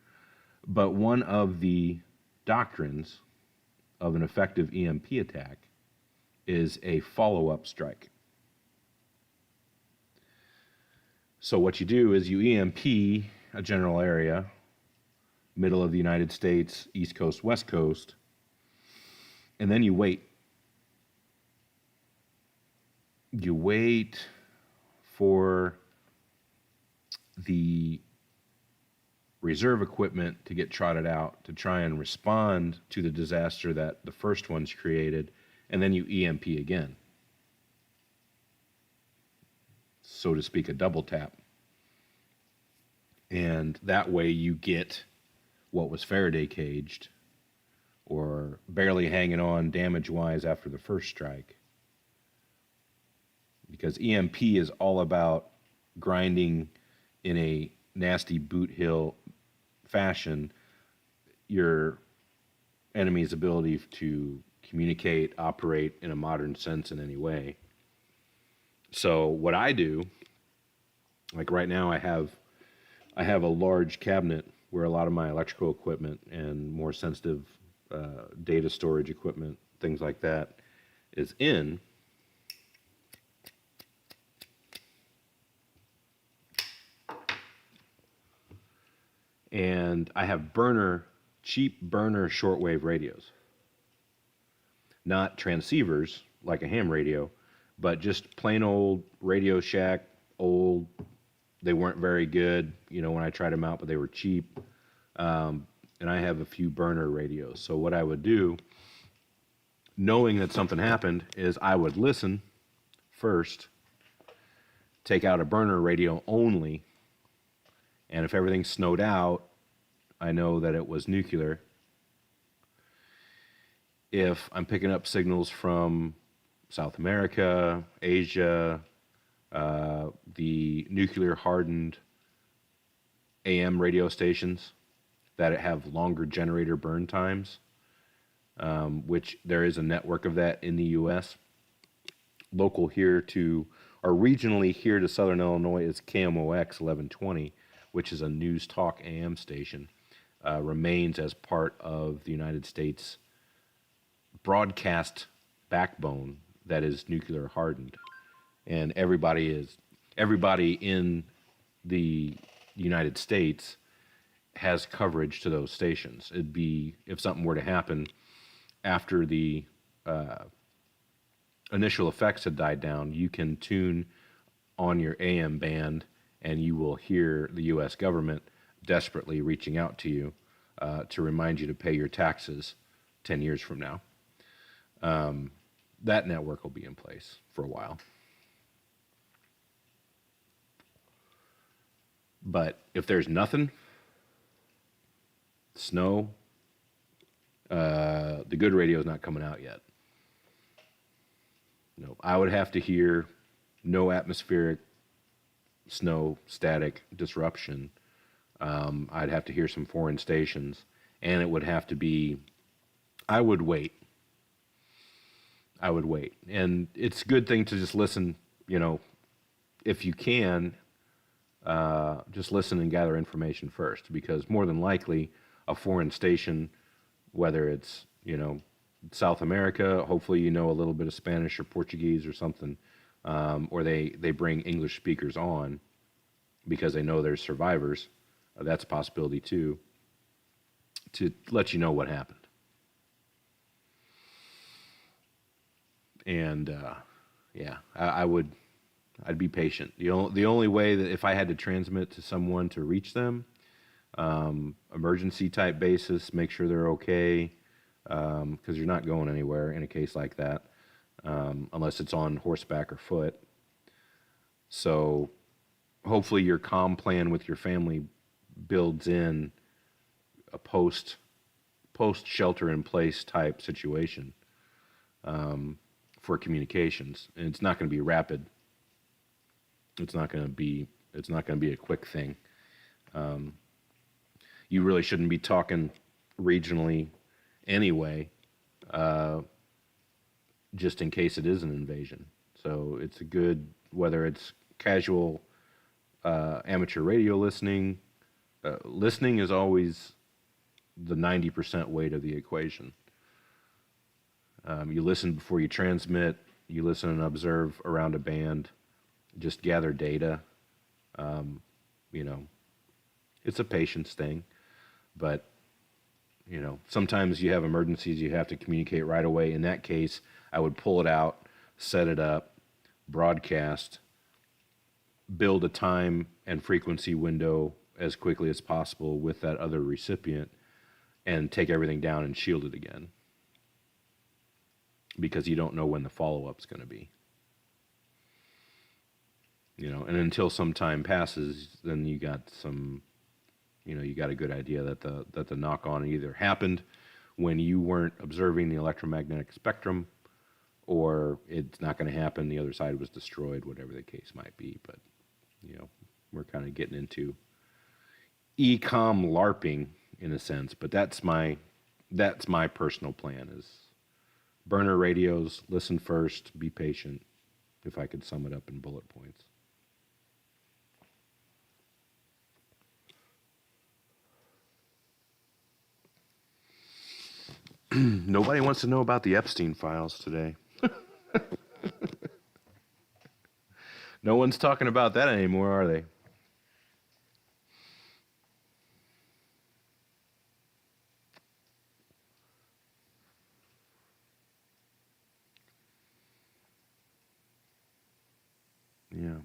But one of the doctrines of an effective EMP attack is a follow-up strike. So what you do is you EMP a general area, middle of the United States, East Coast, West Coast, and then you wait. You wait for the reserve equipment to get trotted out to try and respond to the disaster that the first one's created, and then you EMP again. So to speak, a double tap. And that way you get what was Faraday caged or barely hanging on damage-wise after the first strike. Because EMP is all about grinding in a nasty boot hill fashion your enemy's ability to communicate, operate in a modern sense in any way. So what I do, like right now I have a large cabinet where a lot of my electrical equipment and more sensitive data storage equipment, things like that, is in. And I have cheap burner shortwave radios. Not transceivers like a ham radio, but just plain old Radio Shack, old. They weren't very good, when I tried them out, but they were cheap. And I have a few burner radios. So what I would do, knowing that something happened, is I would listen first, take out a burner radio only, and if everything snowed out, I know that it was nuclear. If I'm picking up signals from South America, Asia, the nuclear hardened AM radio stations that have longer generator burn times, which there is a network of that in the U.S. Local here or regionally here to Southern Illinois is KMOX 1120, which is a news talk AM station, remains as part of the United States broadcast backbone that is nuclear hardened. And everybody in the United States has coverage to those stations. It'd be, if something were to happen after the initial effects had died down, you can tune on your AM band and you will hear the U.S. government desperately reaching out to you to remind you to pay your taxes 10 years from now. That network will be in place for a while. But if there's nothing, snow, the good radio is not coming out yet. No, I would have to hear no atmospheric snow, static, disruption. I'd have to hear some foreign stations, and it would have to be, I would wait. And it's a good thing to just listen, if you can, just listen and gather information first, because more than likely a foreign station, whether it's, South America, hopefully a little bit of Spanish or Portuguese or something, or they bring English speakers on because they know there's survivors. That's a possibility too, to let you know what happened. And I'd be patient. The only way that if I had to transmit to someone to reach them, emergency type basis, make sure they're okay, because you're not going anywhere in a case like that, unless it's on horseback or foot. So hopefully your comm plan with your family builds in a post shelter in place type situation for communications, and it's not going to be rapid. It's not going to be a quick thing. You really shouldn't be talking regionally anyway, uh, just in case it is an invasion. So it's a good, whether it's casual amateur radio listening. Listening is always the 90% weight of the equation. You listen before you transmit. You listen and observe around a band. Just gather data. You know, it's a patience thing, but you know, sometimes you have emergencies. You have to communicate right away. In that case, I would pull it out, set it up, broadcast, build a time and frequency window as quickly as possible with that other recipient, and take everything down and shield it again, because you don't know when the follow-up's going to be. You know, and until some time passes, then you got some, you know, you got a good idea that the knock-on either happened when you weren't observing the electromagnetic spectrum, or it's not going to happen, the other side was destroyed, whatever the case might be. But, you know, we're kind of getting into e-com LARPing in a sense, but that's my personal plan is burner radios, listen first, be patient, if I could sum it up in bullet points. Nobody wants to know about the Epstein files today. No one's talking about that anymore, are they? Yeah.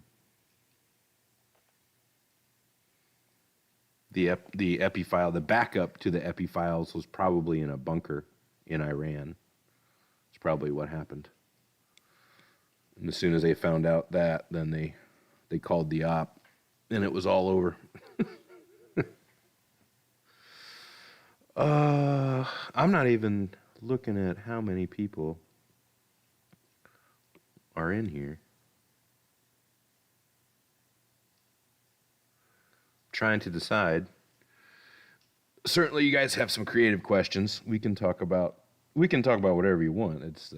The epi file, the backup to the epi files was probably in a bunker in Iran. It's probably what happened. And as soon as they found out that, then they called the op, and it was all over. I'm not even looking at how many people are in here. Trying to decide. Certainly, you guys have some creative questions. We can talk about whatever you want. It's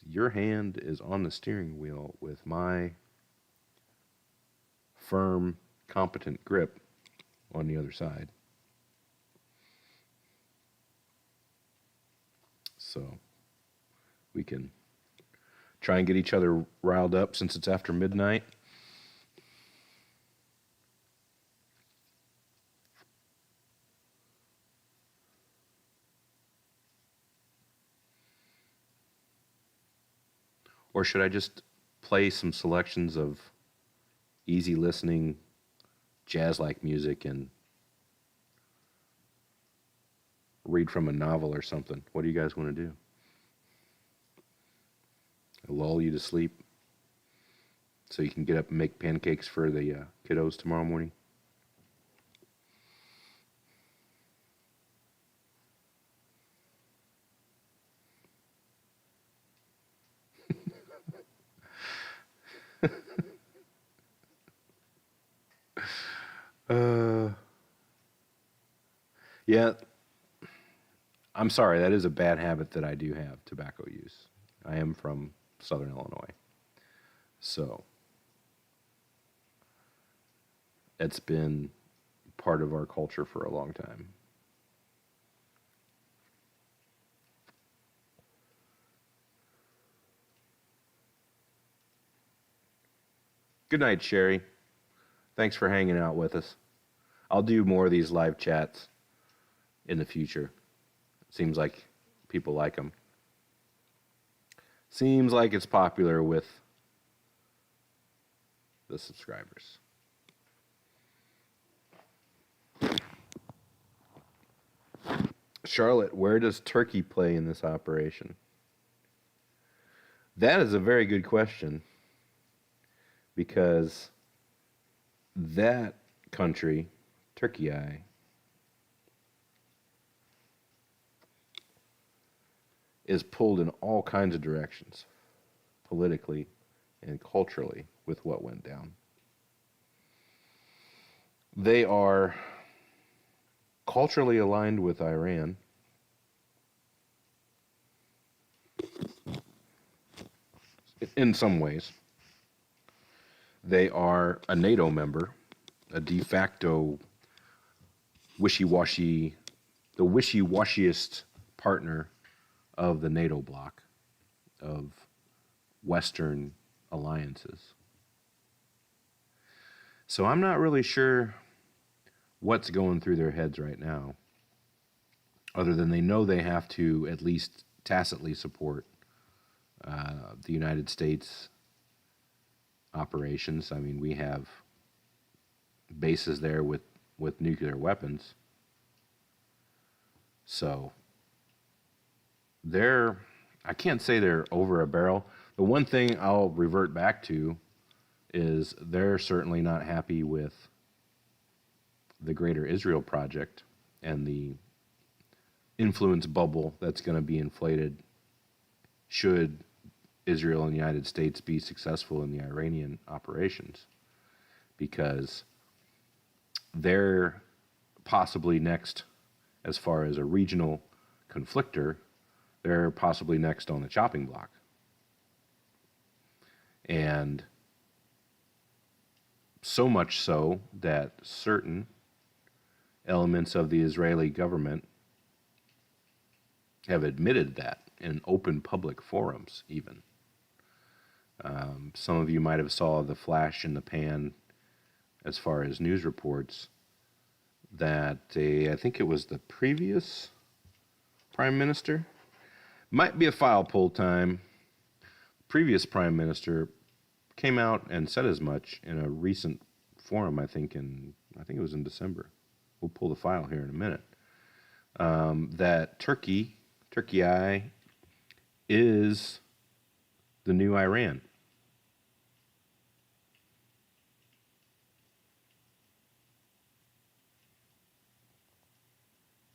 your hand is on the steering wheel with my firm, competent grip on the other side. So we can try and get each other riled up since it's after midnight. Or should I just play some selections of easy listening, jazz-like music and read from a novel or something? What do you guys want to do? I'll lull you to sleep so you can get up and make pancakes for the kiddos tomorrow morning? Yeah, I'm sorry, that is a bad habit that I do have, tobacco use. I am from Southern Illinois. So, it's been part of our culture for a long time. Good night, Sherry. Thanks for hanging out with us. I'll do more of these live chats in the future. Seems like people like them. Seems like it's popular with the subscribers. Charlotte, where does Turkey play in this operation? That is a very good question, because that country, Turkey, is pulled in all kinds of directions, politically and culturally, with what went down. They are culturally aligned with Iran, in some ways. They are a NATO member, a de facto wishy-washy, the wishy-washiest partner of the NATO bloc, of Western alliances. So I'm not really sure what's going through their heads right now, other than they know they have to at least tacitly support the United States operations. I mean, we have bases there with nuclear weapons. So I can't say they're over a barrel. The one thing I'll revert back to is they're certainly not happy with the Greater Israel Project and the influence bubble that's going to be inflated should Israel and the United States be successful in the Iranian operations, because they're possibly next, as far as a regional conflictor, they're possibly next on the chopping block. And so much so that certain elements of the Israeli government have admitted that in open public forums even. Some of you might have saw the flash in the pan as far as news reports that I think it was the previous prime minister, might be a file pull time, previous prime minister came out and said as much in a recent forum, I think it was in December. We'll pull the file here in a minute. That Turkey is the new Iran.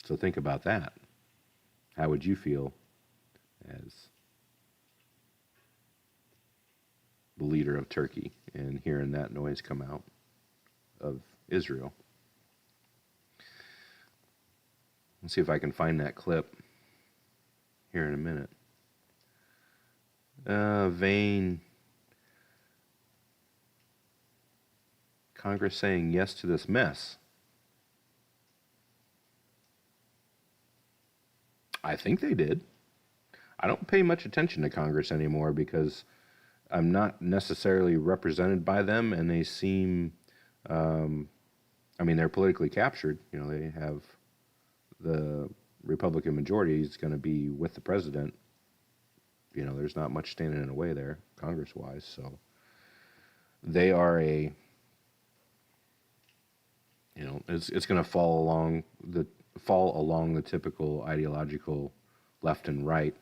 So think about that. How would you feel as the leader of Turkey and hearing that noise come out of Israel? Let's see if I can find that clip here in a minute. Vain. Congress saying yes to this mess. I think they did. I don't pay much attention to Congress anymore because I'm not necessarily represented by them, and they seem, they're politically captured. You know, they have the Republican majority is going to be with the president. You know, there's not much standing in the way there, Congress-wise. So they are it's going to fall along the typical ideological left and right,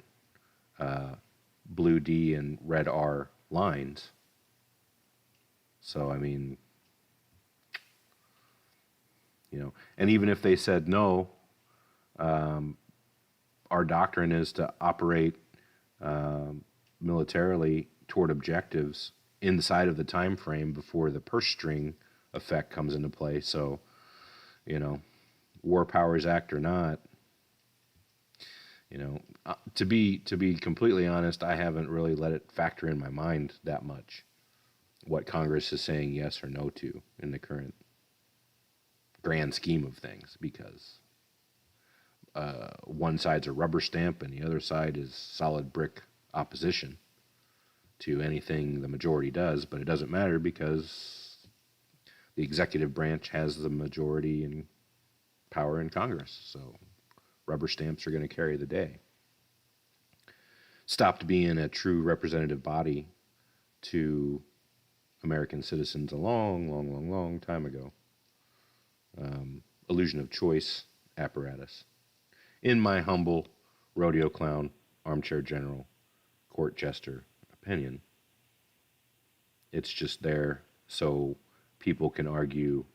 blue D and red R lines. So, and even if they said no, our doctrine is to operate militarily toward objectives inside of the time frame before the purse string effect comes into play. So, War Powers Act or not, to be completely honest, I haven't really let it factor in my mind that much what Congress is saying yes or no to in the current grand scheme of things, because one side's a rubber stamp and the other side is solid brick opposition to anything the majority does, but it doesn't matter because the executive branch has the majority and power in Congress, so rubber stamps are going to carry the day. Stopped being a true representative body to American citizens a long time ago. Illusion of choice apparatus. In my humble rodeo clown, armchair general, court jester opinion, it's just there so people can argue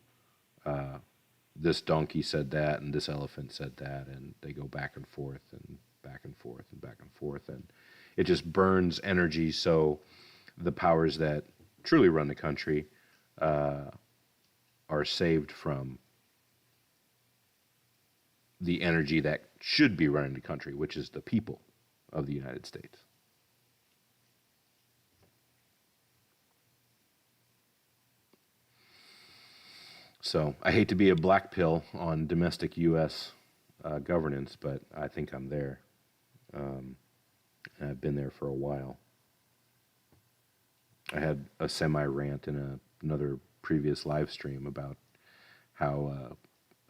this donkey said that and this elephant said that, and they go back and forth and back and forth and back and forth, and it just burns energy. So the powers that truly run the country are saved from the energy that should be running the country, which is the people of the United States. So I hate to be a black pill on domestic U.S. Governance, but I think I'm there. And I've been there for a while. I had a semi-rant in another previous live stream about how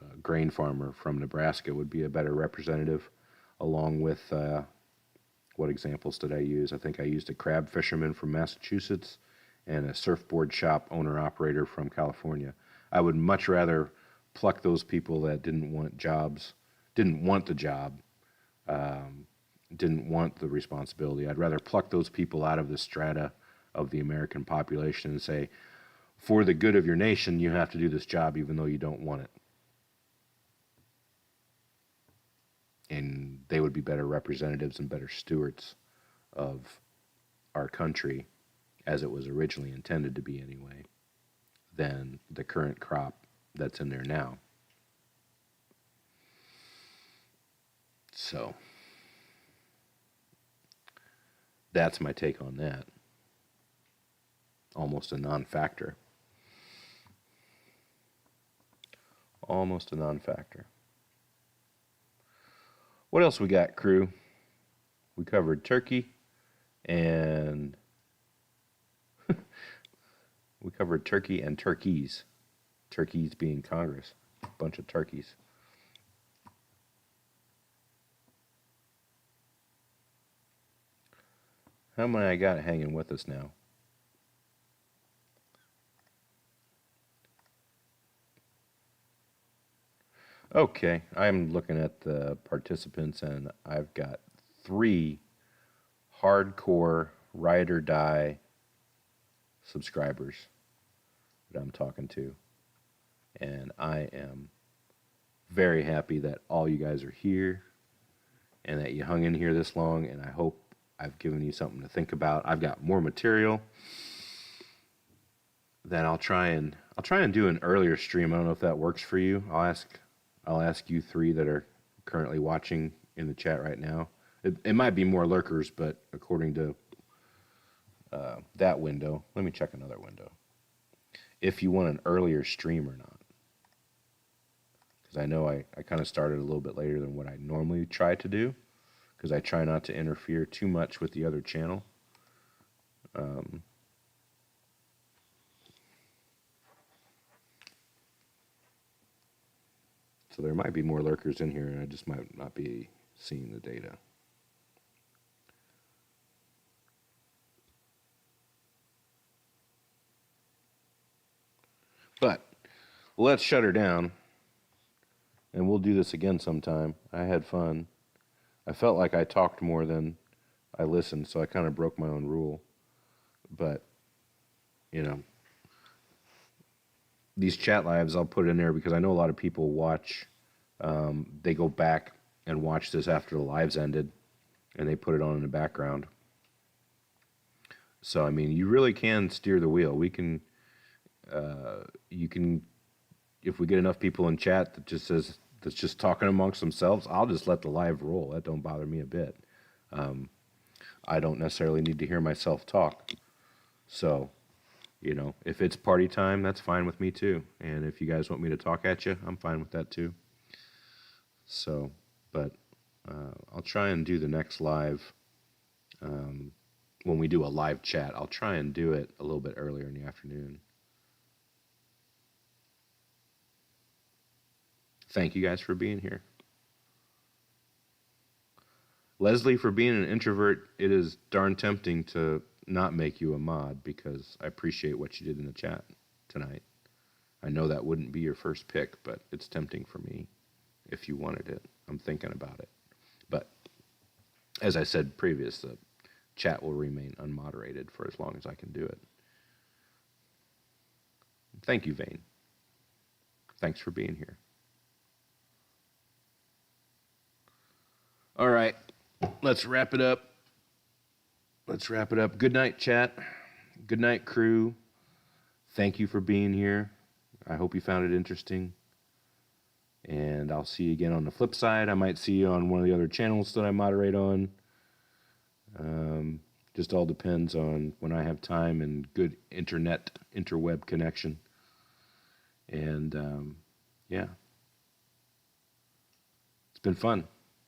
a grain farmer from Nebraska would be a better representative, along with, what examples did I use? I think I used a crab fisherman from Massachusetts and a surfboard shop owner-operator from California. I would much rather pluck those people that didn't want jobs, didn't want the job, didn't want the responsibility. I'd rather pluck those people out of the strata of the American population and say, for the good of your nation, you have to do this job even though you don't want it. And they would be better representatives and better stewards of our country, as it was originally intended to be anyway, than the current crop that's in there now. So that's my take on that. Almost a non-factor. Almost a non-factor. What else we got, crew? We covered turkey and we covered turkey and turkeys. Turkeys being Congress. A bunch of turkeys. How many I got hanging with us now? Okay, I'm looking at the participants, and I've got 3 hardcore ride or die subscribers that I'm talking to. And I am very happy that all you guys are here and that you hung in here this long, and I hope I've given you something to think about. I've got more material that I'll try and do an earlier stream. I don't know if that works for you. I'll ask you 3 that are currently watching in the chat right now. It might be more lurkers, but according to that window, let me check another window. If you want an earlier stream or not. Because I know I kind of started a little bit later than what I normally try to do, because I try not to interfere too much with the other channel. So there might be more lurkers in here, and I just might not be seeing the data. But let's shut her down, and we'll do this again sometime. I had fun. I felt like I talked more than I listened, so I kind of broke my own rule. But, you know, these chat lives, I'll put in there because I know a lot of people watch. They go back and watch this after the lives ended, and they put it on in the background. So, I mean, you really can steer the wheel. We can, you can, if we get enough people in chat that's just talking amongst themselves, I'll just let the live roll. That don't bother me a bit. I don't necessarily need to hear myself talk. So, you know, if it's party time, that's fine with me too. And if you guys want me to talk at you, I'm fine with that too. So, but I'll try and do the next live. When we do a live chat, I'll try and do it a little bit earlier in the afternoon. Thank you guys for being here. Leslie, for being an introvert, it is darn tempting to not make you a mod because I appreciate what you did in the chat tonight. I know that wouldn't be your first pick, but it's tempting for me if you wanted it. I'm thinking about it. But as I said previous, the chat will remain unmoderated for as long as I can do it. Thank you, Vane. Thanks for being here. All right, let's wrap it up. Let's wrap it up. Good night, chat. Good night, crew. Thank you for being here. I hope you found it interesting. And I'll see you again on the flip side. I might see you on one of the other channels that I moderate on. Just all depends on when I have time and good internet, interweb connection. And yeah, it's been fun.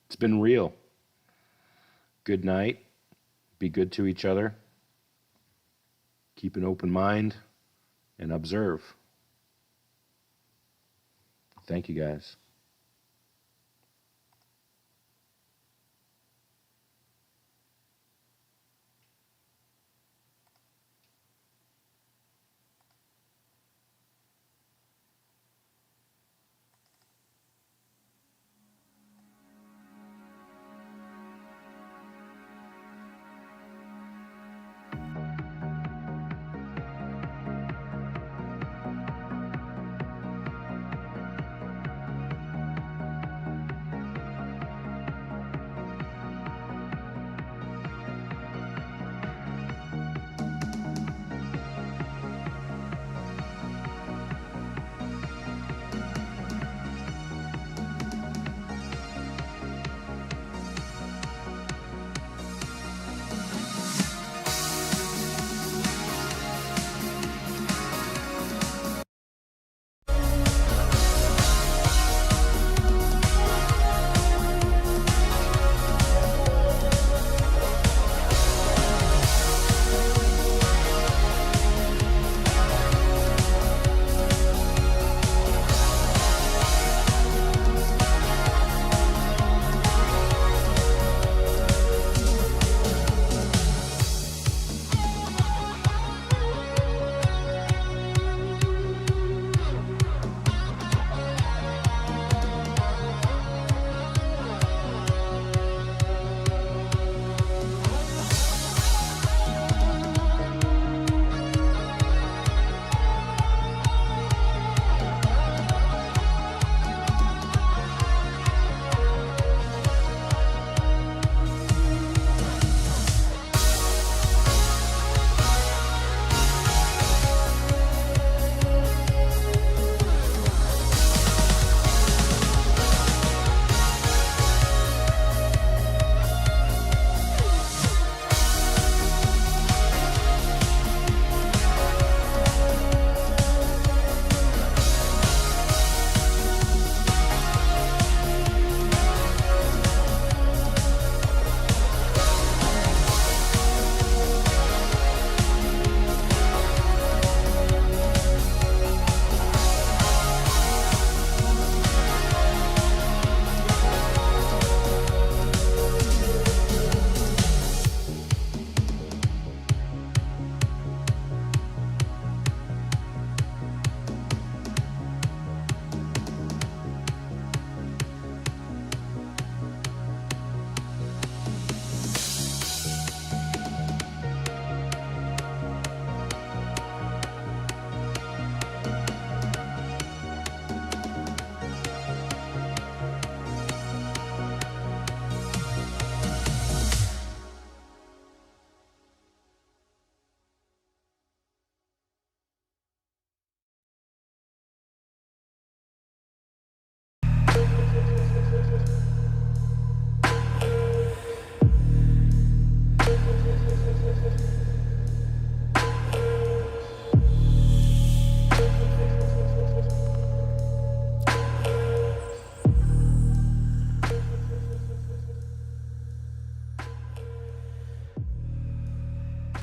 It's been real. Good night. Be good to each other. Keep an open mind and observe. Thank you, guys.